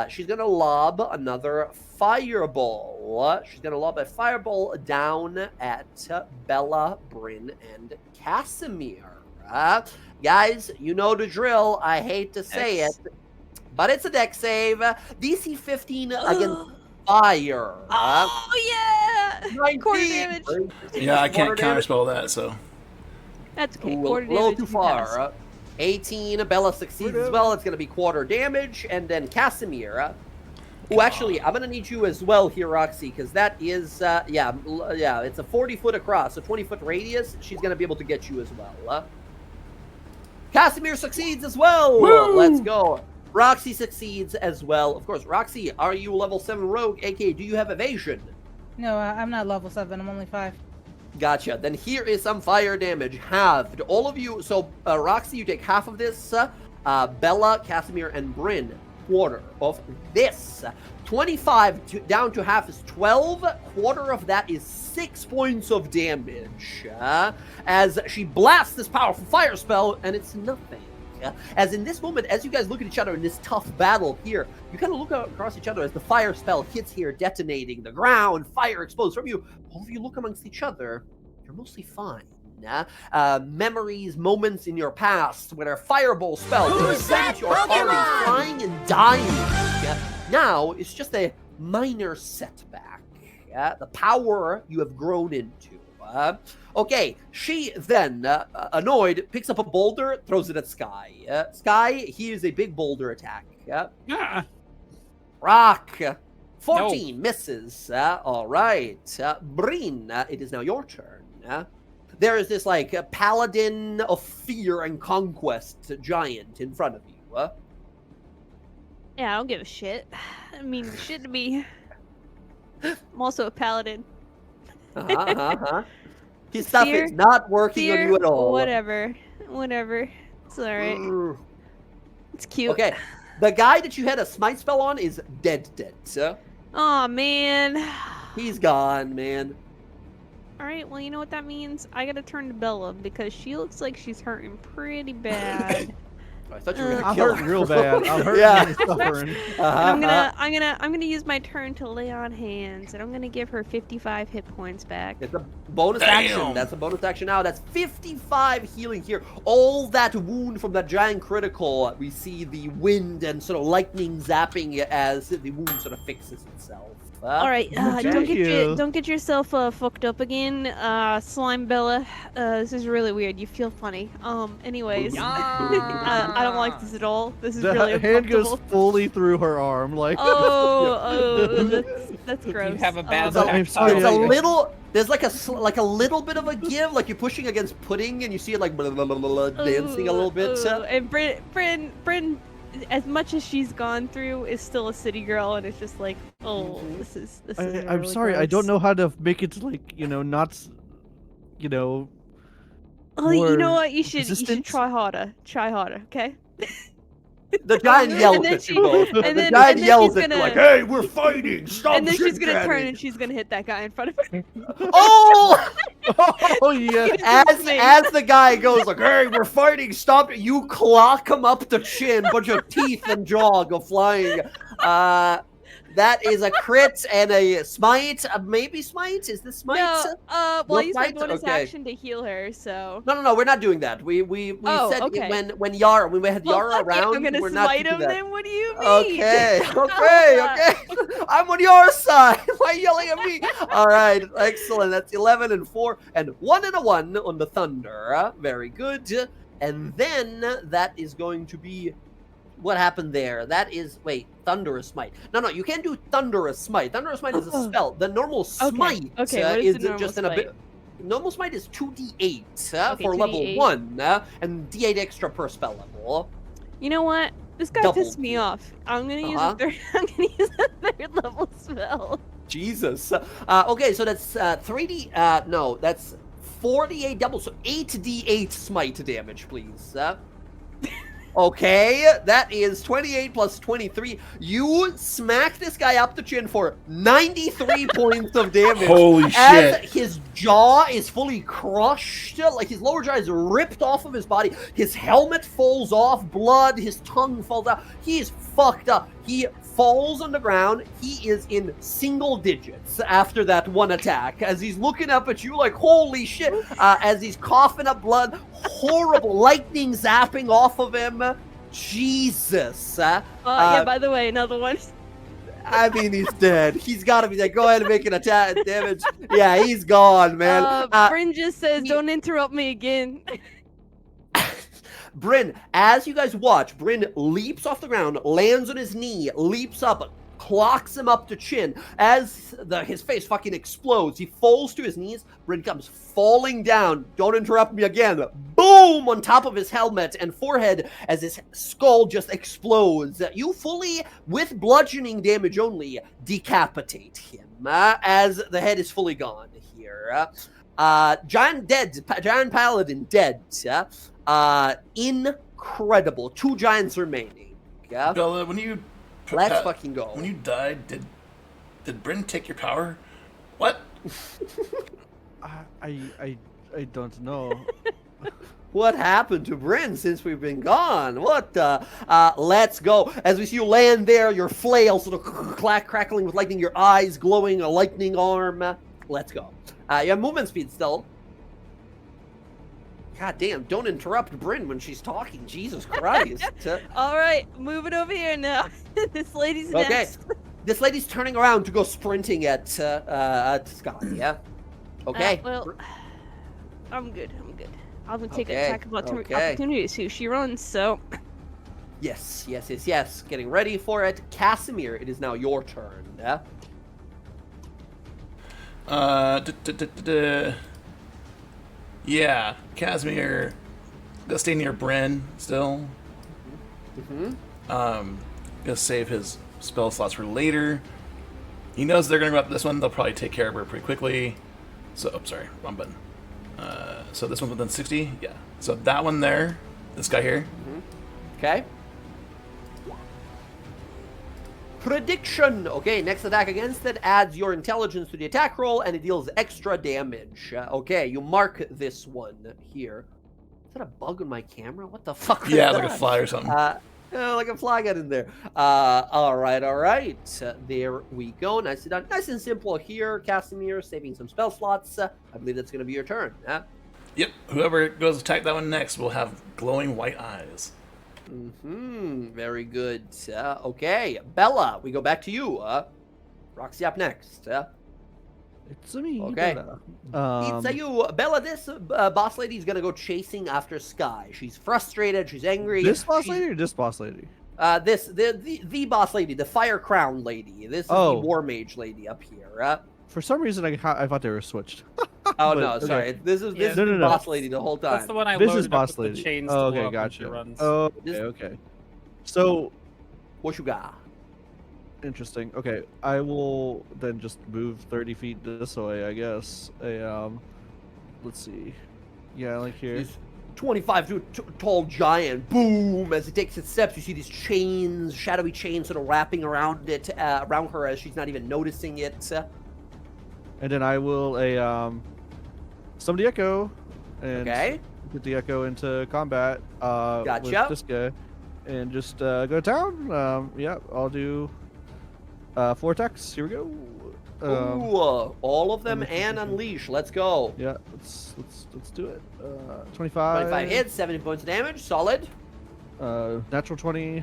She's gonna lob another fireball. She's gonna lob a fireball down at Bella, Bryn, and Casimir. Guys, you know the drill. I hate to say it, but it's a dex save. DC 15 against fire. Oh yeah! 19. Quarter damage. Yeah, I can't Quarter counterspell that, so. That's okay. Ooh, Quarter a little damage. too you can pass. far. 18. Bella succeeds as well. It's going to be quarter damage. And then Casimir. Oh, actually, I'm going to need you as well here, Roxy, because that is, yeah, it's a 40-foot across, so 20-foot radius. She's going to be able to get you as well. Casimir succeeds as well. Woo! Let's go. Roxy succeeds as well. Of course, Roxy, are you level 7 rogue? aka, do you have evasion? No, I'm not level 7. I'm only 5. Gotcha. Then here is some fire damage halved. All of you, so Roxy, you take half of this. Bella, Casimir, and Bryn, quarter of this. 25 down to half is 12. Quarter of that is 6 points of damage. As she blasts this powerful fire spell, and it's nothing. As in this moment, as you guys look at each other in this tough battle here, you kind of look across each other as the fire spell hits here, detonating the ground, fire explodes from you. All of you look amongst each other. You're mostly fine. Memories, moments in your past where a fireball spell Who's sent that your party Pokemon? flying and dying. Now it's just a minor setback. The power you have grown into. Okay, she then, annoyed, picks up a boulder, throws it at Sky. Sky, here's a big boulder attack. Rock. 14 misses. All right. Breen, it is now your turn. There is this, like, paladin of fear and conquest giant in front of you. Yeah, I don't give a shit. I mean, shit to me. I'm also a paladin. His stuff is not working on you at all. Whatever. It's alright. It's cute. Okay. The guy that you had a smite spell on is dead, sir. Oh man. He's gone, man. All right. Well, you know what that means. I gotta turn to Bella because she looks like she's hurting pretty bad. I thought you were gonna I'm kill hurting her. real bad. I'm hurting Yeah. and suffering. And I'm gonna use my turn to lay on hands, and I'm gonna give her 55 hit points back. It's a bonus action. That's a bonus action now. That's 55 healing here. All that wound from that giant critical. We see the wind and sort of lightning zapping as the wound sort of fixes itself. All right, Thank you. don't get yourself fucked up again, Slime Bella. This is really weird. You feel funny. Anyways, I don't like this at all. This is The really hand uncomfortable. goes fully through her arm, like. That's gross. You have a bad I'm back. sorry, It's a yeah. little. There's like a little bit of a give, like you're pushing against pudding, and you see it like blah, blah, blah, blah, dancing a little bit. And Bryn, as much as she's gone through, is still a city girl, and it's just like, oh, this is. I'm really sorry, I gross. don't know how to make it like, not, Oh, you know more what? You should resistant. try harder. Try harder, okay? The giant yells then at she- you both. and The then- giant and then yells she's at you gonna- like, "Hey, we're fighting! Stop!" And then she's gonna shit-canning." turn and she's gonna hit that guy in front of her. Oh! Oh yeah. As the guy goes like, "Hey, we're fighting! Stop!" You clock him up the chin. Bunch of teeth and jaw go flying. That is a crit and a smite. Maybe smite. Is this smite? No, well, No I used my smite? bonus Okay. action to heal her, so. No, we're not doing that. We Oh, said okay. when Yara, when we had Well, Yara fuck it, around, I'm gonna we're not smite doing him that. then. What do you mean? Okay, okay. I'm on your side. Why are you yelling at me? All right, excellent. That's 11 and 4 and 1 and a 1 on the thunder. Very good. And then that is going to be what happened there. That is thunderous smite. No, you can't do thunderous smite. Thunderous smite is a spell. The normal smite Okay, what is is the normal just an smite? normal smite is 2d8 Okay, for level 2d8. 1 and d8 extra per spell level. You know what? This guy Double pissed me off. I'm gonna use Uh-huh. a third. I'm gonna use a third level spell. Jesus. Okay, so that's 3d. No, that's 4d8 double, so 8d8 smite damage, please. Okay, that is 28 plus 23. You smack this guy up the chin for 93 points of damage. Holy As shit. his jaw is fully crushed, like his lower jaw is ripped off of his body. His helmet falls off, blood, his tongue falls out. He is fucked up. He falls on the ground. He is in single digits after that one attack. As he's looking up at you like, holy shit. As he's coughing up blood, horrible lightning zapping off of him. Jesus. Yeah, by the way, another one. I mean, he's dead. He's got to be dead. Go ahead and make an attack damage. Yeah, he's gone, man. Bryn just says, "Don't interrupt me again." Bryn, as you guys watch, Bryn leaps off the ground, lands on his knee, leaps up, clocks him up to chin. As his face fucking explodes, he falls to his knees. Bryn comes falling down. Don't interrupt me again. Boom! On top of his helmet and forehead as his skull just explodes. You fully, with bludgeoning damage only, decapitate him as the head is fully gone here. Giant Paladin dead. Incredible. 2 giants remaining. Yeah. Bella, when you Let's fucking go. When you died, did Bryn take your power? What? I don't know. What happened to Bryn since we've been gone? What the? Let's go. As we see you land there, your flail sort of crackling with lightning, your eyes glowing, a lightning arm. Let's go. You have movement speed still. God damn, don't interrupt Bryn when she's talking. Jesus Christ. All right, moving over here now. This lady's Okay. next. This lady's turning around to go sprinting at Scott, yeah? Okay. Well, I'm good. I'm gonna take Okay, an attack of okay. opportunity as soon as she runs. So, Yes. Getting ready for it. Casimir, it is now your turn. Yeah? Yeah, Casimir, gonna stay near Bryn still. Gonna save his spell slots for later. He knows they're gonna go up this one. They'll probably take care of her pretty quickly. So, sorry, wrong button. So this one's within 60. Yeah. So that one there, this guy here. Okay. Prediction. Okay, next attack against it adds your intelligence to the attack roll, and it deals extra damage. Okay, you mark this one here. Is that a bug on my camera? What the fuck? Yeah, was like a that? fly or something. Like a fly got in there. All right. There we go. Nicely done. Nice and simple here, Casimir, saving some spell slots. I believe that's going to be your turn. Yep. Whoever goes to attack that one next will have glowing white eyes. Very good. Okay, Bella, we go back to you. Roxy up next. It's me. Okay. Bella. It's you, Bella. This boss lady is gonna go chasing after Sky. She's frustrated. She's angry. This boss lady or this boss lady? The boss lady, the Fire Crown lady. This is the War Mage lady up here. For some reason, I thought they were switched. Oh But, no, okay. sorry. This is No, the boss lady the whole time. That's the one I This loaded is boss up with lady. the chains Oh, to blow okay, up when she gotcha. runs. Oh, This- okay. So What you got? interesting. Okay, I will then just move 30 feet this way, I guess. Let's see. Yeah, like here. This 25-foot tall giant, boom! As it takes its steps, you see these chains, shadowy chains, sort of wrapping around it, around her as she's not even noticing it. And then I will summon the echo and Okay. get the echo into combat with Gotcha. this guy and just go to town. Yeah, I'll do 4 attacks. Here we go. Ooh, all of them let me and see. unleash. Let's go. Yeah, let's do it. 25. 25 hits, 70 points of damage. Solid. Natural 20.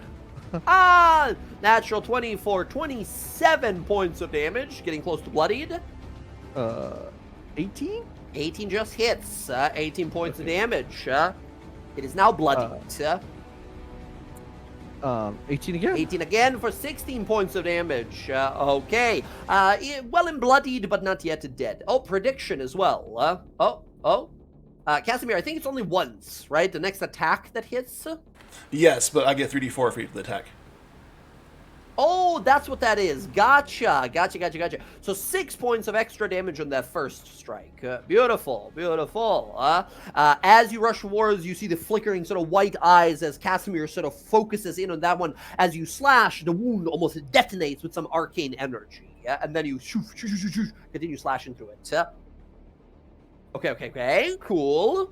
Natural 20 for 27 points of damage. Getting close to bloodied. 18. 18 just hits. 18 points of damage. It is now bloodied. 18 again. 18 again for 16 points of damage. Okay. Well and bloodied, but not yet dead. Oh, prediction as well. Casimir, I think it's only once, right? The next attack that hits? Yes, but I get 3d4 for each of the attack. Oh, that's what that is. Gotcha. So 6 points of extra damage on that first strike. Beautiful. As you rush forwards, you see the flickering sort of white eyes as Casimir sort of focuses in on that one. As you slash, the wound almost detonates with some arcane energy. And then you continue slashing through it. Okay. Cool.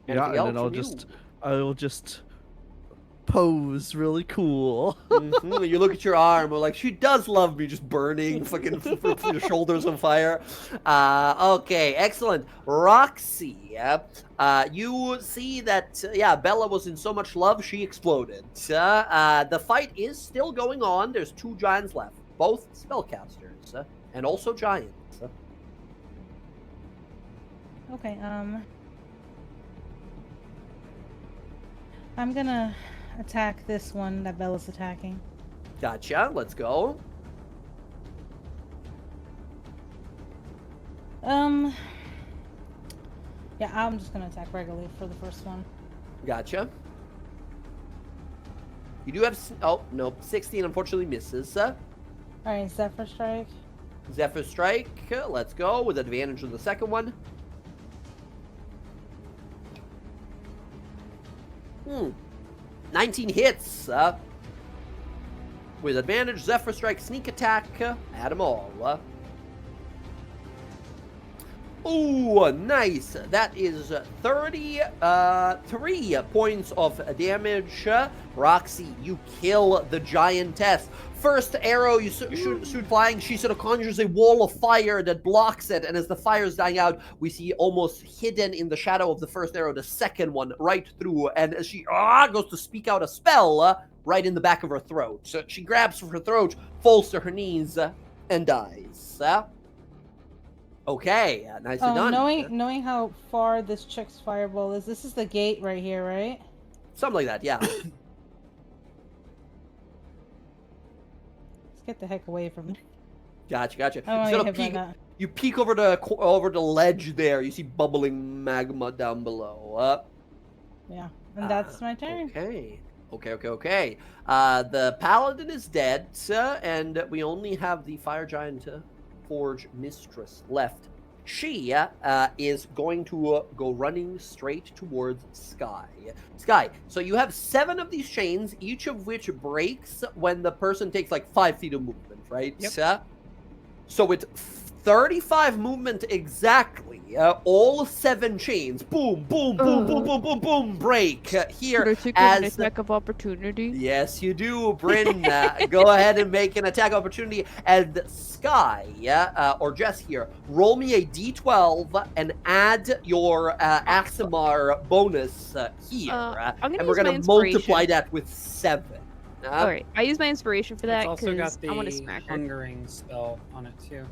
Yeah, Anything and else then from you? I will just pose really cool. You look at your arm, we're like, she does love me, just burning, fucking your shoulders on fire. Okay, excellent. Roxy, you see that, Bella was in so much love, she exploded. The fight is still going on. There's 2 giants left, both spellcasters, and also giants. Okay, I'm gonna attack this one that Bella's attacking. Gotcha, let's go. Yeah, I'm just gonna attack regularly for the first one. Gotcha. You do have, 16 unfortunately misses. Alright, Zephyr Strike. Zephyr Strike, let's go, with advantage on the second one. 19 hits. With advantage, Zephyr Strike, Sneak Attack, add them all. Ooh, nice. That is 33 points of damage. Roxy, you kill the giantess. First arrow you shoot flying, she sort of conjures a wall of fire that blocks it, and as the fire is dying out, we see almost hidden in the shadow of the first arrow, the second one right through, and as she goes to speak out a spell, right in the back of her throat. So she grabs for her throat, falls to her knees, and dies. Okay, nicely done. Knowing how far this chick's fireball is, this is the gate right here, right? Something like that, yeah. Let's get the heck away from me. Gotcha. I don't want to get hit by that. You peek over the ledge there. You see bubbling magma down below. Yeah, and that's my turn. Okay. The paladin is dead, and we only have the fire giant forge mistress left. she is going to go running straight towards Sky. Sky, so you have 7 of these chains, each of which breaks when the person takes like 5 feet of movement, right? Yep. So it's 35 movement exactly. All 7 chains, boom, boom, boom, boom, boom, boom, boom, break here. Should I take an attack of opportunity? Yes, you do, Bryn. Go ahead and make an attack opportunity. And Sky, or Jess here, roll me a d12 and add your Aximar bonus here. I'm gonna and we're use my going to multiply inspiration. that with 7. Alright, I use my inspiration for It's that also got because I want to the smack her. hungering spell on it too.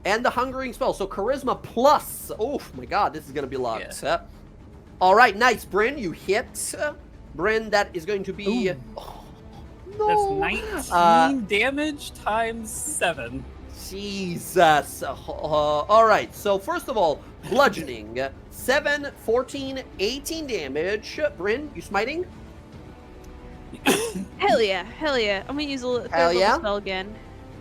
And the hungering spell. So charisma plus. Oh my god, this is going to be lots. All right, nice. Bryn, you hit. Bryn, that is going to be... Oh, no. That's 19 damage times 7. Jesus. All right, so first of all, bludgeoning. 7, 14, 18 damage. Bryn, you smiting? Hell yeah, hell yeah. I'm gonna use a third Hell level yeah? spell again.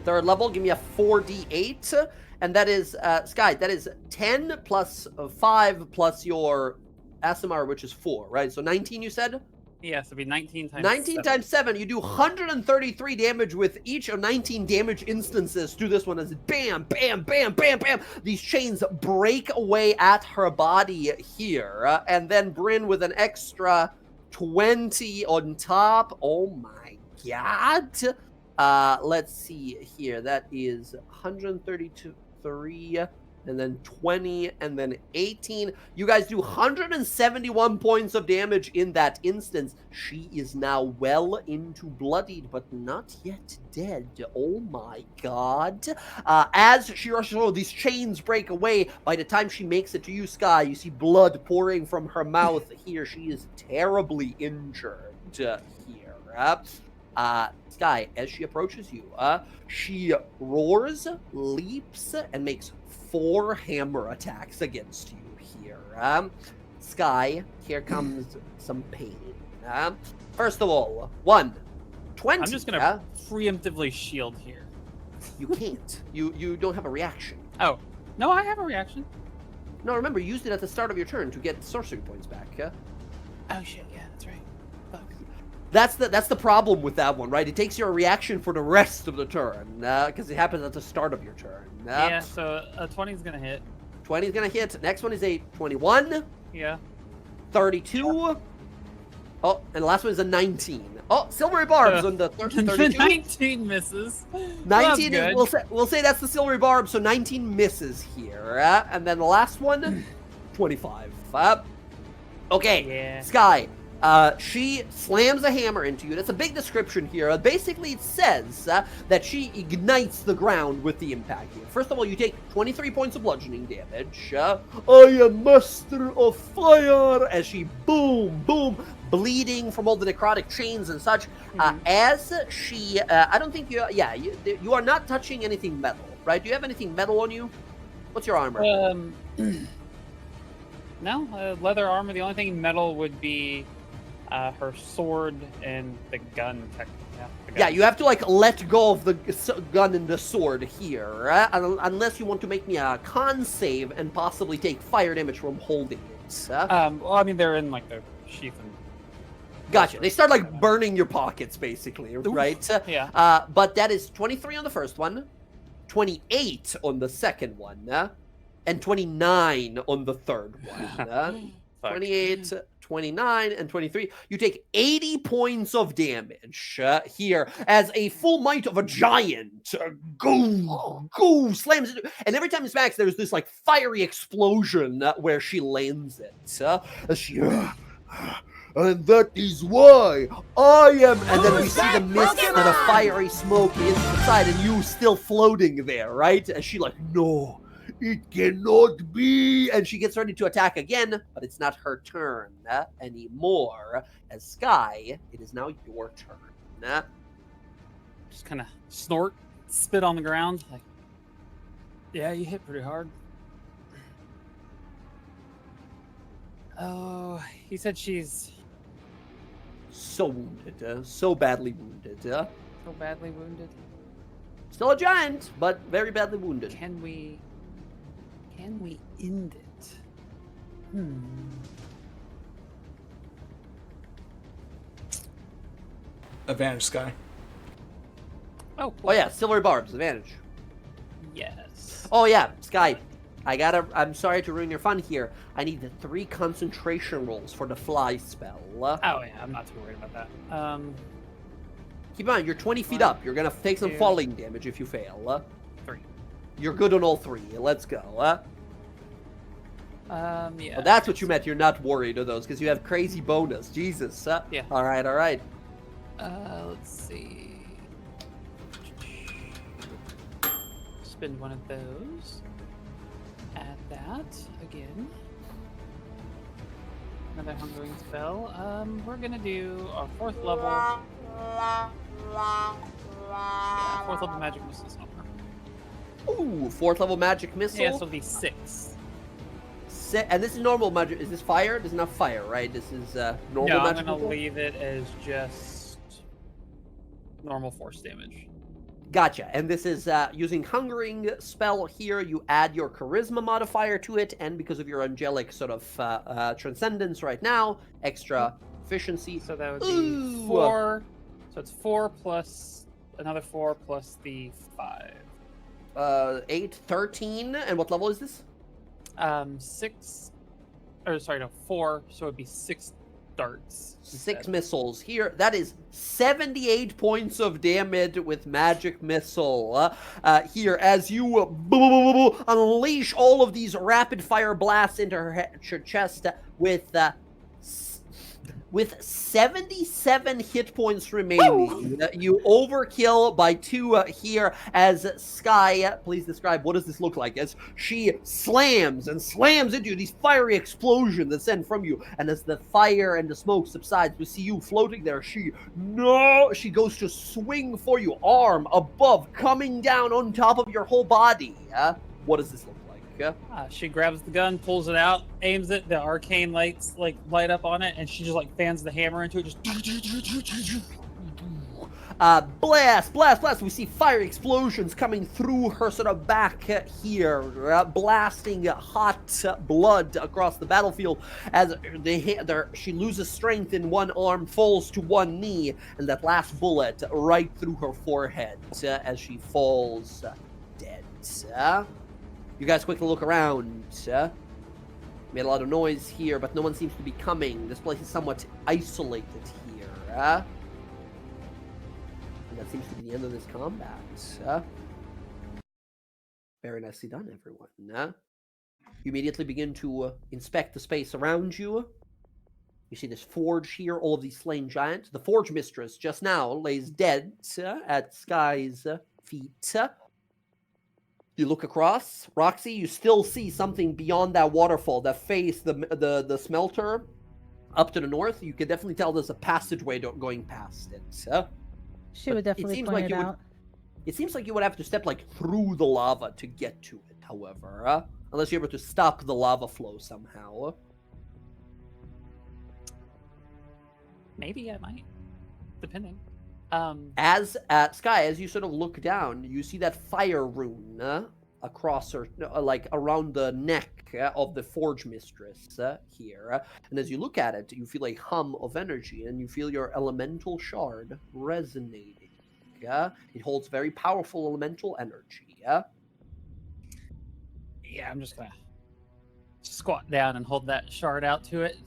3rd level, give me a 4d8. And that is, Sky, that is 10 plus 5 plus your Asimar, which is 4, right? So 19, you said? Yeah, so it'd be 19 times 19 7. times 7, you do 133 damage with each of 19 damage instances to this one as bam, bam, bam, bam, bam. These chains break away at her body here. And then Bryn with an extra 20 on top. Oh my god. Let's see here. That is 132, 3, and then 20, and then 18. You guys do 171 points of damage in that instance. She is now well into bloodied, but not yet dead. Oh my god. As she rushes over, these chains break away. By the time she makes it to you, Sky, you see blood pouring from her mouth here. She is terribly injured here. Sky, as she approaches you, she roars, leaps, and makes 4 hammer attacks against you here. Sky, here comes some pain. First of all, 1, 20. I'm just gonna preemptively shield here. You can't. You don't have a reaction. Oh, no, I have a reaction. No, remember, you used it at the start of your turn to get sorcery points back. Oh shit, yeah, that's right. Fuck. That's the problem with that one, right? It takes your reaction for the rest of the turn, because it happens at the start of your turn. Yeah, so a 20 is gonna hit. 20 is gonna hit. Next one is a 21. Yeah. 32. Oh, and the last one is a 19. Oh, silvery barbs on the 32. 19 misses. 19 That's is, good. we'll say that's the silvery barb, so 19 misses here. And then the last one, 25. Okay, Yeah. Sky. She slams a hammer into you. That's a big description here. Basically, it says that she ignites the ground with the impact here. First of all, you take 23 points of bludgeoning damage. I am master of fire. As she boom, boom, bleeding from all the necrotic chains and such. As she, I don't think you, you are not touching anything metal, right? Do you have anything metal on you? What's your armor? No, leather armor. The only thing metal would be her sword and the gun. Yeah, you have to like let go of the gun and the sword here, unless you want to make me a con save and possibly take fire damage from holding it. Well, I mean they're in like the sheath and. Gotcha. They start like burning your pockets, basically, right? Yeah. But that is 23 on the first one, 28 on the second one, and 29 on the third one. 28, 29, and 23. You take 80 points of damage here as a full might of a giant go slams it. And every time it smacks, there's this like fiery explosion where she lands it. As she... And that is why I am. And then we see the mist and the fiery smoke inside, and you still floating there, right? And she like, no, it cannot be. And she gets ready to attack again, but it's not her turn anymore. As Sky, it is now your turn. Just kind of snort, spit on the ground. Like, yeah, you hit pretty hard. Oh, he said she's so wounded, so badly wounded. so badly wounded. Still a giant, but very badly wounded. Can we Can we end it? Advantage, Sky. Oh, Oh yeah, silver barbs, advantage. yes. Oh yeah, Sky. I'm sorry to ruin your fun here. I need the 3 concentration rolls for the fly spell. Oh yeah, I'm not too worried about that. Keep in mind, you're 20 feet 1, up. You're gonna take some 2, falling damage if you fail. 3. You're good on all 3. Let's go. Yeah. Well, that's what you meant. You're not worried of those because you have crazy bonus. Jesus. Yeah. All right. All right. Let's see. Spend one of those. Add that again. Another hungering spell. We're gonna do our 4th level. Yeah, 4th level magic missile somewhere. Ooh, 4th level magic missile. Yeah, so it'll be 6. And this is normal magic. Is this fire? This is not fire, right? This is normal No, I'm magic gonna missile? leave it as just normal force damage. Gotcha. And this is using hungering spell here. You add your charisma modifier to it, and because of your angelic sort of transcendence right now, extra efficiency. So that would be Ooh. 4. So it's 4 plus another 4 plus the 5. 8, 13. And what level is this? 6. Or sorry, no, 4. So it'd be 6 darts. 6 instead. missiles here. That is 78 points of damage with magic missile. Here, as you unleash all of these rapid fire blasts into her chest with 77 hit points remaining. You overkill by 2 here as Sky, please describe what does this look like as she slams into you, these fiery explosions that send from you. And as the fire and the smoke subsides, we see you floating there. She goes to swing for you, arm above, coming down on top of your whole body. What does this look like? She grabs the gun, pulls it out, aims it. The arcane lights light up on it, and she just fans the hammer into it. Just blast. We see fire explosions coming through her sort of back here, blasting hot blood across the battlefield as she loses strength in one arm, falls to one knee, and that last bullet right through her forehead as she falls dead. You guys quickly look around. Made a lot of noise here, but no one seems to be coming. This place is somewhat isolated here. And that seems to be the end of this combat. Very nicely done, everyone. You immediately begin to inspect the space around you. You see this forge here, all of these slain giants. The forge mistress just now lays dead at Sky's feet. You look across, Roxy, you still see something beyond that waterfall, that face the smelter up to the north. You can definitely tell there's a passageway going past it. She would definitely point it out. It seems like you would have to step through the lava to get to it, however. Unless you're able to stop the lava flow somehow. maybe I might, depending. As Sky, as you sort of look down, you see that fire rune across her, around the neck of the Forge Mistress here. And as you look at it, you feel a hum of energy, and you feel your elemental shard resonating. It holds very powerful elemental energy. Yeah, I'm just gonna squat down and hold that shard out to it.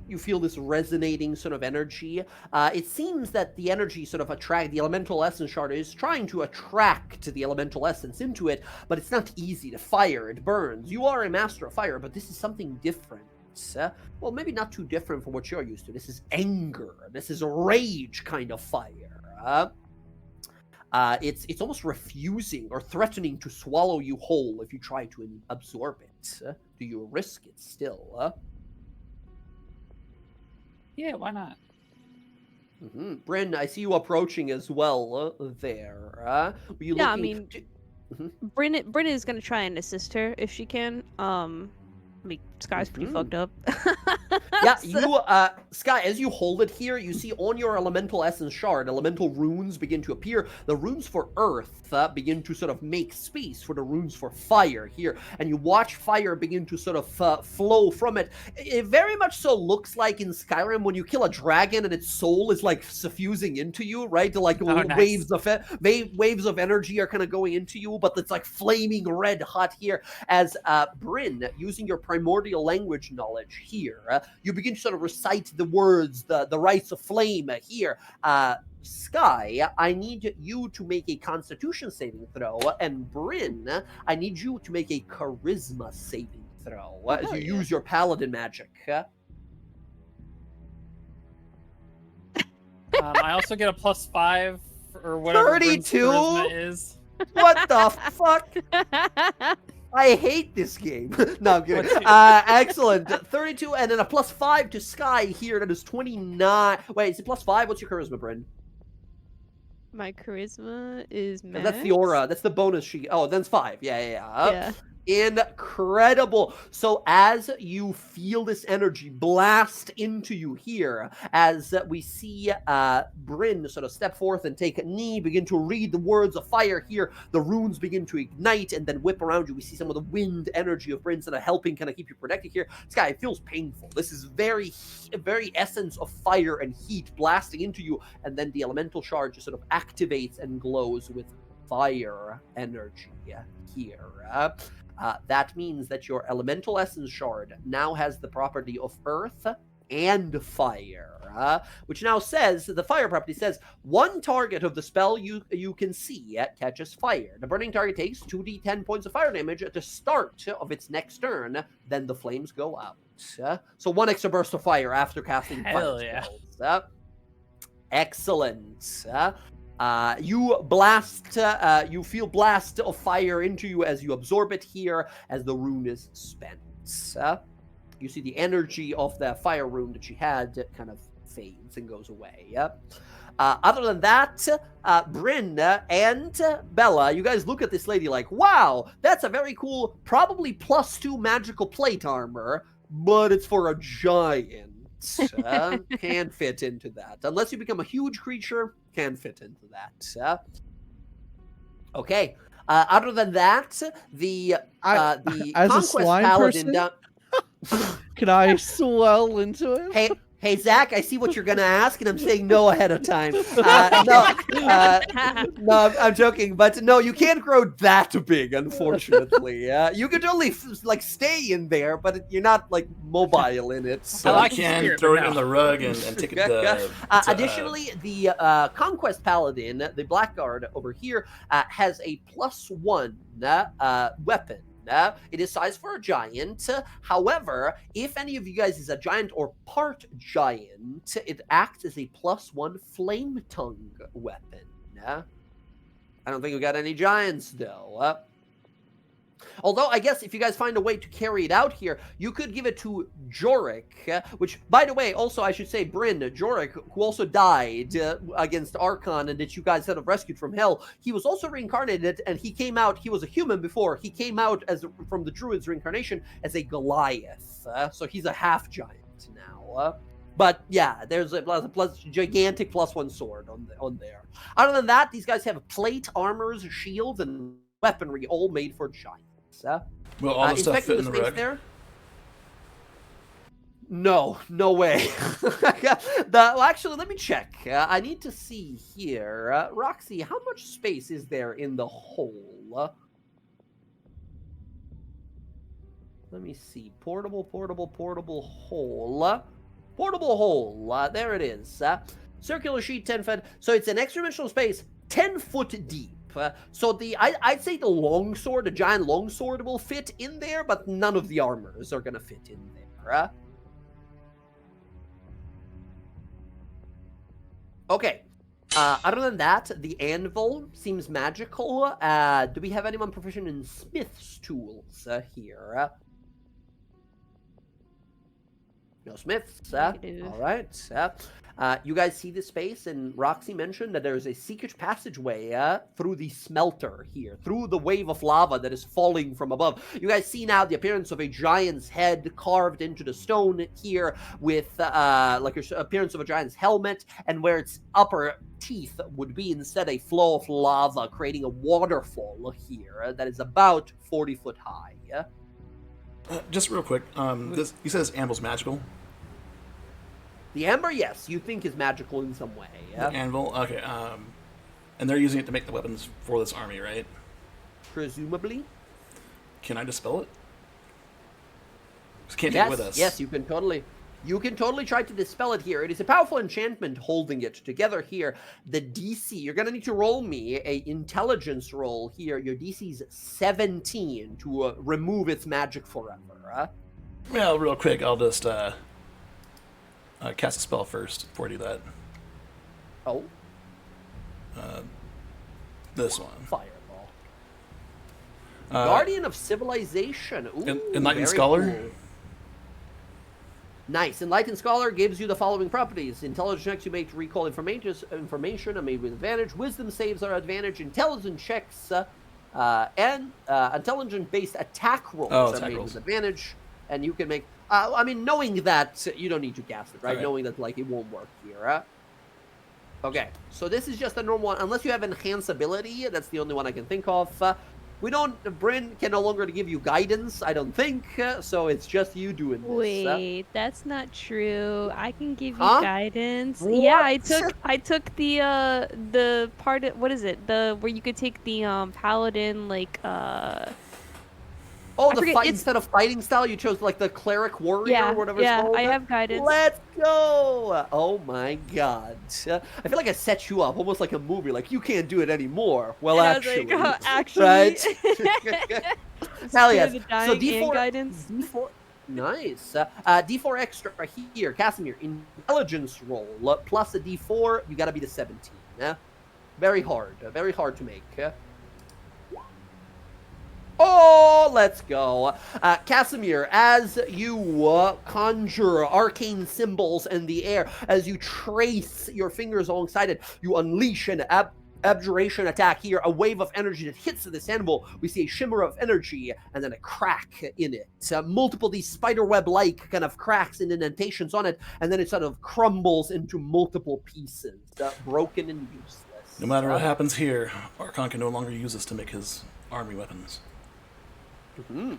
You feel this resonating sort of energy. It seems that the energy sort of the elemental essence shard is trying to attract the elemental essence into it, but it's not easy to fire. It burns. You are a master of fire, but this is something different. Well, maybe not too different from what you're used to. This is anger. This is a rage kind of fire. It's almost refusing or threatening to swallow you whole if you try to absorb it. Do you risk it still? Yeah, why not? Mm-hmm. Bryn, I see you approaching as well there. Were you Yeah, I looking mean, Bryn is gonna try and assist her if she can. I mean, Sky's pretty fucked up. Yeah, So- you, Sky, as you hold it here, you see on your elemental essence shard, elemental runes begin to appear. The runes for earth begin to sort of make space for the runes for fire here. And you watch fire begin to sort of flow from it. It very much so looks like in Skyrim when you kill a dragon and its soul is like suffusing into you, right? Like nice. waves of energy are kind of going into you, but it's like flaming red hot here. As Bryn, using your primordial language knowledge here, you begin to sort of recite the words, the rites of flame here. Sky, I need you to make a Constitution saving throw, and Bryn, I need you to make a Charisma saving throw as you use your Paladin magic. I also get a +5 or whatever Bryn's 32? charisma is. What the fuck? I hate this game. No, I'm kidding. What's your- Excellent. 32 and then a +5 to Sky here. That is 29. Wait, is it +5? What's your charisma, Bryn? My charisma is max. That's the aura. That's the bonus sheet. Oh, then it's 5. Yeah. Yeah. Incredible. So as you feel this energy blast into you here, as we see Bryn sort of step forth and take a knee, begin to read the words of fire here, the runes begin to ignite and then whip around you. We see some of the wind energy of Bryn sort of helping kind of keep you protected here. Sky, it feels painful. This is very essence of fire and heat blasting into you, and then the elemental shard just sort of activates and glows with fire energy here. That means that your elemental essence shard now has the property of earth and fire, which now says, the fire property says, one target of the spell you can see catches fire. The burning target takes 2d10 points of fire damage at the start of its next turn, then the flames go out. So one extra burst of fire after casting Hell fire yeah. spells. Excellent. You feel blast of fire into you as you absorb it here, as the rune is spent. You see the energy of the fire rune that she had kind of fades and goes away. Other than that, Bryn and Bella, you guys look at this lady like, wow, that's a very cool, probably +2 magical plate armor, but it's for a giant. Can fit into that. Unless you become a huge creature, can fit into that. Okay. Other than that, the as a Conquest slime Paladin person? Can I swell into it? Hey, Zach, I see what you're going to ask, and I'm saying no ahead of time. No, I'm joking, but no, you can't grow that big, unfortunately. You could only, stay in there, but you're not, mobile in it. So. I like can spirit, throw but it in no. the rug and take it to... Additionally, the Conquest Paladin, the Blackguard over here, has a +1 weapon. It is sized for a giant. However, if any of you guys is a giant or part giant, it acts as a +1 flame tongue weapon. I don't think we got any giants, though. Although, I guess if you guys find a way to carry it out here, you could give it to Jorik, which, by the way, also I should say, Bryn, Jorik, who also died against Archon and that you guys sort of rescued from hell, he was also reincarnated, and he came out, he was a human before, he came out from the Druid's reincarnation as a Goliath, so he's a half-giant now. But yeah, there's a gigantic +1 sword on there. Other than that, these guys have plate, armors, shields, and weaponry, all made for giants. Will all the stuff Inspecting fit in the space rug? there? No way. Well, actually, let me check. I need to see here. Roxy, how much space is there in the hole? Let me see. Portable hole. Portable hole. There it is. Circular sheet, 10 foot. So it's an extra-dimensional space, 10 foot deep. So I'd say the longsword, the giant longsword, will fit in there, but none of the armors are gonna fit in there. Okay. Other than that, the anvil seems magical. Do we have anyone proficient in smith's tools here? No smiths. Negative. All right. You guys see the space, and Roxy mentioned that there is a secret passageway through the smelter here, through the wave of lava that is falling from above. You guys see now the appearance of a giant's head carved into the stone here, with like an appearance of a giant's helmet, and where its upper teeth would be instead a flow of lava, creating a waterfall here that is about 40 foot high. Just real quick, this you said this anvil's magical. The amber, yes, you think is magical in some way. The anvil, okay. And they're using it to make the weapons for this army, right? Presumably. Can I dispel it? Just can't Yes, take it with us. yes, you can totally try to dispel it here. It is a powerful enchantment holding it together here. The DC, you're going to need to roll me a intelligence roll here. Your DC is 17 to remove its magic forever. Well, real quick, I'll just cast a spell first before I do that. Oh. This one. Fireball. Guardian of Civilization. Ooh, Enlightened very Scholar? cool. Nice. Enlightened Scholar gives you the following properties. Intelligence checks you make to recall information are made with advantage. Wisdom saves are advantage. Intelligence checks and intelligence-based attack rolls are made with advantage. And you can make... I mean, knowing that, you don't need to cast it, right? Okay. Knowing that, like, it won't work here. Okay, so this is just a normal one. Unless you have enhance ability, that's the only one I can think of. Bryn can no longer give you guidance, I don't think, so it's just you doing this. Wait, that's not true. I can give you Huh? guidance. What? Yeah, I took the part of, what is it? Where you could take the paladin Oh, I the forget, fight it's- instead of fighting style, you chose like the cleric warrior yeah, or whatever it's yeah, called. I have guidance. Let's go! Oh my god. I feel like I set you up almost like a movie, like you can't do it anymore. Well, And I was actually. like, actually. Right? Hell yes. The So dying and D4, guidance. D4, nice. D4 extra here, Casimir. Intelligence roll plus a D4. You gotta be the 17. Very hard to make. Oh, let's go. Casimir, as you conjure arcane symbols in the air, as you trace your fingers alongside it, you unleash an abjuration attack here, a wave of energy that hits this animal. We see a shimmer of energy and then a crack in it. Multiple of these spiderweb-like kind of cracks and indentations on it, and then it sort of crumbles into multiple pieces, broken and useless. No matter what happens here, Archon can no longer use this to make his army weapons. Mm-hmm.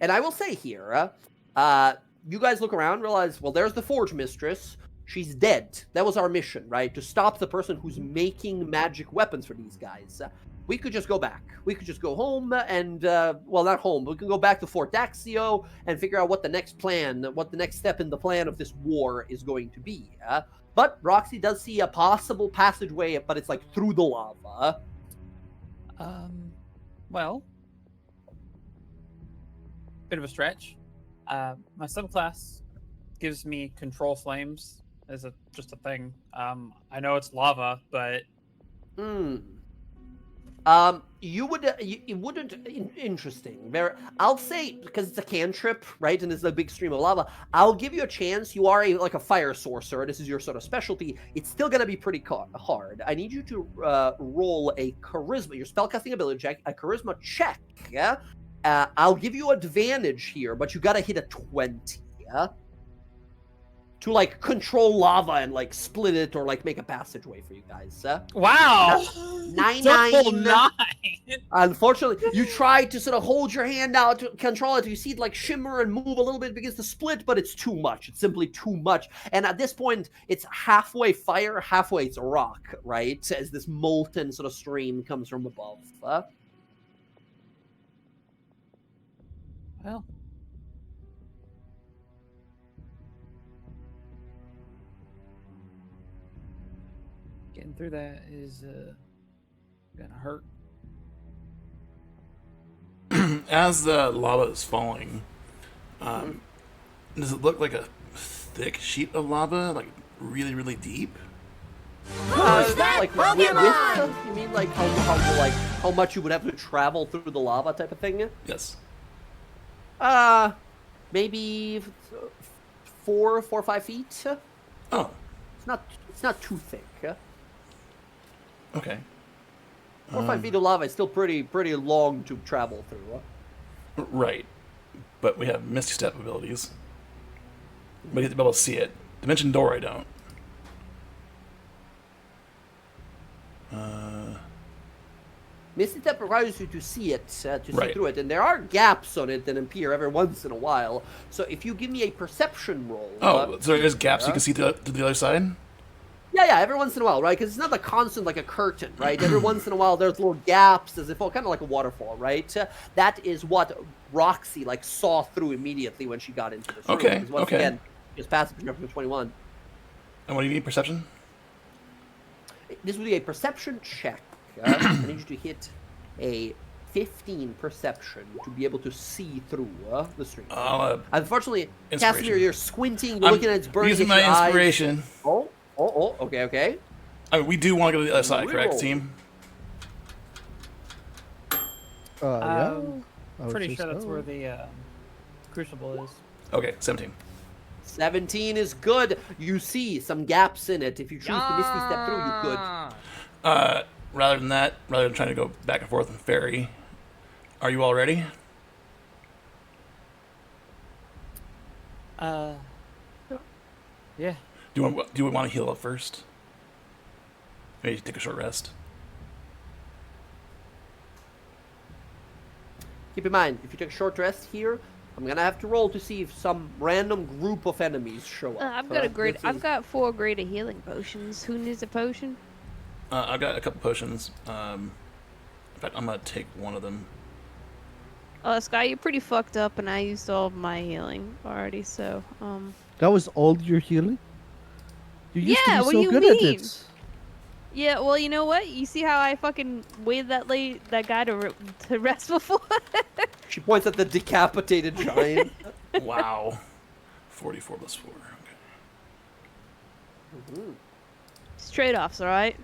And I will say here, you guys look around, realize, well, there's the Forge Mistress. She's dead. That was our mission, right? To stop the person who's making magic weapons for these guys. We could just go back. We could just go home and, well, not home. We can go back to Fort Daxio and figure out what the next plan, what the next step in the plan of this war is going to be. But Roxy does see a possible passageway, but it's like through the lava. Well, bit of a stretch. My subclass gives me control flames as just a thing. I know it's lava, but you wouldn't. Interesting. I'll say, because it's a cantrip, right, and it's a big stream of lava. I'll give you a chance. You are like a fire sorcerer. This is your sort of specialty. It's still gonna be pretty hard. I need you to roll a charisma, your spellcasting ability check, a charisma check. Yeah. I'll give you advantage here, but you gotta hit a 20. Yeah. To like control lava and like split it or like make a passageway for you guys. wow, 9. double 9. Unfortunately, you try to sort of hold your hand out to control it. You see it like shimmer and move a little bit, it begins to split, but it's too much. It's simply too much. And at this point, it's halfway fire, halfway it's rock, right? As this molten sort of stream comes from above. Well, getting through that is gonna hurt. As the lava is falling, does it look like a thick sheet of lava, like really, really deep? Who's that like Pokemon? You mean like how much you would have to travel through the lava type of thing? Yes. Maybe 4 or 5 feet. Oh, It's not too thick. okay. 4 or 5 feet of lava is still pretty long to travel through. Right. But we have Misty Step abilities. We get to be able to see it. Dimension Door, I don't. Misty Step requires you to see it, to see Right. through it, and there are gaps on it that appear every once in a while. So if you give me a perception roll. Oh, so there's gaps you can see to the other side? Yeah, every once in a while, right? Because it's not like constant like a curtain, right? Every once in a while, there's little gaps, as if, kind of like a waterfall, right? That is what Roxy like saw through immediately when she got into this room. Okay, 'Cause once okay. again, just passive from 21. And what do you need? Perception? This will be a perception check. I need you to hit a 15 perception to be able to see through the stream. Unfortunately, Inspiration. Casimir, you're squinting, you're looking at its burning using at your my eyes. inspiration. Okay. I mean, we do want to go to the other side, correct, Reroll. team? Yeah. I would Pretty say sure that's so. where the crucible is. Okay, 17. 17 is good. You see some gaps in it. If you choose to Misty Step through, you could. Rather than trying to go back and forth and ferry, are you all ready? Yeah. Do you want to heal up first? Maybe take a short rest. Keep in mind, if you take a short rest here, I'm gonna have to roll to see if some random group of enemies show up. I've got 4 greater healing potions. Who needs a potion? I've got a couple potions. In fact, I'm gonna take one of them. Sky, you're pretty fucked up, and I used all of my healing already. So, That was all your healing? You used Yeah, to what be do so you good mean? at it. Yeah, well, you know what? You see how I fucking waved that guy to rest before? She points at the decapitated giant. Wow. 44 plus 4. Okay. It's trade-offs, all right?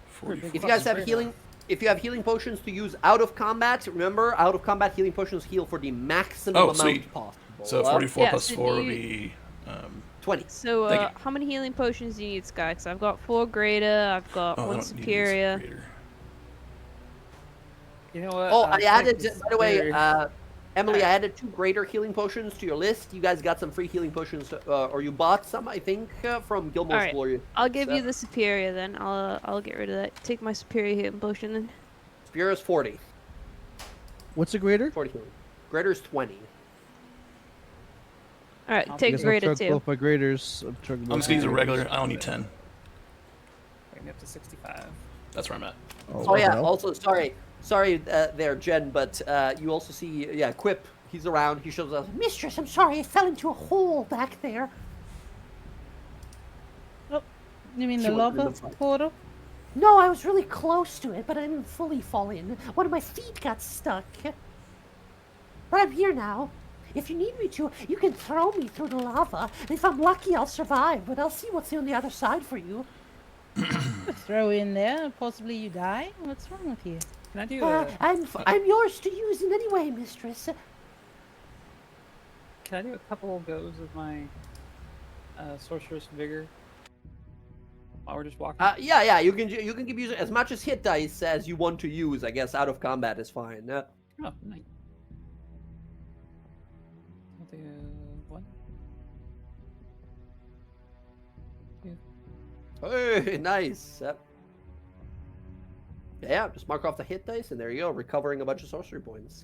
44. If you guys have healing potions to use out of combat, remember, out of combat healing potions heal for the maximum amount sweet. possible. So 44 Yeah, plus so 4 do would you- be 20. So, Thank you. how many healing potions do you need, Sky? Because I've got 4 greater, I've got I 1 don't need these superior. greater. You know what? Oh, I added, think by the way, superior- Emily, I added 2 greater healing potions to your list. You guys got some free healing potions, or you bought some, I think, from Gilmore's Alright, Glory. I'll give you the superior then. I'll get rid of that. Take my superior healing potion then. Superior is 40. What's a greater? 40 healing. Greater is 20. Alright, I'll take Guess I'll greater chug too. both my graders. I'm chugging I'm both just gonna use a my regular. graders. I don't need 10. Bring me up to 65. That's where I'm at. Oh what the yeah, hell? also, sorry there, Jen, but you also see, Quip, he's around, he shows up. Mistress, I'm sorry, I fell into a hole back there. You mean She the went through lava the fight. portal? No, I was really close to it, but I didn't fully fall in. One of my feet got stuck. But I'm here now. If you need me to, you can throw me through the lava. And if I'm lucky, I'll survive, but I'll see what's on the other side for you. Throw in there, and possibly you die? What's wrong with you? Can I do a I'm yours to use in any way, mistress. Can I do a couple goes of my sorceress vigor while we're just walking? Yeah, you can keep using as much as hit dice as you want to use, I guess, out of combat is fine. Oh, nice. I'll do 1. Hey, nice. Yeah, just mark off the hit dice, and there you go, recovering a bunch of sorcery points.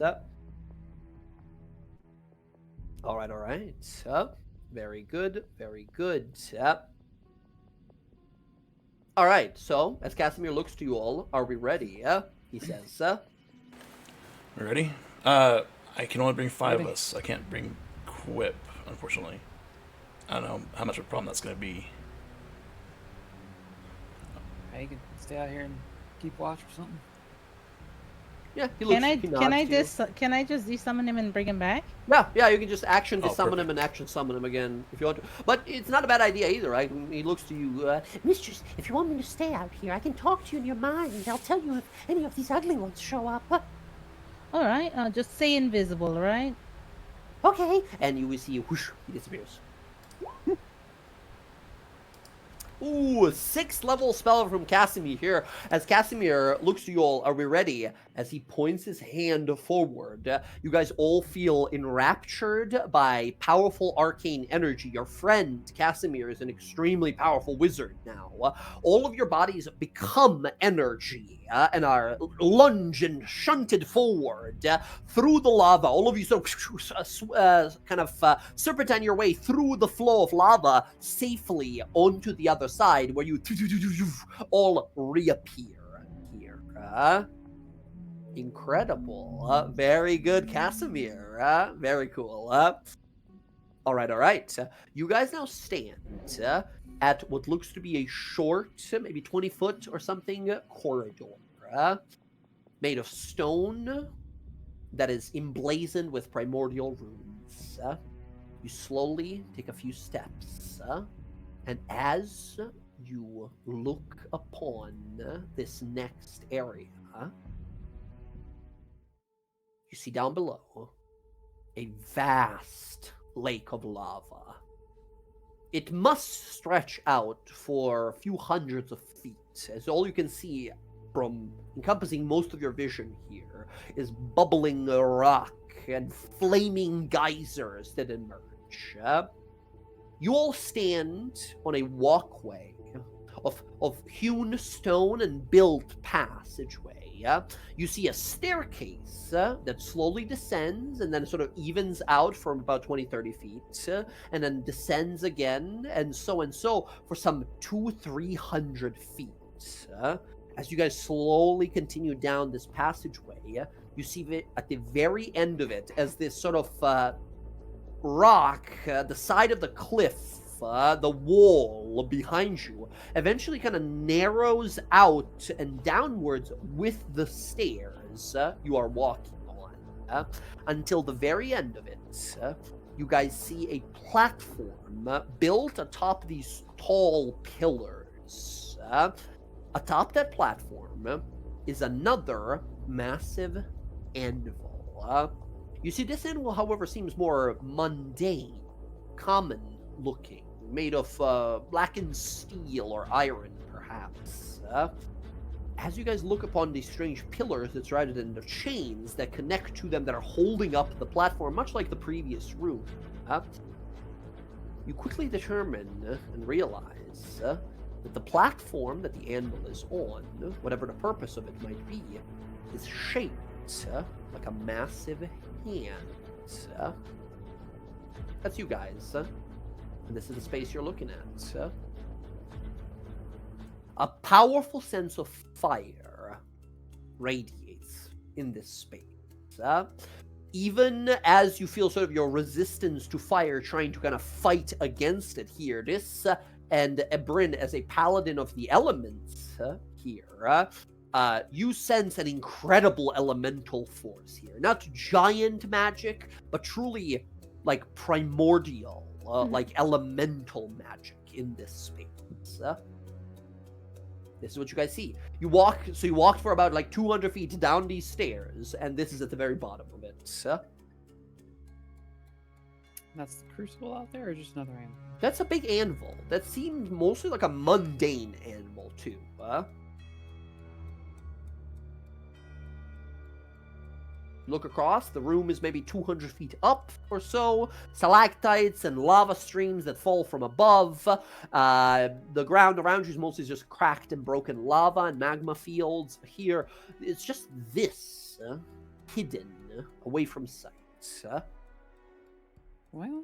All right. Very good. All right, so as Casimir looks to you all, are we ready? He says, We ready? I can only bring 5 of Ready. us. I can't bring Quip, unfortunately. I don't know how much of a problem that's going to be. Okay, you can stay out here and keep watch or something. yeah, he looks. Can I he nods can I to you. just can I just desummon him and bring him back? Yeah, you can just action to Oh, summon perfect. him and action summon him again if you want to. But it's not a bad idea either, right? He looks to you. Mistress, if you want me to stay out here, I can talk to you in your mind. I'll tell you if any of these ugly ones show up. All right, just stay invisible, all right? Okay. And you will see, whoosh, he disappears. Ooh, 6th level spell from Casimir here. As Casimir looks to you all, are we ready? As he points his hand forward, you guys all feel enraptured by powerful arcane energy. Your friend, Casimir, is an extremely powerful wizard now. All of your bodies become energy and are lunged and shunted forward through the lava. All of you sort of serpentine your way through the flow of lava safely onto the other side, where you all reappear here. Incredible. Very good, Casimir. Very cool. All right. You guys now stand at what looks to be a short, maybe 20 foot or something, corridor made of stone that is emblazoned with primordial runes. You slowly take a few steps, and as you look upon this next area, you see down below a vast lake of lava. It must stretch out for a few hundreds of feet, as all you can see from encompassing most of your vision here is bubbling rock and flaming geysers that emerge. You all stand on a walkway of hewn stone and built passageway. You see a staircase that slowly descends and then sort of evens out from about 20-30 feet, and then descends again, and so for some 200-300 feet. As you guys slowly continue down this passageway, you see at the very end of it, as this sort of rock, the side of the cliff, the wall behind you, eventually kind of narrows out and downwards with the stairs you are walking on, until the very end of it. You guys see a platform built atop these tall pillars. Atop that platform is another massive anvil. You see, this anvil, however, seems more mundane, common looking, made of blackened steel or iron, perhaps. As you guys look upon these strange pillars that's rather than the chains that connect to them that are holding up the platform, much like the previous room, you quickly determine and realize that the platform that the anvil is on, whatever the purpose of it might be, is shaped like a massive hand. That's you guys. And this is the space you're looking at. A powerful sense of fire radiates in this space. Even as you feel sort of your resistance to fire trying to kind of fight against it here, this and Ebrin, as a paladin of the elements here, you sense an incredible elemental force here. Not giant magic, but truly like primordial, like elemental magic in this space. This is what you guys see. You walked for about like 200 feet down these stairs, and this is at the very bottom of it. That's the crucible out there, or just another anvil? That's a big anvil. That seemed mostly like a mundane anvil, too. Look across, the room is maybe 200 feet up or so. Stalactites and lava streams that fall from above. The ground around you is mostly just cracked and broken lava and magma fields. Here, it's just this, hidden, away from sight. Well,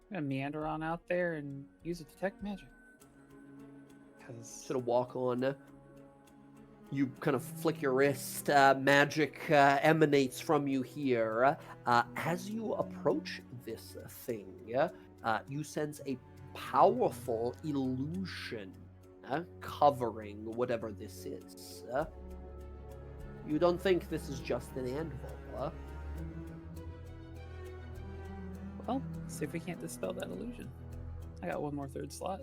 I'm gonna meander on out there and use a detect magic. Sort of walk on. You kind of flick your wrist. Magic emanates from you here. As you approach this thing, you sense a powerful illusion covering whatever this is. You don't think this is just an anvil, Well, see if we can't dispel that illusion. I got one more third slot.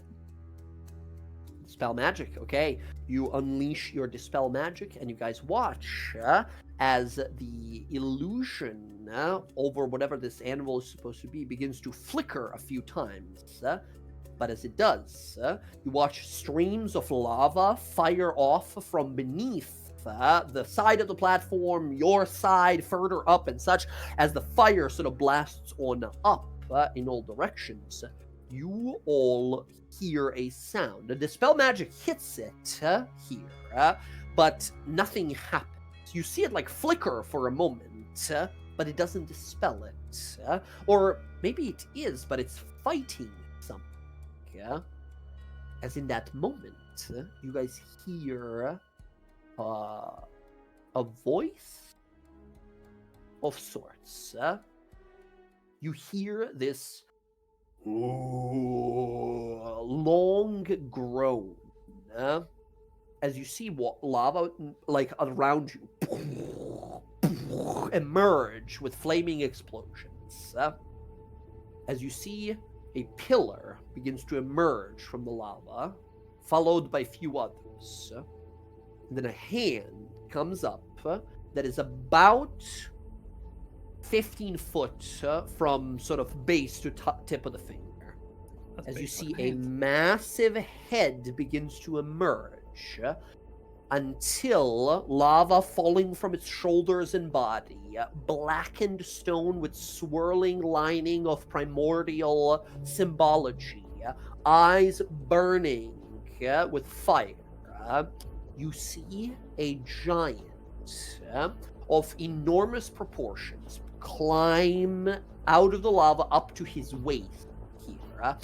Dispel magic. Okay, you unleash your dispel magic, and you guys watch as the illusion over whatever this animal is supposed to be begins to flicker a few times. But as it does, you watch streams of lava fire off from beneath the side of the platform, your side, further up and such, as the fire sort of blasts on up in all directions. You all hear a sound. The dispel magic hits it here, but nothing happens. You see it like flicker for a moment, but it doesn't dispel it. Or maybe it is, but it's fighting something. As in that moment, you guys hear a voice of sorts. You hear this long groan as you see lava like around you emerge with flaming explosions. As you see a pillar begins to emerge from the lava, followed by a few others. And then a hand comes up that is about 15 foot from sort of base to tip of the finger. As you see a massive head begins to emerge until lava falling from its shoulders and body, blackened stone with swirling lining of primordial symbology, eyes burning with fire. You see a giant of enormous proportions climb out of the lava up to his waist here.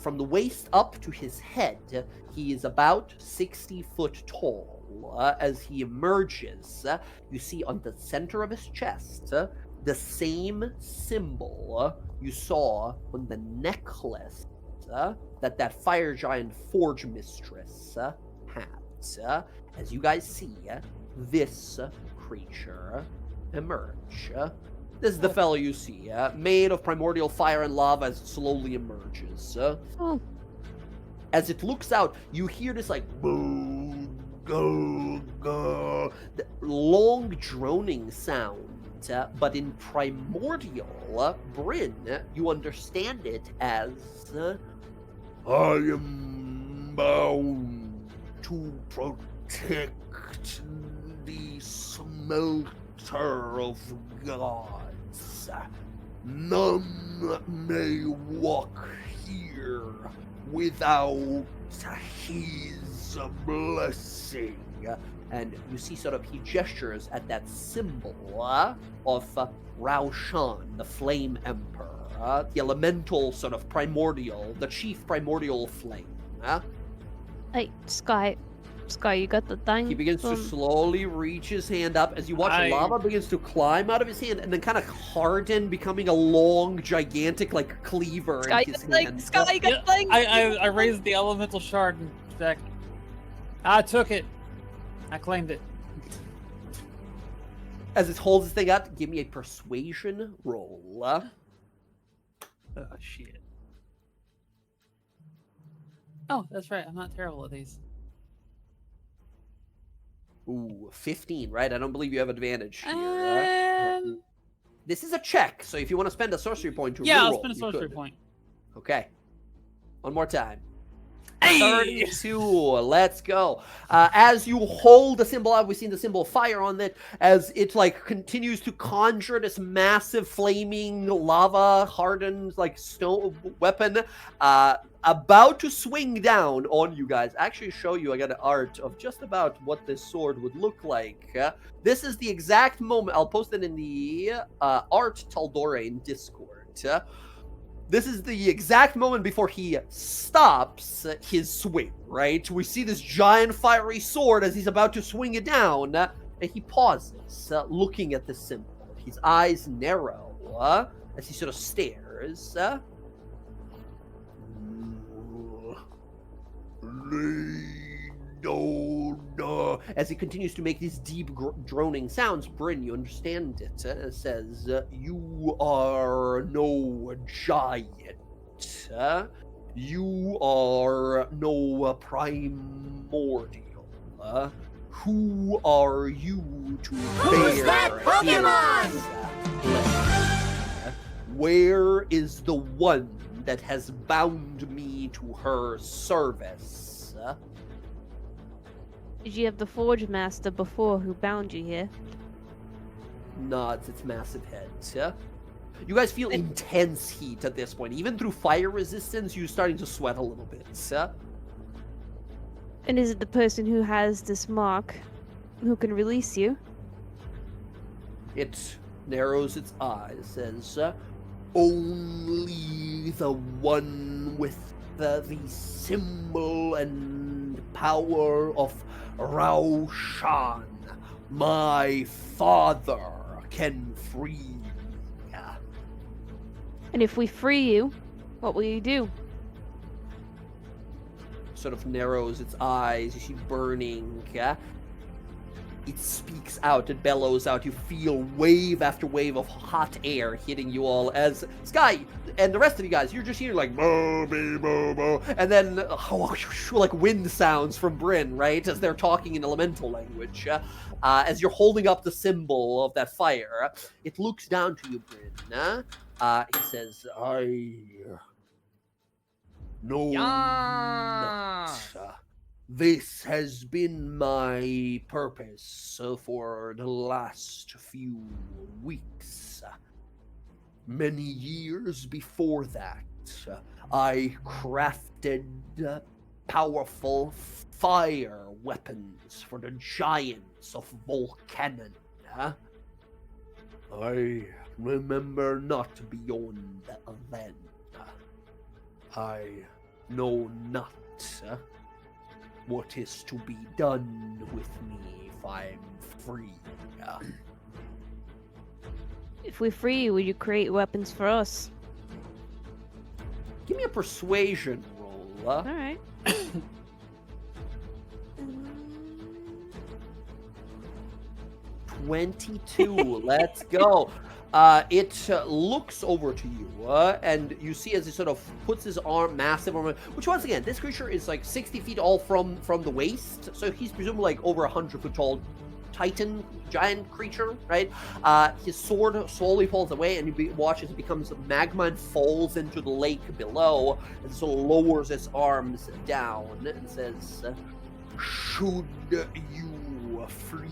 From the waist up to his head, he is about 60 foot tall. As he emerges, you see on the center of his chest the same symbol you saw on the necklace that fire giant forge mistress had. As you guys see this creature emerge. This is the fellow you see, made of primordial fire and lava as it slowly emerges. As it looks out, you hear this like boom, go, go, the long droning sound, but in primordial, Bryn, you understand it as I am bound to protect the smelter of gods. None may walk here without his blessing. And you see sort of he gestures at that symbol of Raushan, the Flame Emperor, the elemental sort of primordial, the chief primordial flame. Hey, Sky, you got the thing? He begins to slowly reach his hand up as you watch lava begins to climb out of his hand and then kind of harden, becoming a long, gigantic, like, cleaver Sky, in his hand. Sky, you got the thing? I raised the elemental shard and back. I took it. I claimed it. As it holds this thing out, give me a persuasion roll. Oh, shit. Oh, that's right. I'm not terrible at these. Ooh, 15, right? I don't believe you have advantage here. This is a check, so if you want to spend a sorcery point to reroll, I'll spend a sorcery point. Okay. One more time. Hey! 32. Let's go. As you hold the symbol out, we've seen the symbol of fire on it as it like continues to conjure this massive flaming lava hardened like stone weapon about to swing down on you guys. Actually show you, I got an art of just about what this sword would look like. This is the exact moment. I'll post it in the art Tal'dorei in Discord. This is the exact moment before he stops his swing, right? We see this giant fiery sword as he's about to swing it down, and he pauses, looking at the symbol. His eyes narrow as he sort of stares. As he continues to make these deep droning sounds, Bryn, you understand it. It says, you are no giant. You are no primordial. Who are you to Who's that Pokemon? Where is the one that has bound me to her service? Did you have the Forge Master before who bound you here? Nods its massive head. You guys feel intense heat at this point. Even through fire resistance, you're starting to sweat a little bit. And is it the person who has this mark who can release you? It narrows its eyes, says, only the one with the symbol and power of Raushan, my father, can free me. And if we free you, what will you do? Sort of narrows its eyes. You see burning. It speaks out. It bellows out. You feel wave after wave of hot air hitting you all as Sky and the rest of you guys, you're just hearing like bo be bo bo, and then like wind sounds from Bryn, right, as they're talking in elemental language. As you're holding up the symbol of that fire, it looks down to you, Bryn. He says, I know not. This has been my purpose for the last few weeks. Many years before that, I crafted powerful fire weapons for the giants of Volcanon. I remember not beyond then. I know not what is to be done with me if I'm free. If we free you, will you create weapons for us? Give me a persuasion roll. Alright. 22. Let's go. It looks over to you, and you see as it sort of puts his massive arm, which once again, this creature is like 60 feet all from the waist, so he's presumably like over 100-foot tall titan, giant creature, right? His sword slowly falls away, and you watch as it becomes magma and falls into the lake below, and so lowers its arms down and says, should you free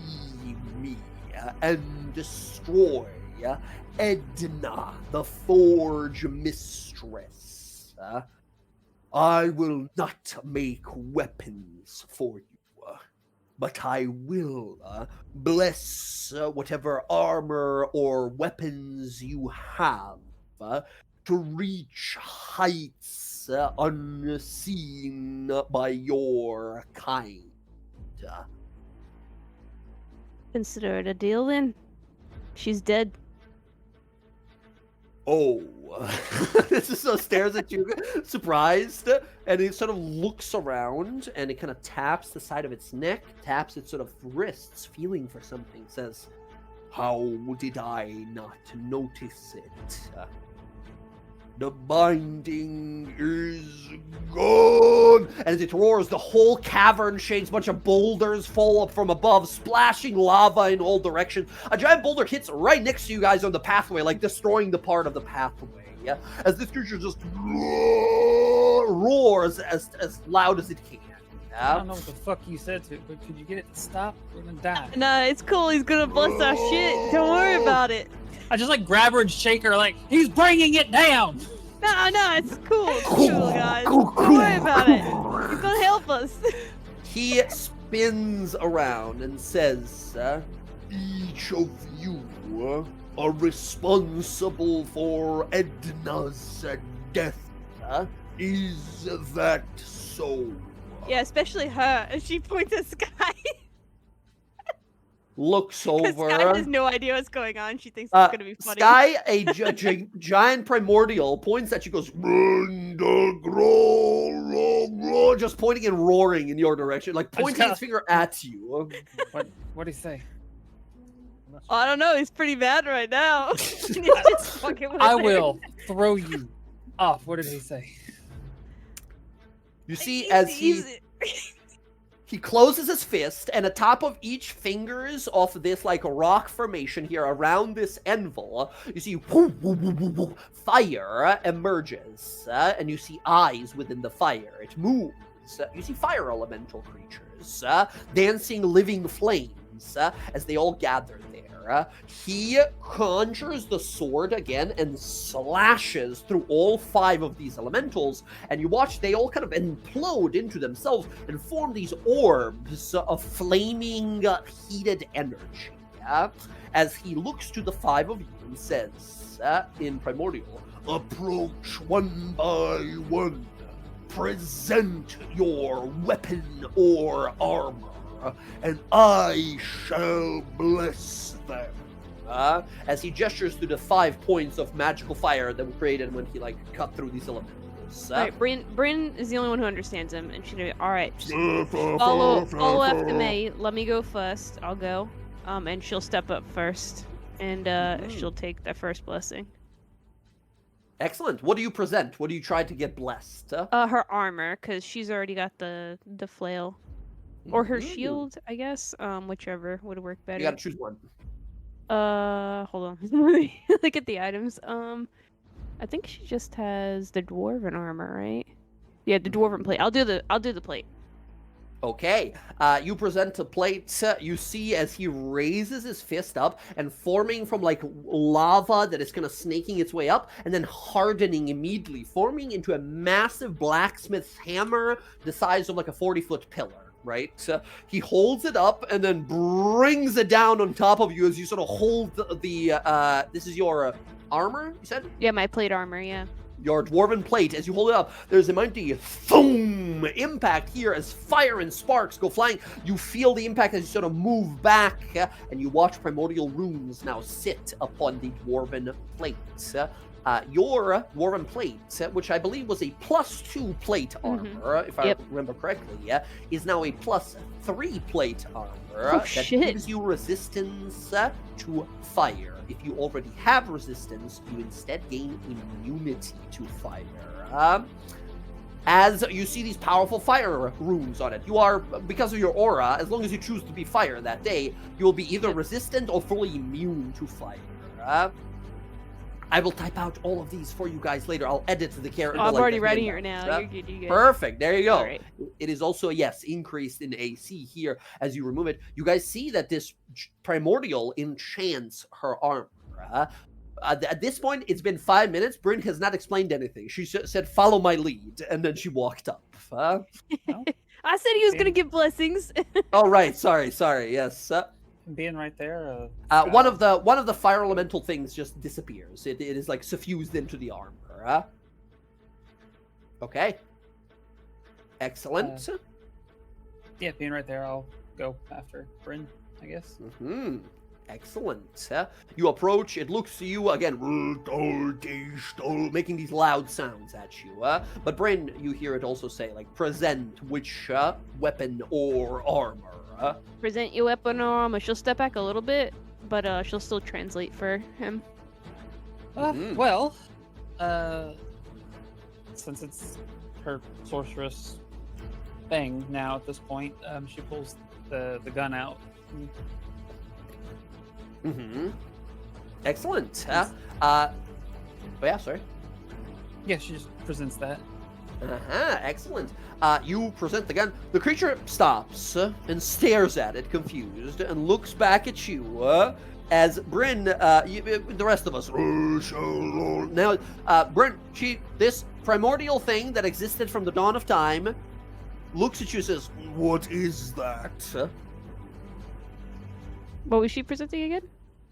me and destroy Edna, the Forge Mistress, I will not make weapons for you, but I will bless whatever armor or weapons you have to reach heights unseen by your kind. Consider it a deal then. She's dead. Oh, this is so stares at you, surprised, and it sort of looks around, and it kind of taps the side of its neck, taps its sort of wrists, feeling for something, says, how did I not notice it? The binding is gone! And as it roars, the whole cavern shakes, a bunch of boulders fall up from above, splashing lava in all directions. A giant boulder hits right next to you guys on the pathway, like destroying the part of the pathway. As this creature just roars as loud as it can. I don't know what the fuck you said to it, but could you get it to stop? We're gonna die. Nah, it's cool. He's gonna bust our shit. Don't worry about it. I just like grab her and shake her like, he's bringing it down! No, it's cool. It's cool, guys. Don't worry about it. He's gonna help us. He spins around and says, each of you are responsible for Edna's death. Is that so? Yeah, especially her. And she points at Sky. Looks Because over. Sky has no idea what's going on. She thinks it's gonna be funny. Sky, a giant primordial, points at you, goes, just pointing and roaring in your direction, like pointing his finger at you. What do you say? I don't know. He's pretty mad right now. He's just fucking with I it. will throw you off. What did he say? You see, as he closes his fist, and atop of each fingers of this like rock formation here around this anvil, you see fire emerges, and you see eyes within the fire. It moves. You see fire elemental creatures, dancing living flames, as they all gather there. He conjures the sword again and slashes through all 5 of these elementals, and you watch they all kind of implode into themselves and form these orbs of flaming, heated energy. As he looks to the 5 of you and says, in Primordial, "Approach one by one. Present your weapon or armor, and I shall bless them." As he gestures through the 5 points of magical fire that were created when he like cut through these elementals. Alright, Bryn is the only one who understands him, and she's gonna be, alright, just follow after me. Let me go first. I'll go. And she'll step up first, and she'll take the first blessing. Excellent. What do you present? What do you try to get blessed? Her armor, because she's already got the flail. Or her shield, I guess. Whichever would work better. You gotta choose one. Hold on. Let me look at the items. I think she just has the dwarven armor, right? Yeah, the dwarven plate. I'll do the plate. Okay, you present a plate. You see as he raises his fist up and forming from like lava that is kind of snaking its way up and then hardening immediately, forming into a massive blacksmith's hammer the size of like a 40-foot pillar, right? He holds it up and then brings it down on top of you as you sort of hold the this is your armor, you said? Yeah, my plate armor, yeah. Your dwarven plate, as you hold it up, there's a mighty boom impact here as fire and sparks go flying. You feel the impact as you sort of move back, and you watch primordial runes now sit upon the dwarven plate. Your dwarven plate, which I believe was a +2 plate armor, if I remember correctly, is now a +3 plate armor that gives you resistance to fire. If you already have resistance, you instead gain immunity to fire. As you see these powerful fire runes on it, you are, because of your aura, as long as you choose to be fire that day, you will be either resistant or fully immune to fire. I will type out all of these for you guys later. I'll edit the character. I'm already writing it now. You're good. Perfect. There you go. Right. It is also, yes, increased in AC here as you remove it. You guys see that this primordial enchants her armor. At this point, it's been 5 minutes. Bryn has not explained anything. She said, "Follow my lead," and then she walked up. I said he was going to give blessings. Oh, right. Sorry. Yes. Being right there. One of the fire elemental things just disappears. It is like suffused into the armor. Okay. Excellent. Yeah, being right there, I'll go after Bryn, I guess. Excellent. You approach. It looks to you again, making these loud sounds at you. But Bryn, you hear it also say, like, "Present which weapon or armor." Present your weapon or armor. She'll step back a little bit, but she'll still translate for him. Well, since it's her sorceress thing now at this point, she pulls the gun out. Excellent. Oh yeah, sorry. Yeah, she just presents that. Excellent. You present the gun. The creature stops and stares at it, confused, and looks back at you. As Bryn, the rest of us. Now, Bryn, this primordial thing that existed from the dawn of time, looks at you and says, "What is that?" What was she presenting again?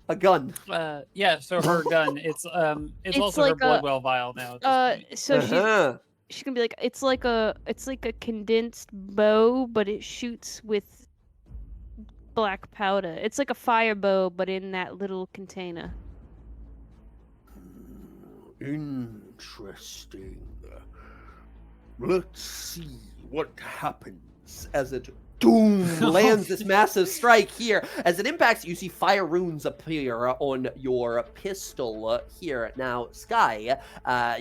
A gun. Yeah, so her gun. It's also like her blood well vial now. So she's gonna be like, it's like a condensed bow, but it shoots with black powder. It's like a fire bow, but in that little container. Interesting. Let's see what happens as it Doom lands this massive strike here. As it impacts, you see fire runes appear on your pistol here. Now, Sky,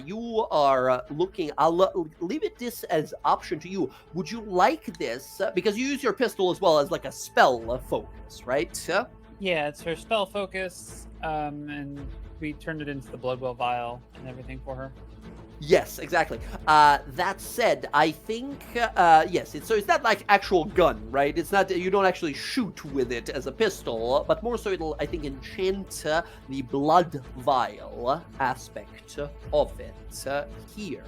you are looking. I'll leave it this as option to you. Would you like this? Because you use your pistol as well as like a spell focus, right? Yeah, it's her spell focus, and we turned it into the Bloodwell vial and everything for her. Yes, exactly. That said, I think yes. It's not like actual gun, right? It's not. You don't actually shoot with it as a pistol, but more so it'll, I think, enchant the blood vial aspect of it here.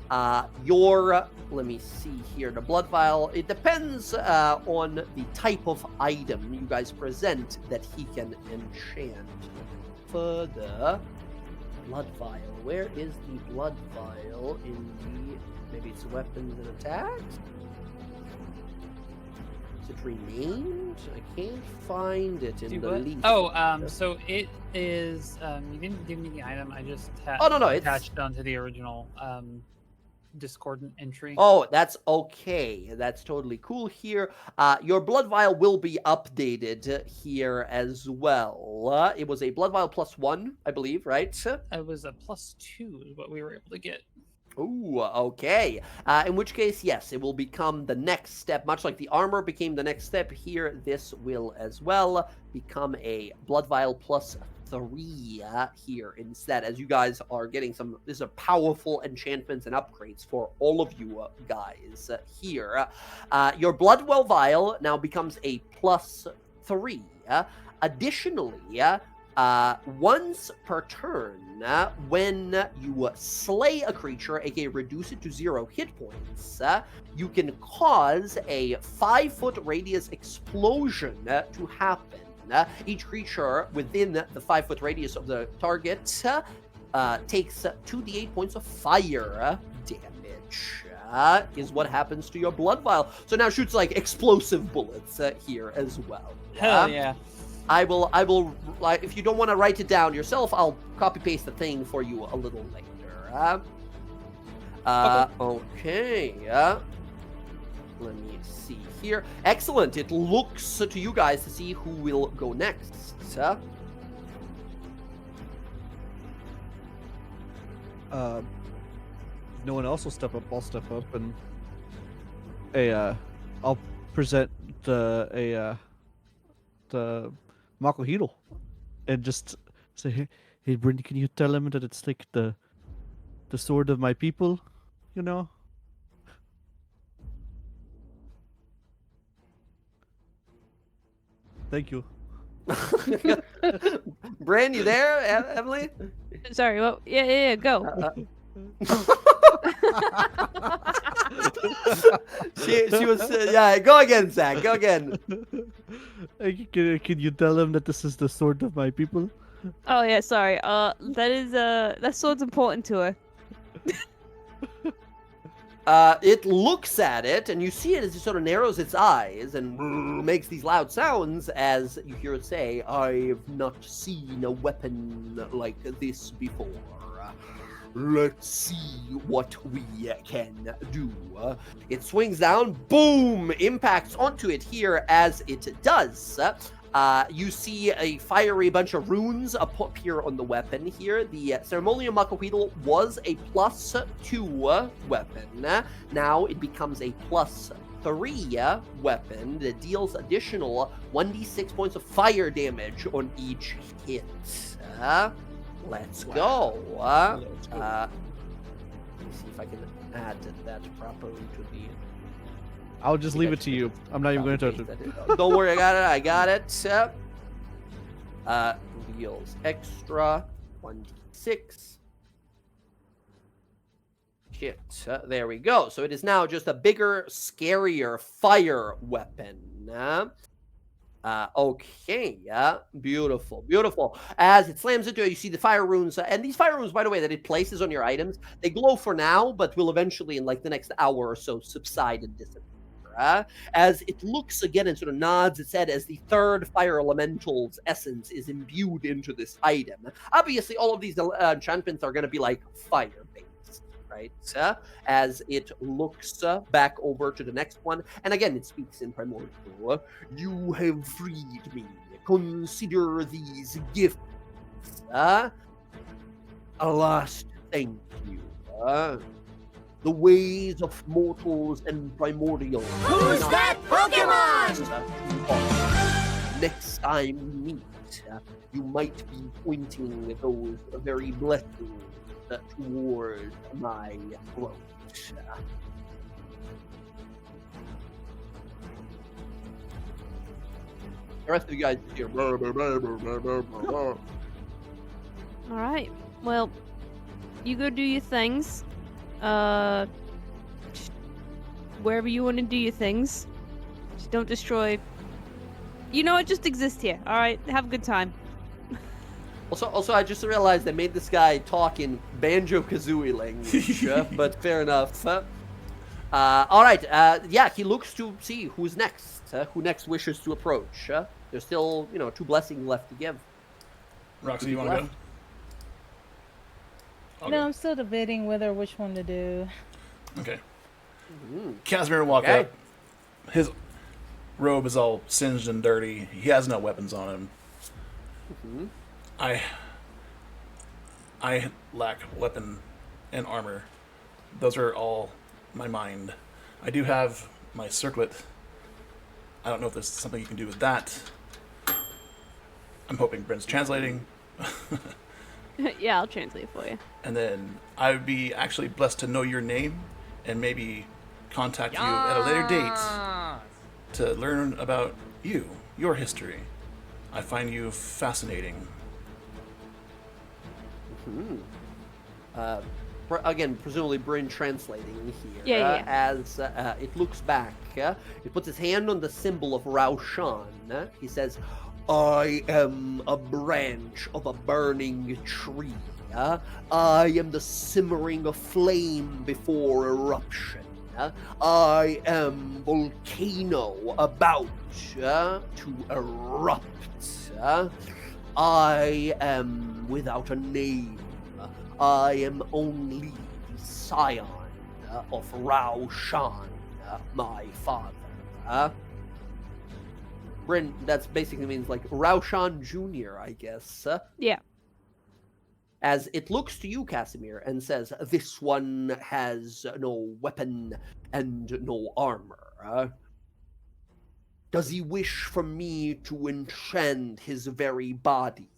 Let me see here. The blood vial. It depends on the type of item you guys present that he can enchant. Further. Blood vial. Where is the blood vial in the... Maybe it's weapons and attacks? Is it renamed? I can't find it in the list. So it is... you didn't give me the item. I just attached it onto the original discordant entry. Oh, that's okay. That's totally cool here. Your blood vial will be updated here as well. It was a blood vial +1, I believe, right? It was a +2 is what we were able to get. Ooh, okay. In which case, yes, it will become the next step. Much like the armor became the next step here, this will as well become a blood vial +3 here instead, as you guys are getting some. These are powerful enchantments and upgrades for all of you guys here. Your Bloodwell vial now becomes a +3. Additionally, once per turn, when you slay a creature, aka reduce it to 0 hit points, you can cause a 5-foot radius explosion to happen. Each creature within the 5-foot radius of the target takes 2d8 points of fire damage. Is what happens to your blood vial. So now shoots like explosive bullets here as well. Hell yeah. I will, like, if you don't want to write it down yourself, I'll copy paste the thing for you a little later. Okay. Let me see here. Excellent. It looks to you guys to see who will go next. If no one else will step up, I'll step up and I'll present the Makohiro and just say, hey Brynn, can you tell him that it's like the sword of my people, you know? Thank you. Brynn, you there, Emily? Sorry, well, yeah, go. She was yeah. Go again, Zach. Go again. Can you tell him that this is the sword of my people? Oh yeah, sorry. That sword's important to her. It looks at it, and you see it as it sort of narrows its eyes and makes these loud sounds as you hear it say, I've not seen a weapon like this before. Let's see what we can do. It swings down, boom, impacts onto it here as it does. You see a fiery bunch of runes appear on the weapon here. The Ceremonial Makohidal was a +2 weapon. Now it becomes a +3 weapon that deals additional 1d6 points of fire damage on each hit. Let's go. Let me see if I can add that properly to the... I'll just leave it to you. I'm not even going to touch it. Don't worry, I got it. Deals extra 1d6. Shit. There we go. So it is now just a bigger, scarier fire weapon. Okay, beautiful, beautiful. As it slams into it, you see the fire runes, and these fire runes, by the way, that it places on your items, they glow for now, but will eventually, in like the next hour or so, subside and disappear. As it looks again and sort of nods its head as the third fire elemental's essence is imbued into this item. Obviously, all of these enchantments are going to be like fire-based. right? As it looks back over to the next one, and again it speaks in primordial. You have freed me. Consider these gifts. A last thank you. The ways of mortals and primordial. Who's that Pokemon? Next time we meet, you might be pointing those very blessings toward my throat. The rest of you guys hear. All right. Well, you go do your things. Just wherever you want to do your things. Just don't destroy. You know what? Just exist here. All right. Have a good time. Also, I just realized they made this guy talk in Banjo-Kazooie language, but fair enough. All right. Yeah, he looks to see who's next. Who next wishes to approach? There's still, 2 blessings left to give. Roxy, you want to go? No, I'm still debating whether which one to do. Okay. Casimir will walk up. His robe is all singed and dirty. He has no weapons on him. I lack weapon and armor. Those are all my mind. I do have my circlet. I don't know if there's something you can do with that. I'm hoping Brent's translating. Yeah, I'll translate for you. And then I would be actually blessed to know your name and maybe contact you at a later date to learn about you, your history. I find you fascinating. Again, presumably Bryn translating here. Yeah. As it looks back, he puts his hand on the symbol of Raushan. He says, I am a branch of a burning tree. I am the simmering of flame before eruption. I am volcano about to erupt. I am without a name. I am only the scion of Raushan, my father. Bryn, that basically means like Raushan Jr., I guess. Yeah. As it looks to you, Casimir, and says, this one has no weapon and no armor. Does he wish for me to enchant his very body?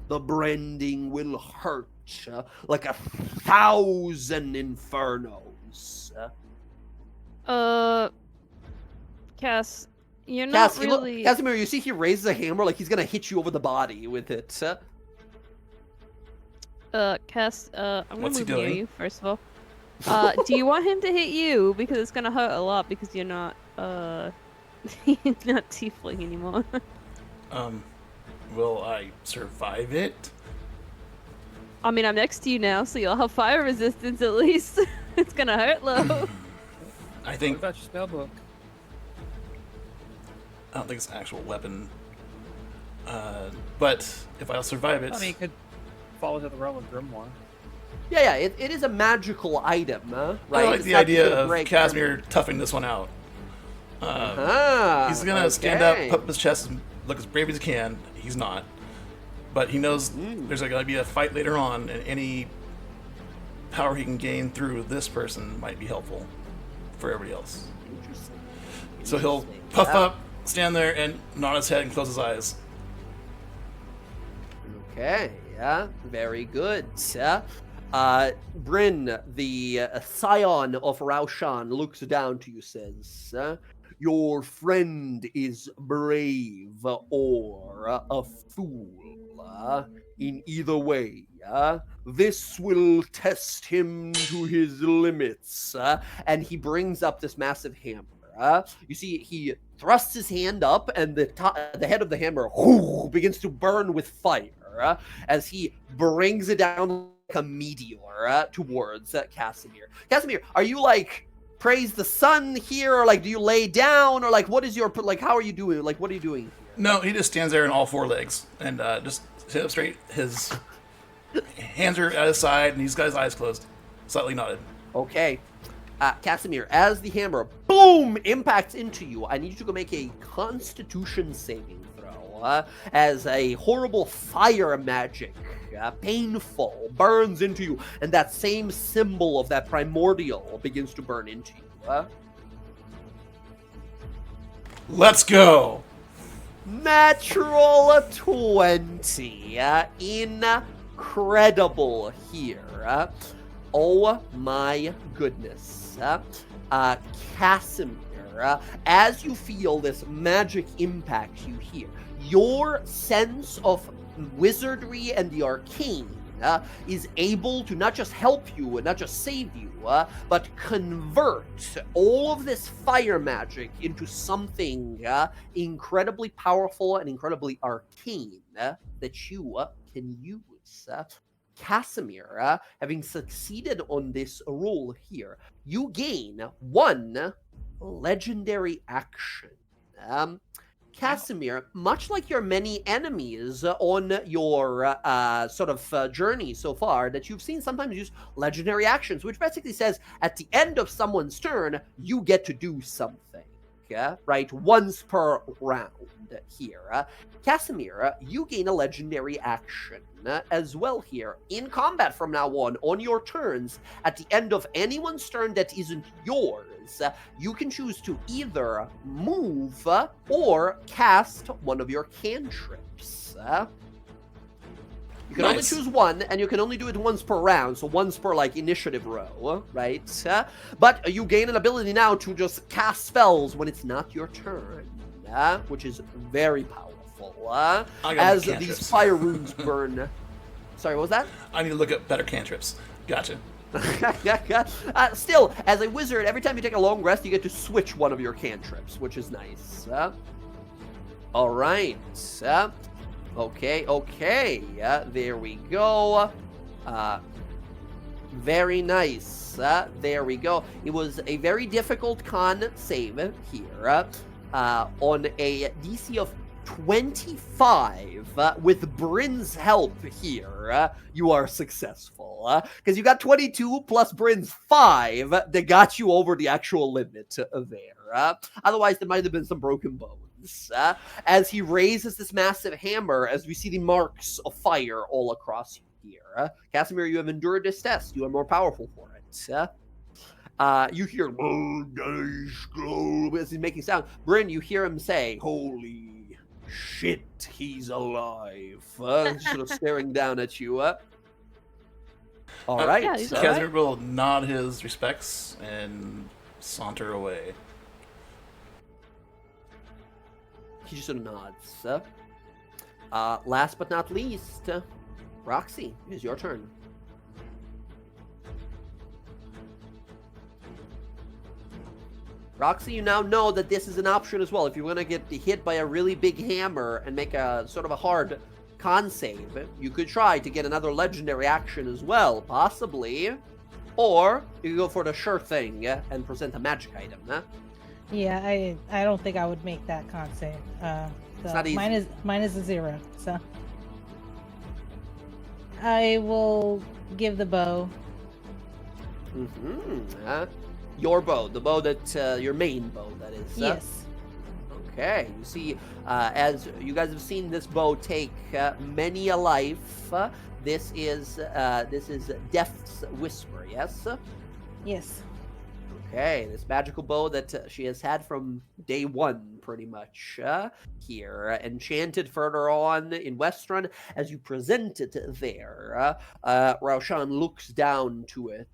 The branding will hurt like 1,000 infernos. Cass, you're not Cass, really... Casimir, you see he raises a hammer like he's gonna hit you over the body with it. Cass, I'm gonna What's he move near doing? you, first of all. Do you want him to hit you? Because it's gonna hurt a lot because you're not, not tiefling anymore. Will I survive it? I mean, I'm next to you now, so you'll have fire resistance at least. It's gonna hurt, though. I What think about your spell book? I don't think it's an actual weapon. But if I'll survive it, I mean, it could fall into the realm of Grimoire. Yeah, it is a magical item, right? I like It's the not idea gonna of break Casimir toughing this one out. He's gonna stand up, put up his chest, and look as brave as he can. He's not, but he knows there's gonna be a fight later on, and any power he can gain through this person might be helpful for everybody else. Interesting. So he'll puff up, stand there, and nod his head and close his eyes. Okay, yeah, very good. Bryn, the scion of Raushan, looks down to you, says, your friend is brave or a fool. In either way, this will test him to his limits. And he brings up this massive hammer. You see, he thrusts his hand up, and the head of the hammer begins to burn with fire as he brings it down like a meteor towards Casimir. Casimir, are you like praise the sun here, or like do you lay down, or like what is your how are you doing? Like what are you doing here? No, he just stands there on all 4 legs and just sit up straight. His hands are at his side, and he's got his eyes closed. Slightly nodded. Okay. Casimir, as the hammer, boom, impacts into you, I need you to go make a Constitution saving throw. As a horrible fire magic, painful, burns into you, and that same symbol of that primordial begins to burn into you. Let's go! Natural 20. Incredible here. Oh my goodness. Casimir, as you feel this magic impact you hear, your sense of wizardry and the arcane is able to not just help you and not just save you, but convert all of this fire magic into something incredibly powerful and incredibly arcane that you can use. Casimir, having succeeded on this roll here, you gain 1 legendary action. Casimir, much like your many enemies on your sort of journey so far, that you've seen sometimes use legendary actions, which basically says at the end of someone's turn, you get to do something, right? Once per round here. Casimir, you gain a legendary action as well here. In combat from now on your turns, at the end of anyone's turn that isn't yours, you can choose to either move or cast one of your cantrips. You can only choose one, and you can only do it once per round, so once per, like, initiative row, right? But you gain an ability now to just cast spells when it's not your turn, which is very powerful. As these fire runes burn. Sorry, what was that? I need to look up better cantrips. Gotcha. Still, as a wizard, every time you take a long rest, you get to switch one of your cantrips, which is nice. All right. Okay. There we go. Very nice. There we go. It was a very difficult con save here. On a DC of 25, with Bryn's help here, you are successful. Because you got 22 plus Bryn's 5 that got you over the actual limit there. Otherwise, there might have been some broken bones. As he raises this massive hammer, as we see the marks of fire all across you here. Casimir, you have endured this test. You are more powerful for it. You hear as he's making sound. Bryn, you hear him say, "Holy shit, he's alive." Sort of staring down at you. All right. Yeah, Casimir will nod his respects and saunter away. He just sort of nods. Last but not least, Roxy, it is your turn. Roxy, you now know that this is an option as well. If you're going to get hit by a really big hammer and make a sort of a hard con save, you could try to get another legendary action as well, possibly. Or you could go for the sure thing and present a magic item. Yeah, I don't think I would make that con save. It's not easy. Mine is a 0, so I will give the bow. Your bow, the bow that your main bow, that is. Yes. Okay. You see, as you guys have seen this bow take many a life. This is Death's Whisper. Yes. Yes. Okay, this magical bow that she has had from day one, pretty much, here. Enchanted further on in Westrun. As you present it there, Raushan looks down to it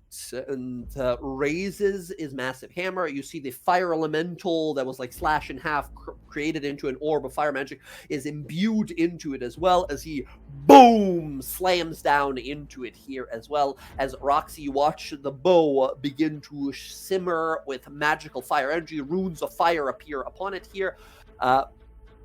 and raises his massive hammer. You see the fire elemental that was like slashed in half, created into an orb of fire magic, is imbued into it as well, as he, boom, slams down into it here as well. As Roxy, you watch the bow begin to simmer with magical fire energy. Runes of fire appear upon it here.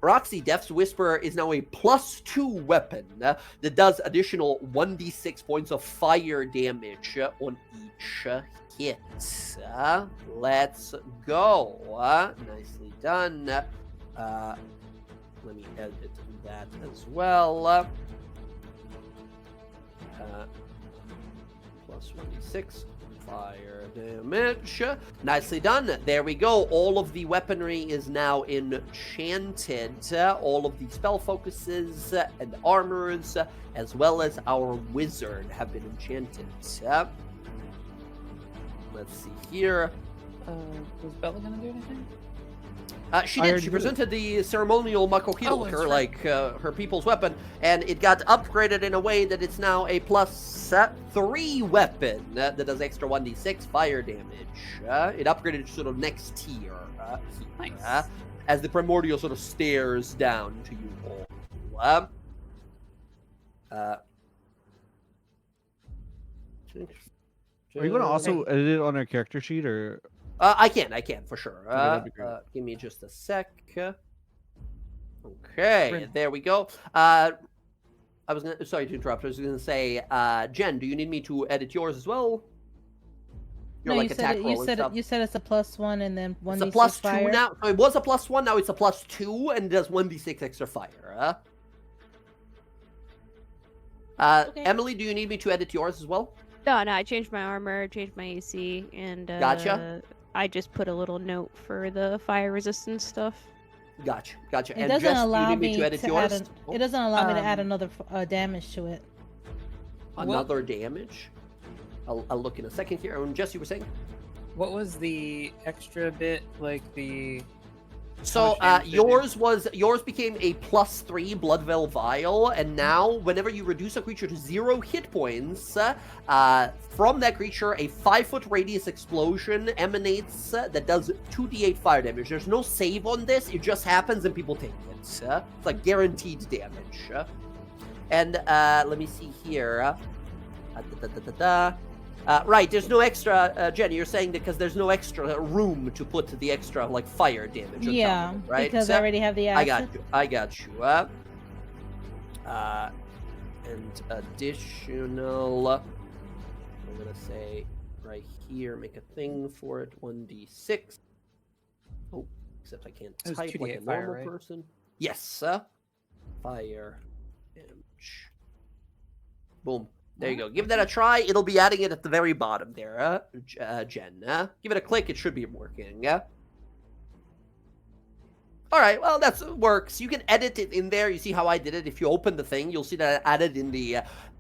Roxy, Death's Whisper is now a +2 weapon that does additional 1d6 points of fire damage on each hit. Let's go. Nicely done. Let me edit that as well. plus 1d6 fire damage. Nicely done. There we go. All of the weaponry is now enchanted. All of the spell focuses and armors, as well as our wizard, have been enchanted. Let's see here. Was Bella gonna do anything? She I did. already She did it. presented the ceremonial Makohiro, that's her right. like her people's weapon, and it got upgraded in a way that it's now a +3 weapon that does extra 1d6 fire damage. It upgraded to sort of next tier, Nice. as the primordial sort of stares down to you all. Are you going to also edit it on our character sheet, or I can for sure. that'd be great. Give me just a sec. Okay, there we go. I was gonna, sorry to interrupt. I was gonna say, Jen, do you need me to edit yours as well? No, you said you said it's a +1 and then 1d6 It's a +2 fire. now. So it was a +1. Now it's a +2, and it does 1d6 extra fire. Okay. Emily, do you need me to edit yours as well? No, I changed my armor, changed my AC, and Gotcha. I just put a little note for the fire resistance stuff. Gotcha. It And doesn't Jess, do you allow need me me to edit to yours? add. It doesn't allow me to add Um, another damage to it. Another damage. I'll look in a second here. And Jess, you were saying? What was the extra bit, like the... So How much damage did it do? yours became a +3 Blood Veil Vial, and now whenever you reduce a creature to 0 hit points, from that creature a 5-foot radius explosion emanates that does 2d8 fire damage. There's no save on this; it just happens and people take it. It's like guaranteed damage. And let me see here. Right, there's no extra, Jenny, you're saying that because there's no extra room to put the extra, like, fire damage on Yeah, top of it, right? because I already have the acid. I got you. And additional, I'm gonna say right here, make a thing for it, 1d6. Oh, except I can't It was type like a 2d8 fire, normal right? person. Yes, fire damage. Boom. There you go. Give that a try. It'll be adding it at the very bottom there, Jen. Give it a click. It should be working. All right. Well, that works. You can edit it in there. You see how I did it? If you open the thing, you'll see that I added in the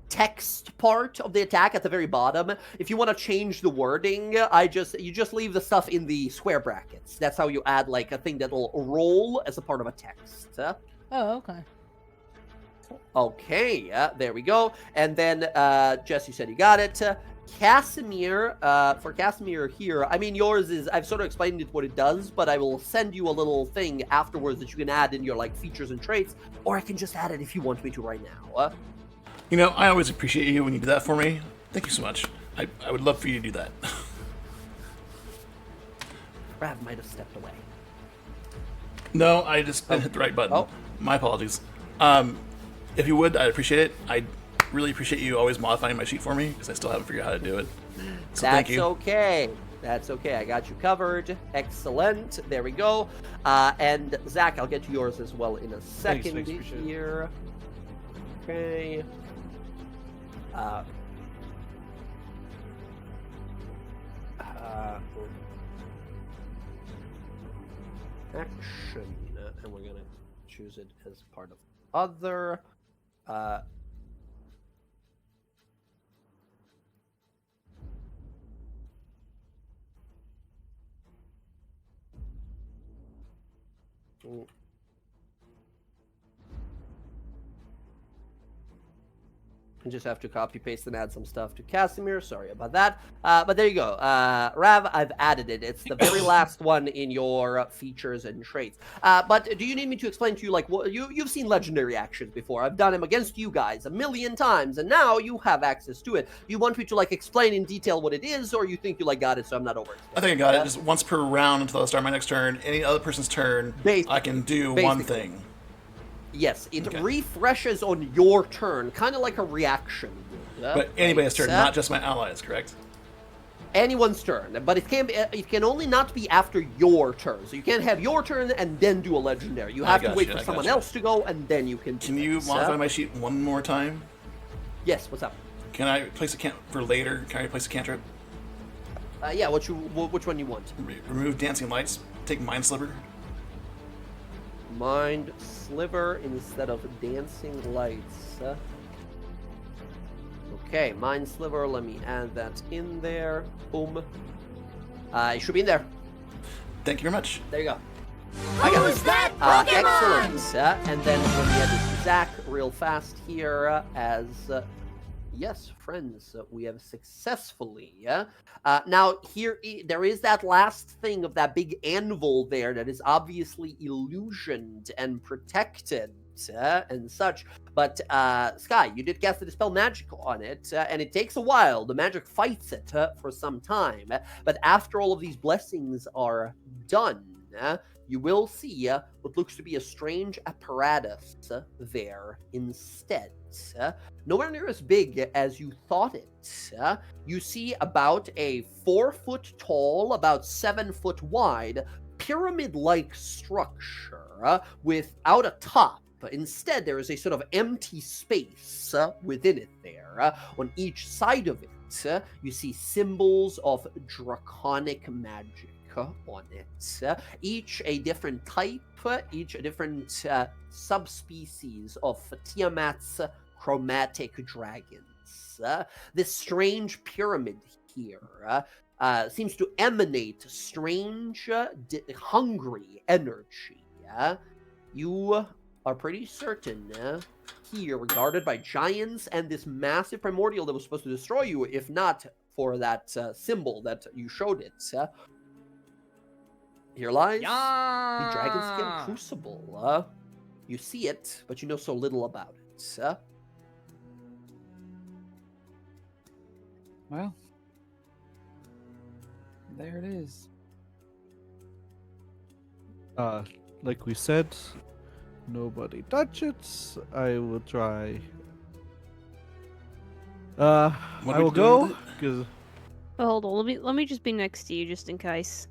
text part of the attack at the very bottom. If you want to change the wording, you just leave the stuff in the square brackets. That's how you add like a thing that'll roll as a part of a text. Oh, okay. Okay, there we go. And then, Jess, you said you got it. Casimir, for Casimir here, I mean, yours is, I've sort of explained it what it does, but I will send you a little thing afterwards that you can add in your, like, features and traits, or I can just add it if you want me to right now. You know, I always appreciate you when you do that for me. Thank you so much. I would love for you to do that. Rav might have stepped away. No, I just hit the right button. Oh. My apologies. If you would, I'd appreciate it. I'd really appreciate you always modifying my sheet for me, because I still haven't figured out how to do it. So thank you. Okay. That's okay. I got you covered. Excellent. There we go. And Zach, I'll get to yours as well in a second Thanks, appreciate it. here. Okay. Action, and we're gonna choose it as part of other. I just have to copy paste and add some stuff to Casimir. Sorry about that. But there you go. Rav, I've added it. It's the very last one in your features and traits. But do you need me to explain to you, like, what you've seen legendary actions before? I've done them against you guys 1,000,000 times, and now you have access to it. You want me to, like, explain in detail what it is, or you think you, like, got it, so I'm not over it? I think I got it. Just once per round until I start my next turn. Any other person's turn, I can do one Basically. thing. Yes, it Okay. refreshes on your turn, kind of like a reaction. But anybody's turn, Right? not just my allies, correct? Anyone's turn, but it can only not be after your turn. So you can't have your turn and then do a legendary. You have to wait for someone else to go, and then you can. Can you modify my sheet one more time? Yes. What's up? Can I place a for later? Can I place a cantrip? Yeah, which one you want? Remove dancing lights. Take mind sliver. Mind sliver instead of dancing lights. Okay, mind sliver. Let me add that in there. Boom. It should be in there. Thank you very much. There you go. Who's that Pokemon? Excellent. And then let me add Zach real fast here as. Yes, friends, we have successfully. Now, there is that last thing of that big anvil there that is obviously illusioned and protected and such. But, Sky, you did cast a Dispel Magic on it, and it takes a while. The magic fights it for some time. But after all of these blessings are done, you will see what looks to be a strange apparatus there instead. Nowhere near as big as you thought it. You see about a 4 foot tall, about 7 foot wide, pyramid-like structure without a top. Instead, there is a sort of empty space within it there. On each side of it, you see symbols of draconic magic on it. Each a different type, each a different subspecies of Tiamat's chromatic dragons. This strange pyramid here seems to emanate strange, hungry energy. You are pretty certain here, guarded by giants and this massive primordial that was supposed to destroy you, if not for that symbol that you showed it. Here lies the Dragonskin Crucible. You see it, but you know so little about it. Well, there it is. Like we said, nobody touch it. I will try. I will go because. Oh, hold on. Let me just be next to you, just in case.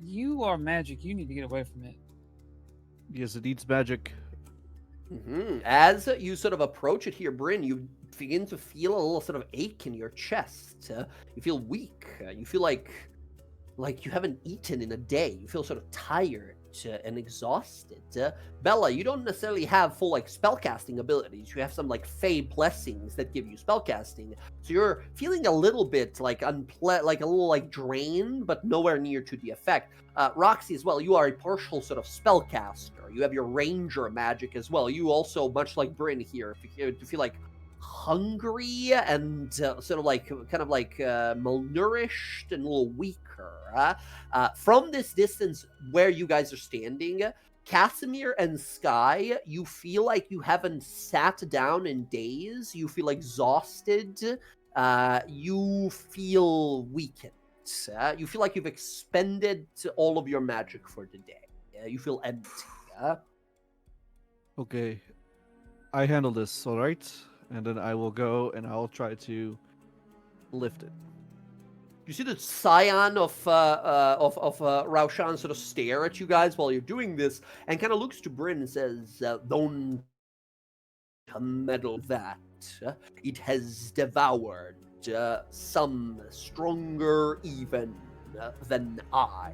You are magic. You need to get away from it. Yes, it needs magic. As you sort of approach it here, Bryn, you begin to feel a little sort of ache in your chest. You feel weak. You feel like you haven't eaten in a day. You feel sort of tired and exhausted. Bella, you don't necessarily have full spellcasting abilities. You have some fey blessings that give you spellcasting. So you're feeling a little bit drained, but nowhere near to the effect. Roxy as well, you are a partial sort of spellcaster. You have your ranger magic as well. You also, much like Bryn here, feel hungry and malnourished and a little weaker. From this distance where you guys are standing, Casimir and Sky, you feel like you haven't sat down in days. You feel exhausted. You feel weakened. You feel like you've expended all of your magic for the day. You feel empty. Okay, I handle this, all right? And then I will go and I'll try to lift it. You see the scion of Raushan sort of stare at you guys while you're doing this, and kind of looks to Bryn and says, "Don't meddle that. It has devoured some stronger even than I."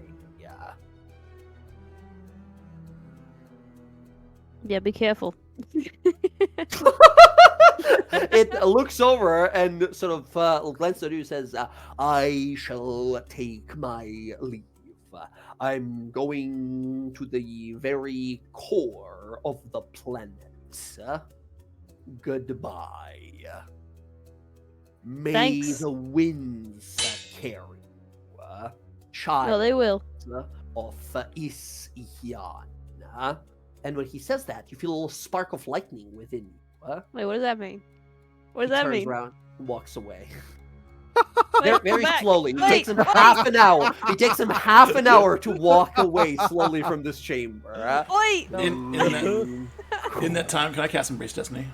Yeah, be careful. It looks over and sort of glances at you and says, "I shall take my leave. I'm going to the very core of the planet. Goodbye. May Thanks. the winds carry you, child No, they will. of Is-Ihan." And when he says that, you feel a little spark of lightning within you. Wait, what does that mean? What does He that turns mean? around and walks away. Wait, Very come back. slowly. It Wait, takes him half an hour. It takes him half an hour to walk away slowly from this chamber. Wait! In that time, can I cast Embrace Destiny?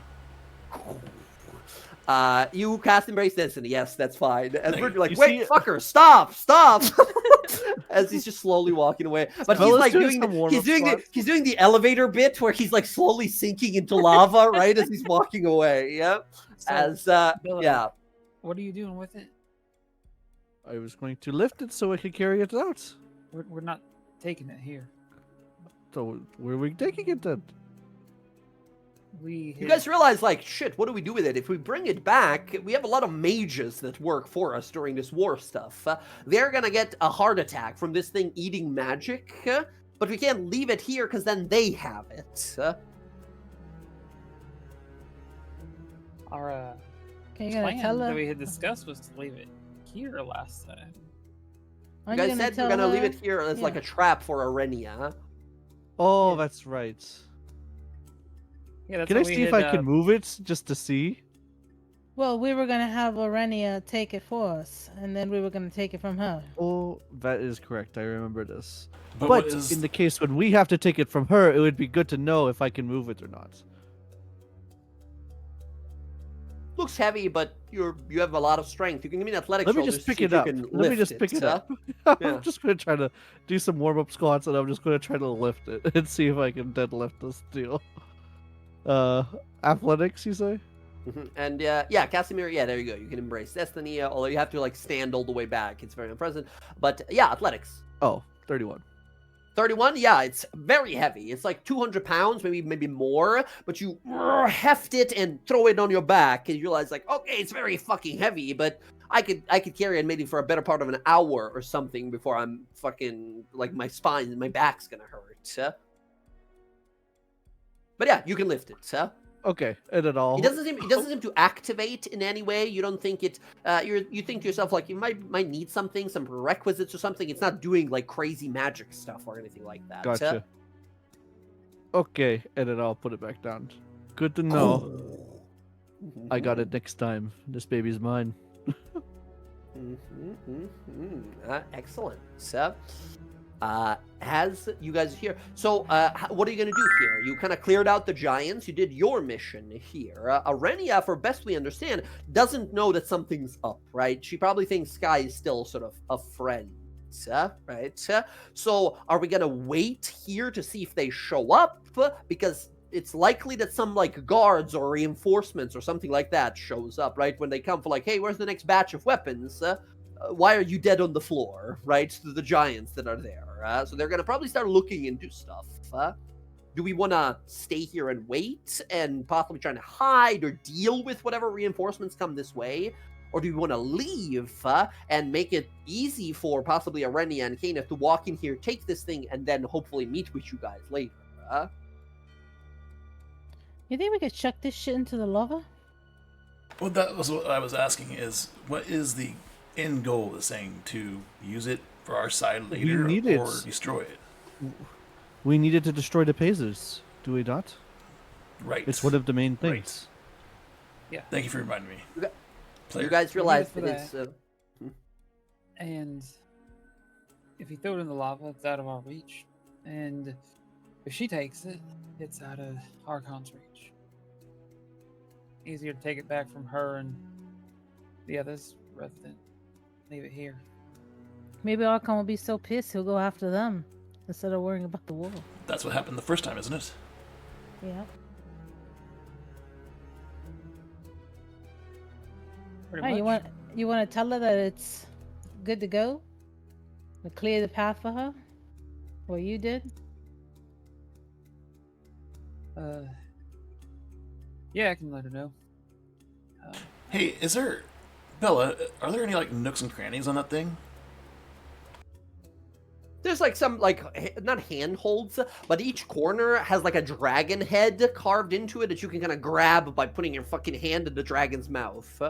You cast Embrace Destiny. Yes, that's fine. And Like, we're like, you wait, see- fucker, stop! As he's just slowly walking away. But he's Bella's like doing doing some warm-up spots. he's doing the elevator bit where he's slowly sinking into lava, right, as he's walking away. Yeah. So, As Bella, yeah. What are you doing with it? I was going to lift it so I could carry it out. We're not taking it here. So where are we taking it then? We You guys realize, like, shit, what do we do with it? If we bring it back, we have a lot of mages that work for us during this war stuff. They're gonna get a heart attack from this thing eating magic, but we can't leave it here because then they have it. Our Can you gonna plan tell that her? we had discussed was to leave it here last time. You Aren't guys said you're tell gonna leave her? it here as like Yeah. a trap for Arenia. Oh, Yeah. that's right. Yeah, that's Can I what we see if had, I can move it just to see? Well, we were gonna have Orenia take it for us, and then we were gonna take it from her. Oh, that is correct. I remember this. But But what is in the case when we have to take it from her, it would be good to know if I can move it or not. Looks heavy, but you have a lot of strength. You can give me an athletics Let me roll just to see pick if it you up. can Let me lift just pick it huh? up. Yeah. I'm just going to try to do some warm-up squats, and I'm just going to try to lift it and see if I can deadlift this deal. Athletics, you say? And yeah, Casimir, yeah, there you go. You can embrace destiny, although you have to like stand all the way back. It's very unpleasant. But yeah, athletics. Oh, 31. 31, yeah, it's very heavy. It's like 200 pounds, maybe more. But you heft it and throw it on your back, and you realize like, okay, it's very fucking heavy, but I could carry it maybe for a better part of an hour or something before I'm fucking like my spine, my back's gonna hurt. But yeah, you can lift it. Okay, and then I'll... It doesn't seem to activate in any way. You don't think it. You think to yourself like you might need something, some prerequisites or something. It's not doing like crazy magic stuff or anything like that. Gotcha. Okay, and then I'll put it back down. Good to know. I got it next time. This baby's mine. Excellent. So, as you guys here, so what are you gonna do here? You kind of cleared out the giants. You did your mission here. Arenia, for best we understand, doesn't know that something's up, right? She probably thinks Sky is still sort of a friend, right? So, are we gonna wait here to see if they show up? Because it's likely that some like guards or reinforcements or something like that shows up, right? When they come for like, hey, where's the next batch of weapons? Why are you dead on the floor, right? To the giants that are there. So they're going to probably start looking into stuff. Do we want to stay here and wait and possibly trying to hide or deal with whatever reinforcements come this way? Or do we want to leave and make it easy for possibly Arenia and Kenneth to walk in here, take this thing, and then hopefully meet with you guys later? You think we could chuck this shit into the lava? Well, that was what I was asking. Is what is the end goal of this thing? To use it for our side later, need it. or destroy it? We needed to destroy the Pacers, do we not? Right. It's one of the main Right. things. Yeah. Thank you for reminding me. You guys realize for that that. it's... And if you throw it in the lava, it's out of our reach. And if she takes it, it's out of Archon's reach. Easier to take it back from her and the others rather than leave it here. Maybe Archon will be so pissed he'll go after them instead of worrying about the wall. That's what happened the first time, isn't it? Yeah. Pretty Hey, much. you want to tell her that it's good to go? To clear the path for her? What you did? Yeah, I can let her know. Hey, is there, Bella? Are there any like nooks and crannies on that thing? There's like some like not handholds, but each corner has like a dragon head carved into it that you can kind of grab by putting your fucking hand in the dragon's mouth.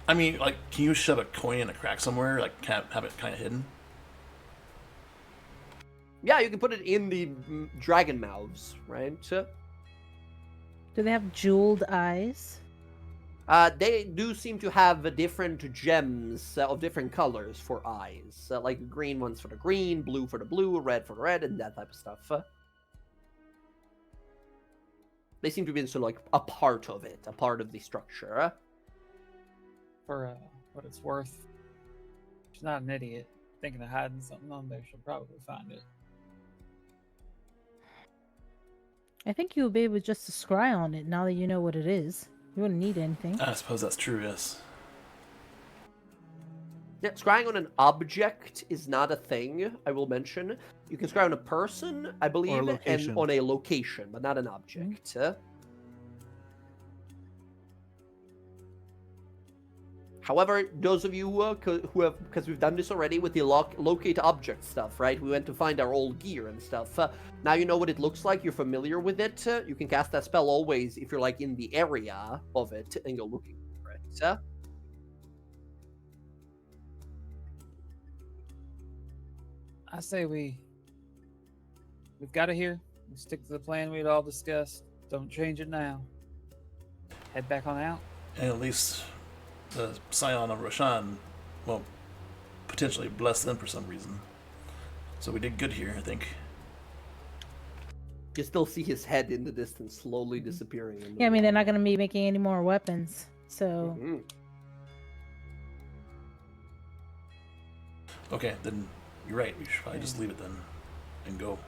I mean, like, can you shove a coin in a crack somewhere? Like, have it kind of hidden? Yeah, you can put it in the dragon mouths, right? Do they have jeweled eyes? They do seem to have different gems of different colors for eyes, like green ones for the green, blue for the blue, red for the red, and that type of stuff. They seem to be sort of like a part of it, a part of the structure. For what it's worth, she's not an idiot. Thinking of hiding something on there, she'll probably find it. I think you'll be able just to scry on it now that you know what it is. You wouldn't need anything. I suppose that's true. Yes. Yeah, scrying on an object is not a thing, I will mention. You can scry on a person, I believe, and location. on a location, but not an object. However, those of you who have, because we've done this already with the locate object stuff, right? We went to find our old gear and stuff. Now you know what it looks like. You're familiar with it. You can cast that spell always if you're like in the area of it and go looking for it. I say we've got it here. We stick to the plan we'd all discussed. Don't change it now. Head back on out. And at least the Scion of Roshan will potentially bless them for some reason. So we did good here, I think. You still see his head in the distance, slowly disappearing. Yeah, I mean, they're not going to be making any more weapons, so... Okay, then you're right. We should probably just leave it then and go.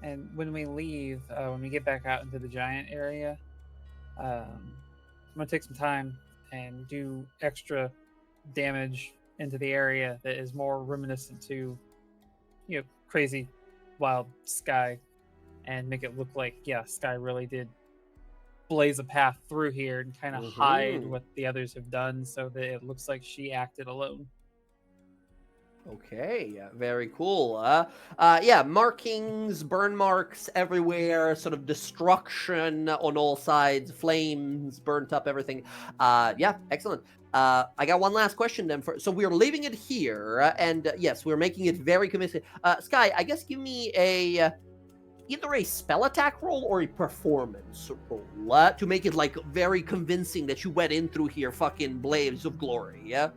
And when we leave, when we get back out into the giant area, I'm going to take some time and do extra damage into the area that is more reminiscent to, crazy wild Sky, and make it look like, Sky really did blaze a path through here and kind of hide what the others have done so that it looks like she acted alone. Okay, very cool. Markings, burn marks everywhere, sort of destruction on all sides, flames, burnt up everything. Excellent. I got one last question then. So we're leaving it here, and yes, we're making it very convincing. Sky, I guess give me either a spell attack roll or a performance roll to make it like very convincing that you went in through here fucking blaze of glory, yeah?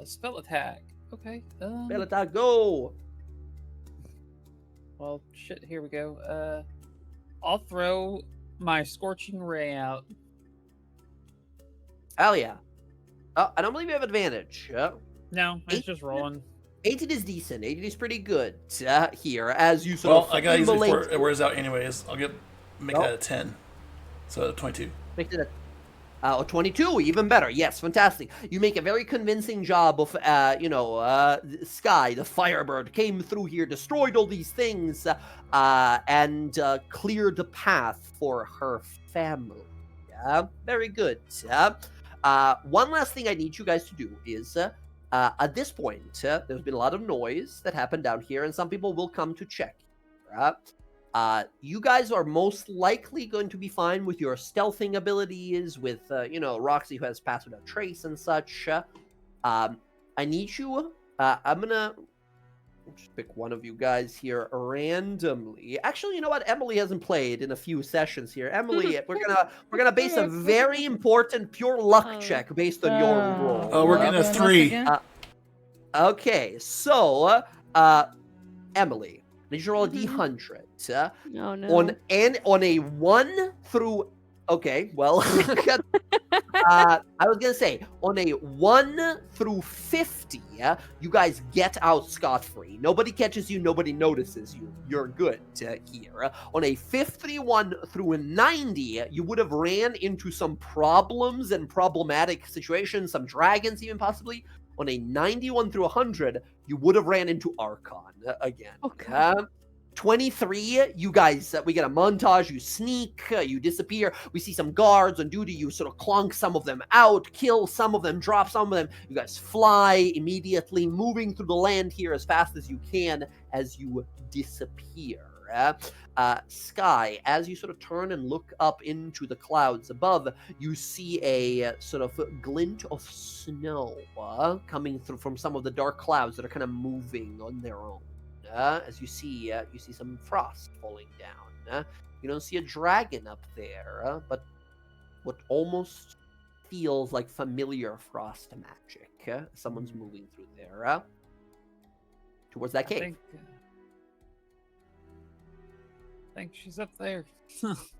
Spell attack. Okay. Spell attack, go! Well, shit, here we go. I'll throw my Scorching Ray out. Hell yeah. Oh, I don't believe you have advantage. No, it's just rolling. 18 is decent. 18 is pretty good here as you Well, I gotta use it before it wears out anyways. Make that a 10. So 22. Make it a 22, even better. Yes, fantastic. You make a very convincing job of, Sky, the Firebird, came through here, destroyed all these things, and cleared the path for her family. Yeah, very good. One last thing I need you guys to do is, at this point, there's been a lot of noise that happened down here, and some people will come to check. You guys are most likely going to be fine with your stealthing abilities, with, Roxy, who has Pass Without Trace and such. I need you, I'm gonna just pick one of you guys here randomly. Actually, you know what? Emily hasn't played in a few sessions here. Emily, we're gonna base a very important pure luck check based on your roll. Oh, we're getting a 3. Okay, so, Emily, I need you to roll a d100. Oh no. On a 1 through. Okay, well, I was gonna say on a 1 through 50, you guys get out scot-free. Nobody catches you, nobody notices you. You're good here. On a 51 through a 90, you would have ran into some problems and problematic situations, some dragons even possibly. On a 91 through 100, you would have ran into Archon again. Okay. 23, you guys, we get a montage, you sneak, you disappear, we see some guards on duty, you sort of clunk some of them out, kill some of them, drop some of them, you guys fly immediately, moving through the land here as fast as you can as you disappear. Sky, as you sort of turn and look up into the clouds above, you see a sort of glint of snow coming through from some of the dark clouds that are kind of moving on their own. As you see some frost falling down. You don't see a dragon up there, but what almost feels like familiar frost magic. Someone's moving through there towards that cave. I think she's up there. With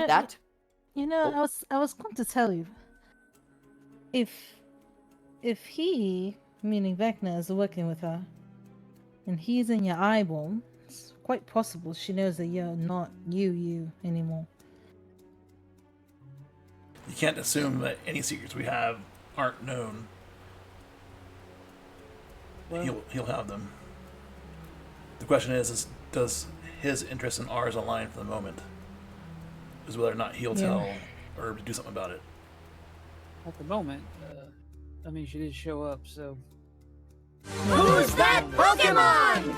that, I was going to tell you, if he, meaning Vecna, is working with her, and he's in your eyeball, it's quite possible she knows that you're not you anymore. You can't assume that any secrets we have aren't known. Well, He'll have them. The question is does his interest and ours align for the moment? Is whether or not he'll tell or do something about it. at the moment, I mean, she did show up, so. Who's that Pokemon?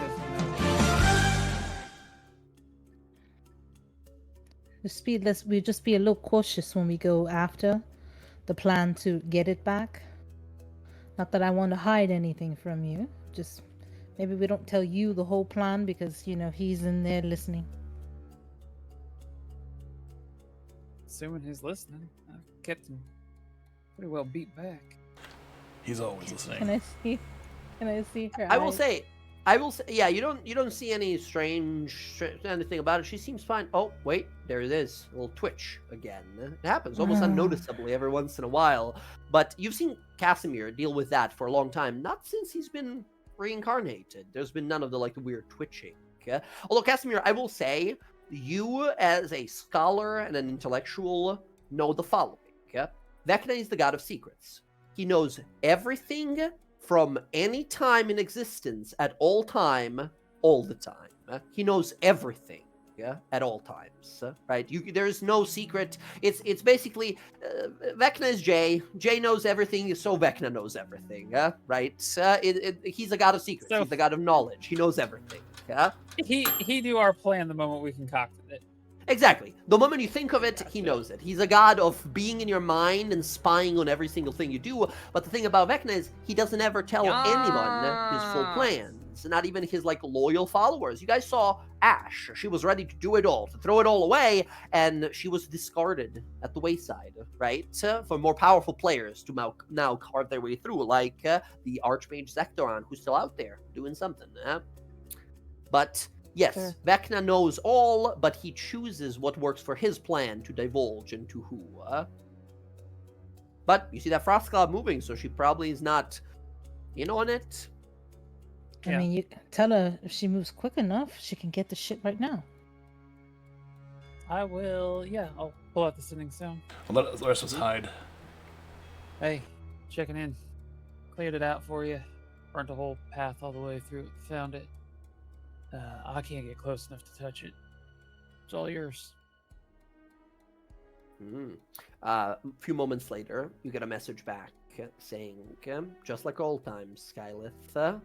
We just be a little cautious when we go after the plan to get it back. Not that I want to hide anything from you. Just maybe we don't tell you the whole plan because he's in there listening. Assuming he's listening, I've kept him pretty well beat back. He's always listening. Can I see her I will eyes? say, yeah, you don't see any strange anything about it. She seems fine. Oh, wait, there it is. A little twitch again. It happens almost unnoticeably every once in a while. But you've seen Casimir deal with that for a long time. Not since he's been reincarnated. There's been none of the the weird twitching. Although Casimir, I will say, you as a scholar and an intellectual know the following. Vecna is the god of secrets. He knows everything from any time in existence at all time, all the time. He knows everything, at all times, right? There's no secret. It's basically Vecna is Jay. Jay knows everything, so Vecna knows everything, right? He's a god of secrets. So, he's the god of knowledge. He knows everything. He knew our plan the moment we concocted it. Exactly. The moment you think of it, he knows it. He's a god of being in your mind and spying on every single thing you do. But the thing about Vecna is he doesn't ever tell anyone his full plans, not even his loyal followers. You guys saw Ash. She was ready to do it all, to throw it all away, and she was discarded at the wayside, right? For more powerful players to now carve their way through, like the Archmage Zektoron, who's still out there doing something. But yes, Sure. Vecna knows all, but he chooses what works for his plan to divulge and to who. But you see that Frost Cloud moving, so she probably is not in on it. I mean, you tell her if she moves quick enough, she can get the shit right now. I will, I'll pull out the sending stone. I'll let the rest of us hide. Hey, checking in. Cleared it out for you. Burnt a whole path all the way through it. Found it. I can't get close enough to touch it. It's all yours. A few moments later, you get a message back saying, just like old times, Skylith,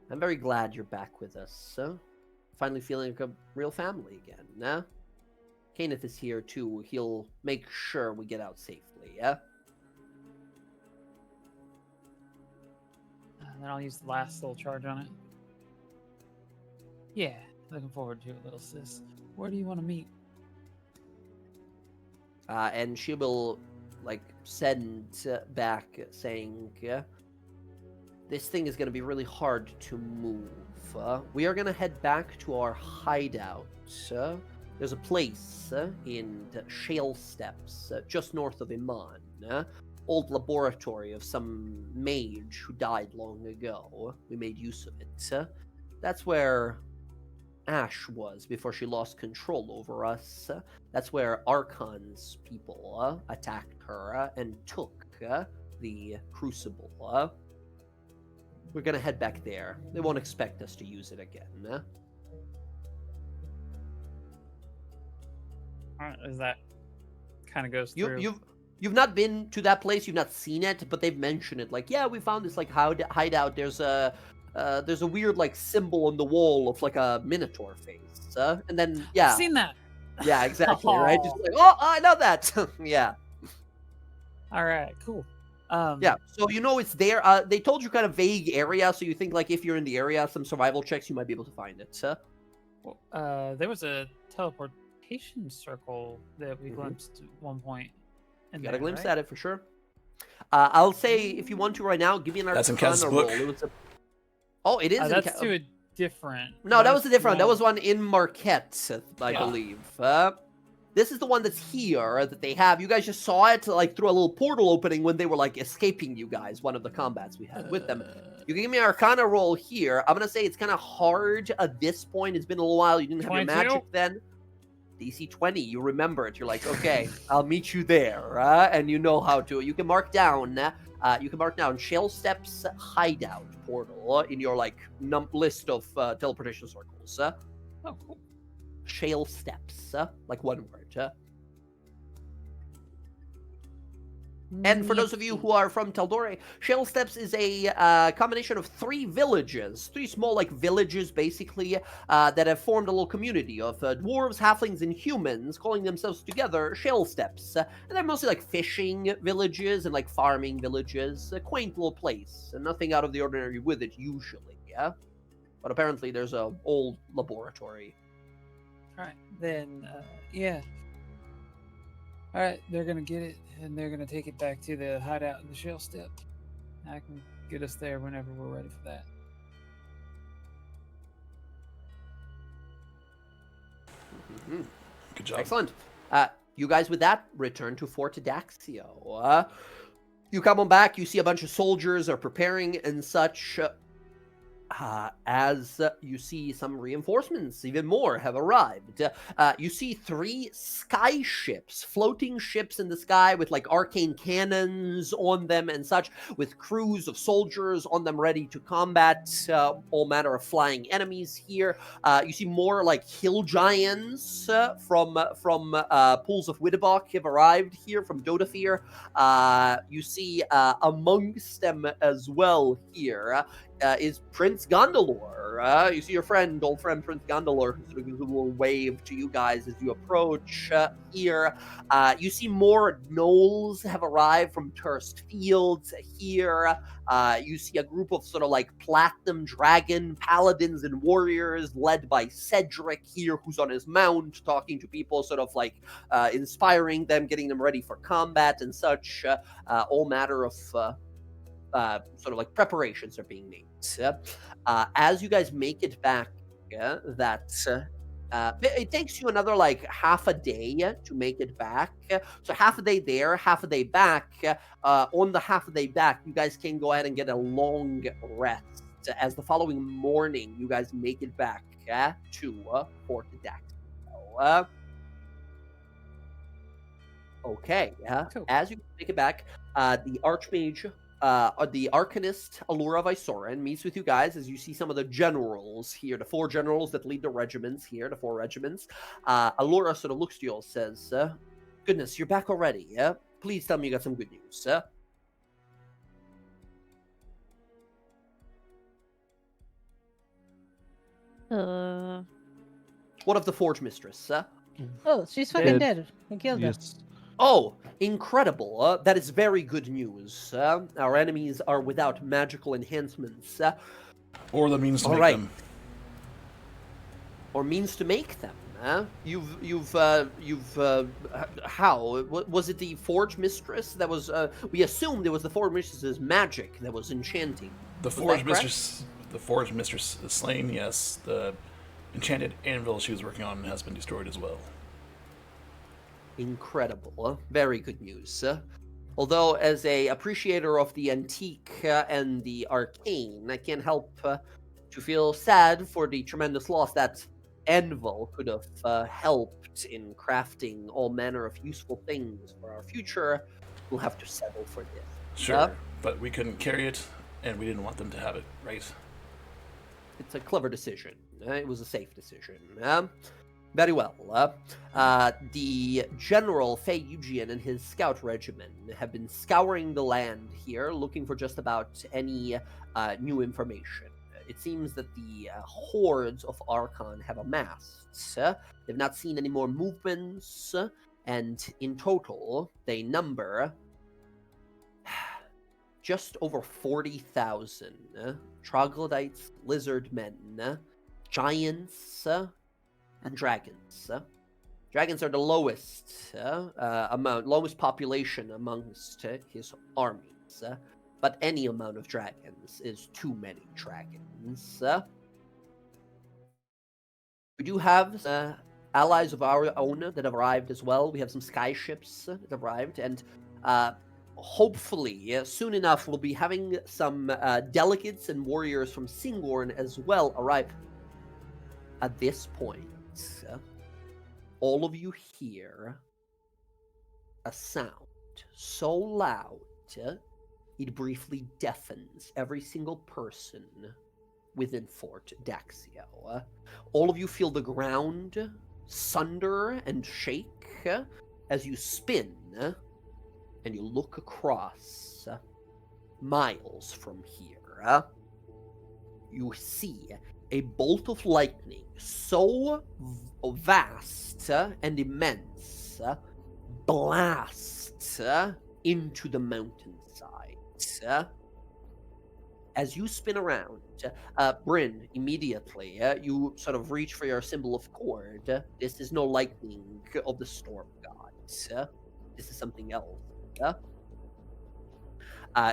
I'm very glad you're back with us. Finally feeling like a real family again. Kenneth is here too. He'll make sure we get out safely, And then I'll use the last little charge on it. Yeah, looking forward to it, little sis. Where do you want to meet? And she will, send back saying, this thing is going to be really hard to move. We are going to head back to our hideout. There's a place in the Shale Steppes, just north of Iman. Old laboratory of some mage who died long ago. We made use of it. That's where Ash was before she lost control over us. That's where Archon's people attacked her and took the Crucible. We're gonna head back there. They won't expect us to use it again. Alright, is that kind of goes through? You've not been to that place. You've not seen it, but they've mentioned it. We found this hideout. There's a weird symbol on the wall of a minotaur face. And then I've seen that. Yeah, exactly. Right? Just I know that. Yeah. All right, cool. Yeah. So it's there. They told you kind of vague area, so you think if you're in the area, some survival checks, you might be able to find it. There was a teleportation circle that we glimpsed at one point. You got a glimpse at it for sure. I'll say if you want to right now, give me an That's in Arcana Kaz's roll. book. Oh, it is. That's to a different. No, that was a different. That was one in Marquette, I believe. This is the one that's here that they have. You guys just saw it through a little portal opening when they were escaping you guys. One of the combats we had with them. You can give me an Arcana roll here. I'm gonna say it's kind of hard at this point. It's been a little while. You didn't have your 22? magic then. DC 20, you remember it. You're like, okay, I'll meet you there, and you know how to. You can mark down Shale Steps hideout portal in your like list of teleportation circles. Oh, cool. Shale Steps, like one word. And for those of you who are from Tal'dorei, Shale Steps is a combination of three small like villages basically, that have formed a little community of dwarves, halflings, and humans calling themselves together Shale Steps. And they're mostly like fishing villages and like farming villages. A quaint little place, and nothing out of the ordinary with it usually, yeah? But apparently there's a old laboratory. Alright, then, yeah. Alright, they're gonna get it, and they're gonna take it back to the hideout in the Shale Step. I can get us there whenever we're ready for that. Mm-hmm. Good job. Excellent. You guys with that return to Fort Daxio. You come on back, you see a bunch of soldiers are preparing and such. As you see some reinforcements, even more, have arrived. You see 3 sky ships, floating ships in the sky with like arcane cannons on them and such, with crews of soldiers on them ready to combat all manner of flying enemies here. You see more like hill giants from Pools of Wittebach have arrived here from Dodafir. You see amongst them as well here is Prince Gondolor. You see your old friend Prince Gondolor, who gives a little wave to you guys as you approach here. You see more gnolls have arrived from Turst Fields here. You see a group of sort of like platinum dragon paladins and warriors led by Cedric here, who's on his mount, talking to people, sort of like inspiring them, getting them ready for combat and such. All manner of sort of like preparations are being made. As you guys make it back, it takes you another like half a day to make it back. So half a day there, half a day back. On the half a day back, you guys can go ahead and get a long rest. As the following morning, you guys make it back to Fort Daxio. Okay, Cool. As you make it back, the Archmage, the Arcanist Allura Vysoren meets with you guys as you see some of the generals here, the 4 generals that lead the regiments here, the 4 regiments. Allura sort of looks to you and says, goodness, you're back already, yeah? Please tell me you got some good news, What of the Forge Mistress, Oh, she's fucking Dead. dead. I killed her. Yes. Oh, incredible. That is very good news. Our enemies are without magical enhancements. Or the means to All make right. them. Or means to make them. How? Was it the Forge Mistress that was, we assumed it was the Forge Mistress's magic that was enchanting. The Was Forge that correct? Mistress is slain, yes. The enchanted anvil she was working on has been destroyed as well. Incredible. Very good news. Although, as a appreciator of the antique and the arcane, I can't help to feel sad for the tremendous loss that anvil could have helped in crafting all manner of useful things for our future. We'll have to settle for this. Sure, but we couldn't carry it, and we didn't want them to have it, right? It's a clever decision. It was a safe decision. Very well. The General Fayugian and his scout regiment have been scouring the land here, looking for just about any new information. It seems that the hordes of Archon have amassed. They've not seen any more movements, and in total, they number just over 40,000 troglodytes, lizard men, giants, and dragons. Dragons are the lowest lowest population amongst his armies. But any amount of dragons is too many dragons. We do have allies of our own that have arrived as well. We have some sky ships that have arrived, and hopefully soon enough we'll be having some delegates and warriors from Singorn as well arrive. At this point, all of you hear a sound so loud it briefly deafens every single person within Fort Daxio. All of you feel the ground sunder and shake as you spin and you look across miles from here. You see a bolt of lightning so vast and immense blast into the mountainside. As you spin around, Bryn, immediately, you sort of reach for your symbol of cord. This is no lightning of the storm gods. This is something else.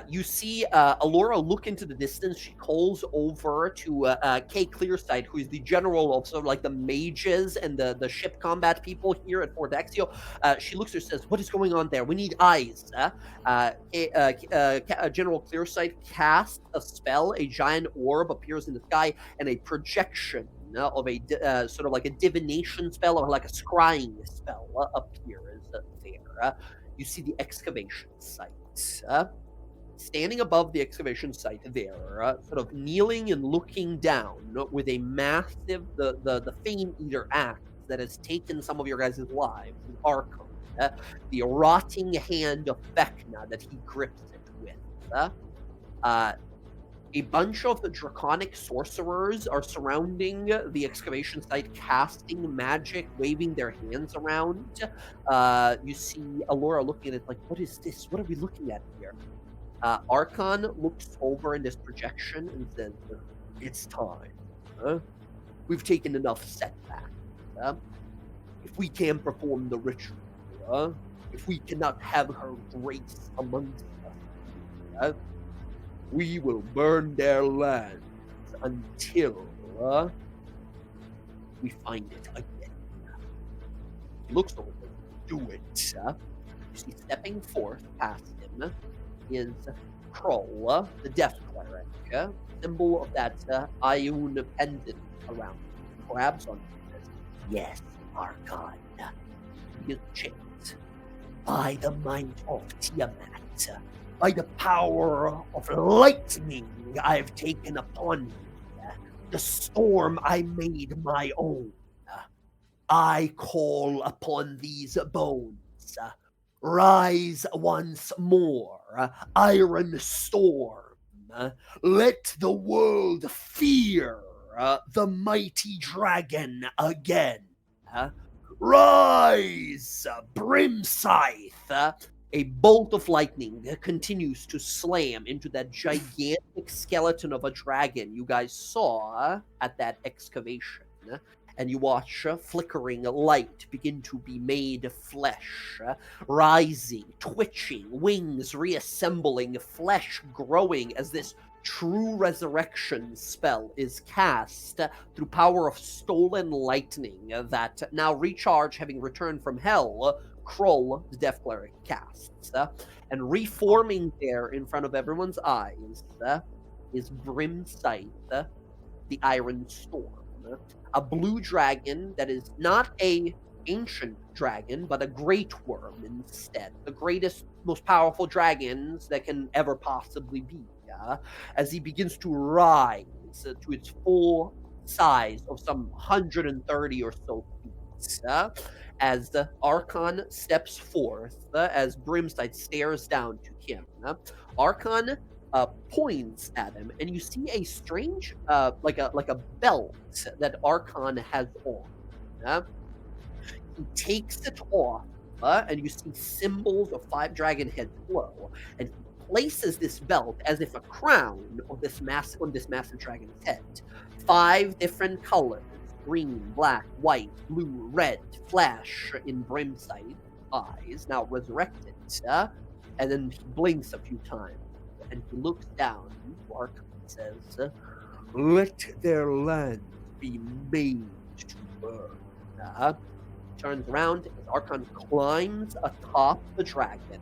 You see Alora look into the distance. She calls over to Kay Clearsight, who is the general of sort of like the mages and the ship combat people here at Fort Daxio. She looks at her and says, "What is going on there? We need eyes." General Clearsight casts a spell. A giant orb appears in the sky, and a projection of a sort of like a divination spell or like a scrying spell appears there. You see the excavation site. Standing above the excavation site there, sort of kneeling and looking down with a massive, the Fame Eater axe that has taken some of your guys' lives, the Archon, the rotting hand of Vecna that he grips it with. A bunch of the draconic sorcerers are surrounding the excavation site, casting magic, waving their hands around. You see Alora looking at it like, what is this? What are we looking at here? Archon looks over in this projection and says, "It's time. We've taken enough setback. If we can't perform the ritual, if we cannot have her grace amongst us, we will burn their lands until we find it again." He looks over. Do it. You see, stepping forth past him is Kroll, the Death Cleric, symbol of that Ioun pendant around him. Grabs on him and says, "Yes, Archon, you chant. By the might of Tiamat, by the power of lightning I've taken upon me, the storm I made my own, I call upon these bones. Rise once more, Iron Storm. Let the world fear the mighty dragon again. Rise, Brimscythe." A bolt of lightning continues to slam into that gigantic skeleton of a dragon you guys saw at that excavation. And you watch flickering light begin to be made flesh, rising, twitching, wings reassembling, flesh growing as this true resurrection spell is cast through power of stolen lightning that now Recharge, having returned from hell, Kroll, the Death Cleric, casts. And reforming there in front of everyone's eyes is Brimscythe, the Iron Storm. A blue dragon that is not a ancient dragon, but a great worm instead. The greatest, most powerful dragons that can ever possibly be. As he begins to rise to its full size of some 130 or so feet. As the Archon steps forth, as Brimscythe stares down to him. Archon points at him, and you see a strange, like a belt that Archon has on. He takes it off, and you see symbols of 5 dragon heads glow, and he places this belt as if a crown of this massive dragon's head. 5 different colors: green, black, white, blue, red, flash in Brimscythe's eyes, now resurrected, and then he blinks a few times. And he looks down to Archon and says, "Let their land be made to burn." Turns around as Archon climbs atop the dragon,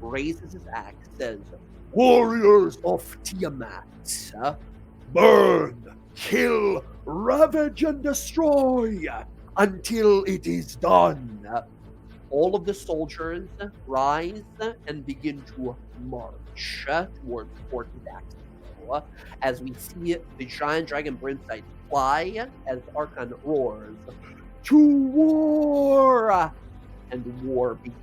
raises his axe, says, "Warriors of Tiamat, burn, kill, ravage, and destroy. until it is done. All of the soldiers rise and begin to march towards Fort Daxio as we see the giant dragon Brimside fly as Archon roars, "To war!" And war begins.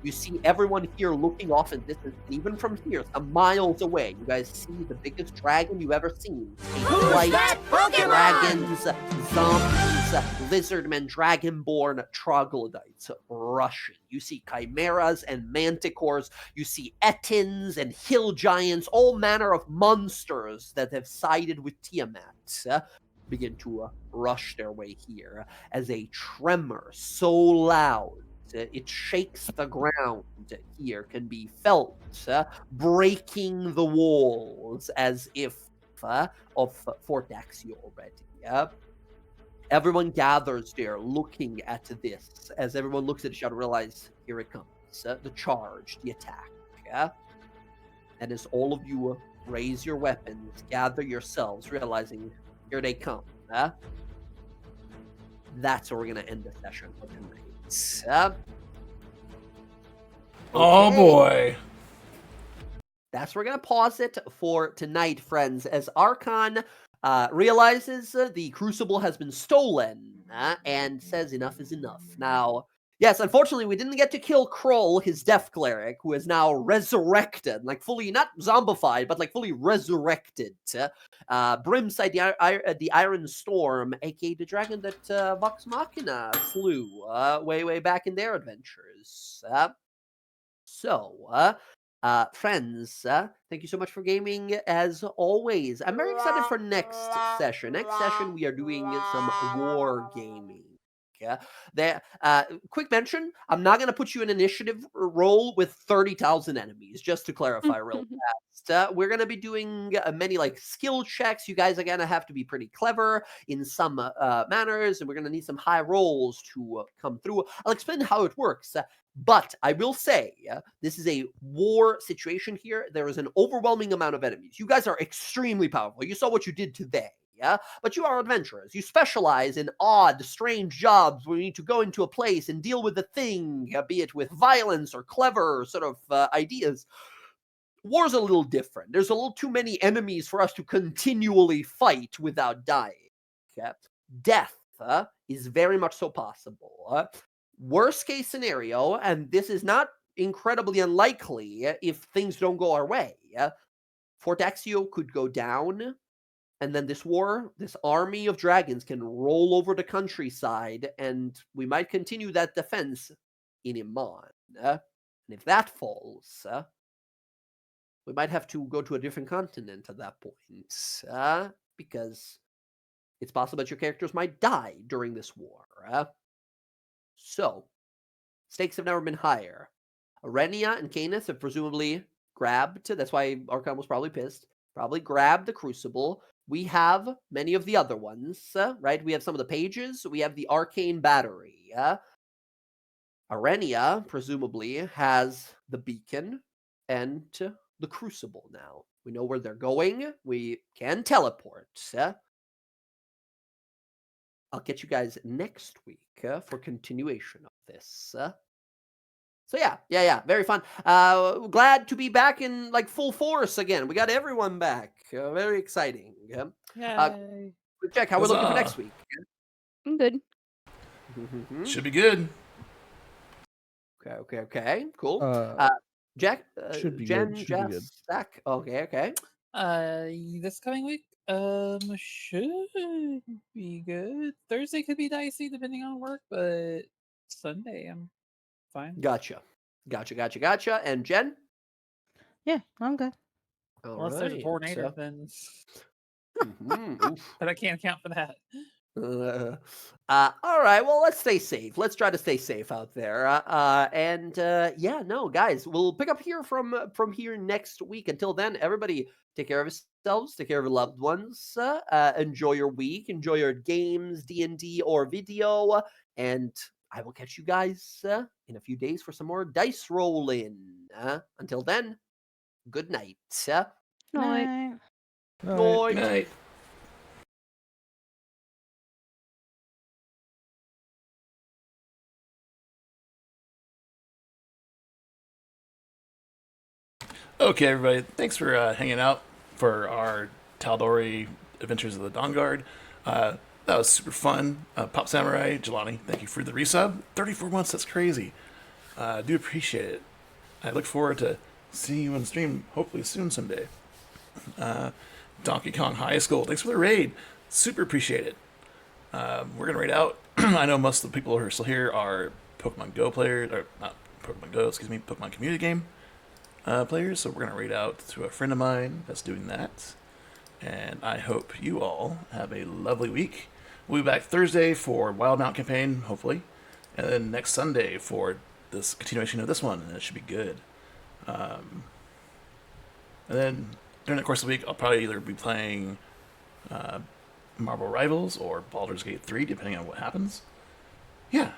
You see everyone here looking off in distance, and even from here, some miles away, you guys see the biggest dragon you've ever seen. Who's that Pokemon? Dragons, zombies, lizardmen, dragonborn, troglodytes rushing. You see chimeras and manticores. You see etins and hill giants, all manner of monsters that have sided with Tiamat. Begin to rush their way here as a tremor so loud it shakes the ground here can be felt, breaking the walls as if of Fort Daxio already. Everyone gathers there looking at this as everyone looks at each other, realize here it comes, the charge, the attack. And as all of you raise your weapons, gather yourselves, realizing here they come. That's where we're going to end the session for tonight. Oh Okay. boy. That's where we're going to pause it for tonight, friends, as Archon realizes the Crucible has been stolen and says enough is enough. Now, yes, unfortunately, we didn't get to kill Kroll, his Death Cleric, who is now resurrected, like fully, not zombified, but like fully resurrected. Brimside, the Iron Storm, aka the dragon that Vox Machina slew way back in their adventures. Friends, thank you so much for gaming as always. I'm very excited for next session. Next session, we are doing some war gaming. Quick mention, I'm not going to put you in initiative role with 30,000 enemies, just to clarify real fast. We're going to be doing many like skill checks. You guys are going to have to be pretty clever in some manners, and we're going to need some high rolls to come through. I'll explain how it works. But I will say, this is a war situation here. There is an overwhelming amount of enemies. You guys are extremely powerful. You saw what you did today. But you are adventurers. You specialize in odd, strange jobs where you need to go into a place and deal with a thing, be it with violence or clever sort of ideas. War's a little different. There's a little too many enemies for us to continually fight without dying. Death is very much so possible. Worst case scenario, and this is not incredibly unlikely if things don't go our way, Fort Daxio could go down, and then this army of dragons can roll over the countryside, and we might continue that defense in Iman. And if that falls, we might have to go to a different continent at that point, because it's possible that your characters might die during this war. So, stakes have never been higher. Arenia and Canis have presumably grabbed, that's why Archon was probably pissed, probably grabbed the Crucible. We have many of the other ones, right? We have some of the pages. We have the Arcane Battery. Arenia, presumably, has the beacon and the Crucible now. We know where they're going. We can teleport. I'll get you guys next week for continuation of this. So yeah, very fun. Glad to be back in like full force again. We got everyone back. Very exciting. Yay. Check how we're looking for Huzzah. next week. I'm good. Should be good. Okay, cool. Jack, Should be Jen, good, should be good. Jess, Zach. Okay. This coming week, should be good. Thursday could be dicey depending on work, but Sunday I'm fine. Gotcha. And Jen? Yeah, I'm good. Unless there's a tornado, then Oof. but I can't account for that. All right. Well, let's stay safe. Let's try to stay safe out there. Guys, we'll pick up here from here next week. Until then, everybody, take care of yourselves, take care of your loved ones. Enjoy your week, enjoy your games, D&D or video, and I will catch you guys in a few days for some more dice rolling. Until then, good night. Night. Night. Good night. Okay, everybody. Thanks for hanging out for our Tal'dorei Adventures of the DawnGuard. That was super fun. Pop Samurai, Jelani, thank you for the resub. 34 months, that's crazy. I do appreciate it. I look forward to seeing you on stream, hopefully soon someday. Donkey Kong High School, thanks for the raid. Super appreciate it. We're going to raid out. I know most of the people who are still here are Pokemon Go players, or not Pokemon Go, excuse me, Pokemon community game players. So we're going to raid out to a friend of mine that's doing that. And I hope you all have a lovely week. We'll be back Thursday for Wild Mount campaign, hopefully. And then next Sunday for this continuation of this one, and it should be good. And then during the course of the week, I'll probably either be playing Marvel Rivals or Baldur's Gate 3, depending on what happens. Yeah,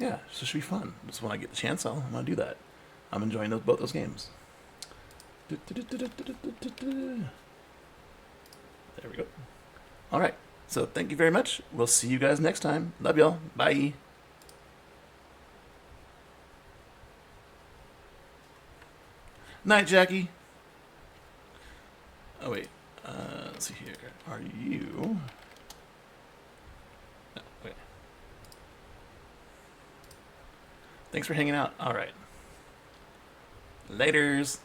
so it should be fun. Just when I get the chance, I'm going to do that. I'm enjoying both those games. There we go. All right. So thank you very much. We'll see you guys next time. Love y'all. Bye. Night, Jackie. Oh, wait. Let's see here. Are you... No, wait. Thanks for hanging out. All right. Laters.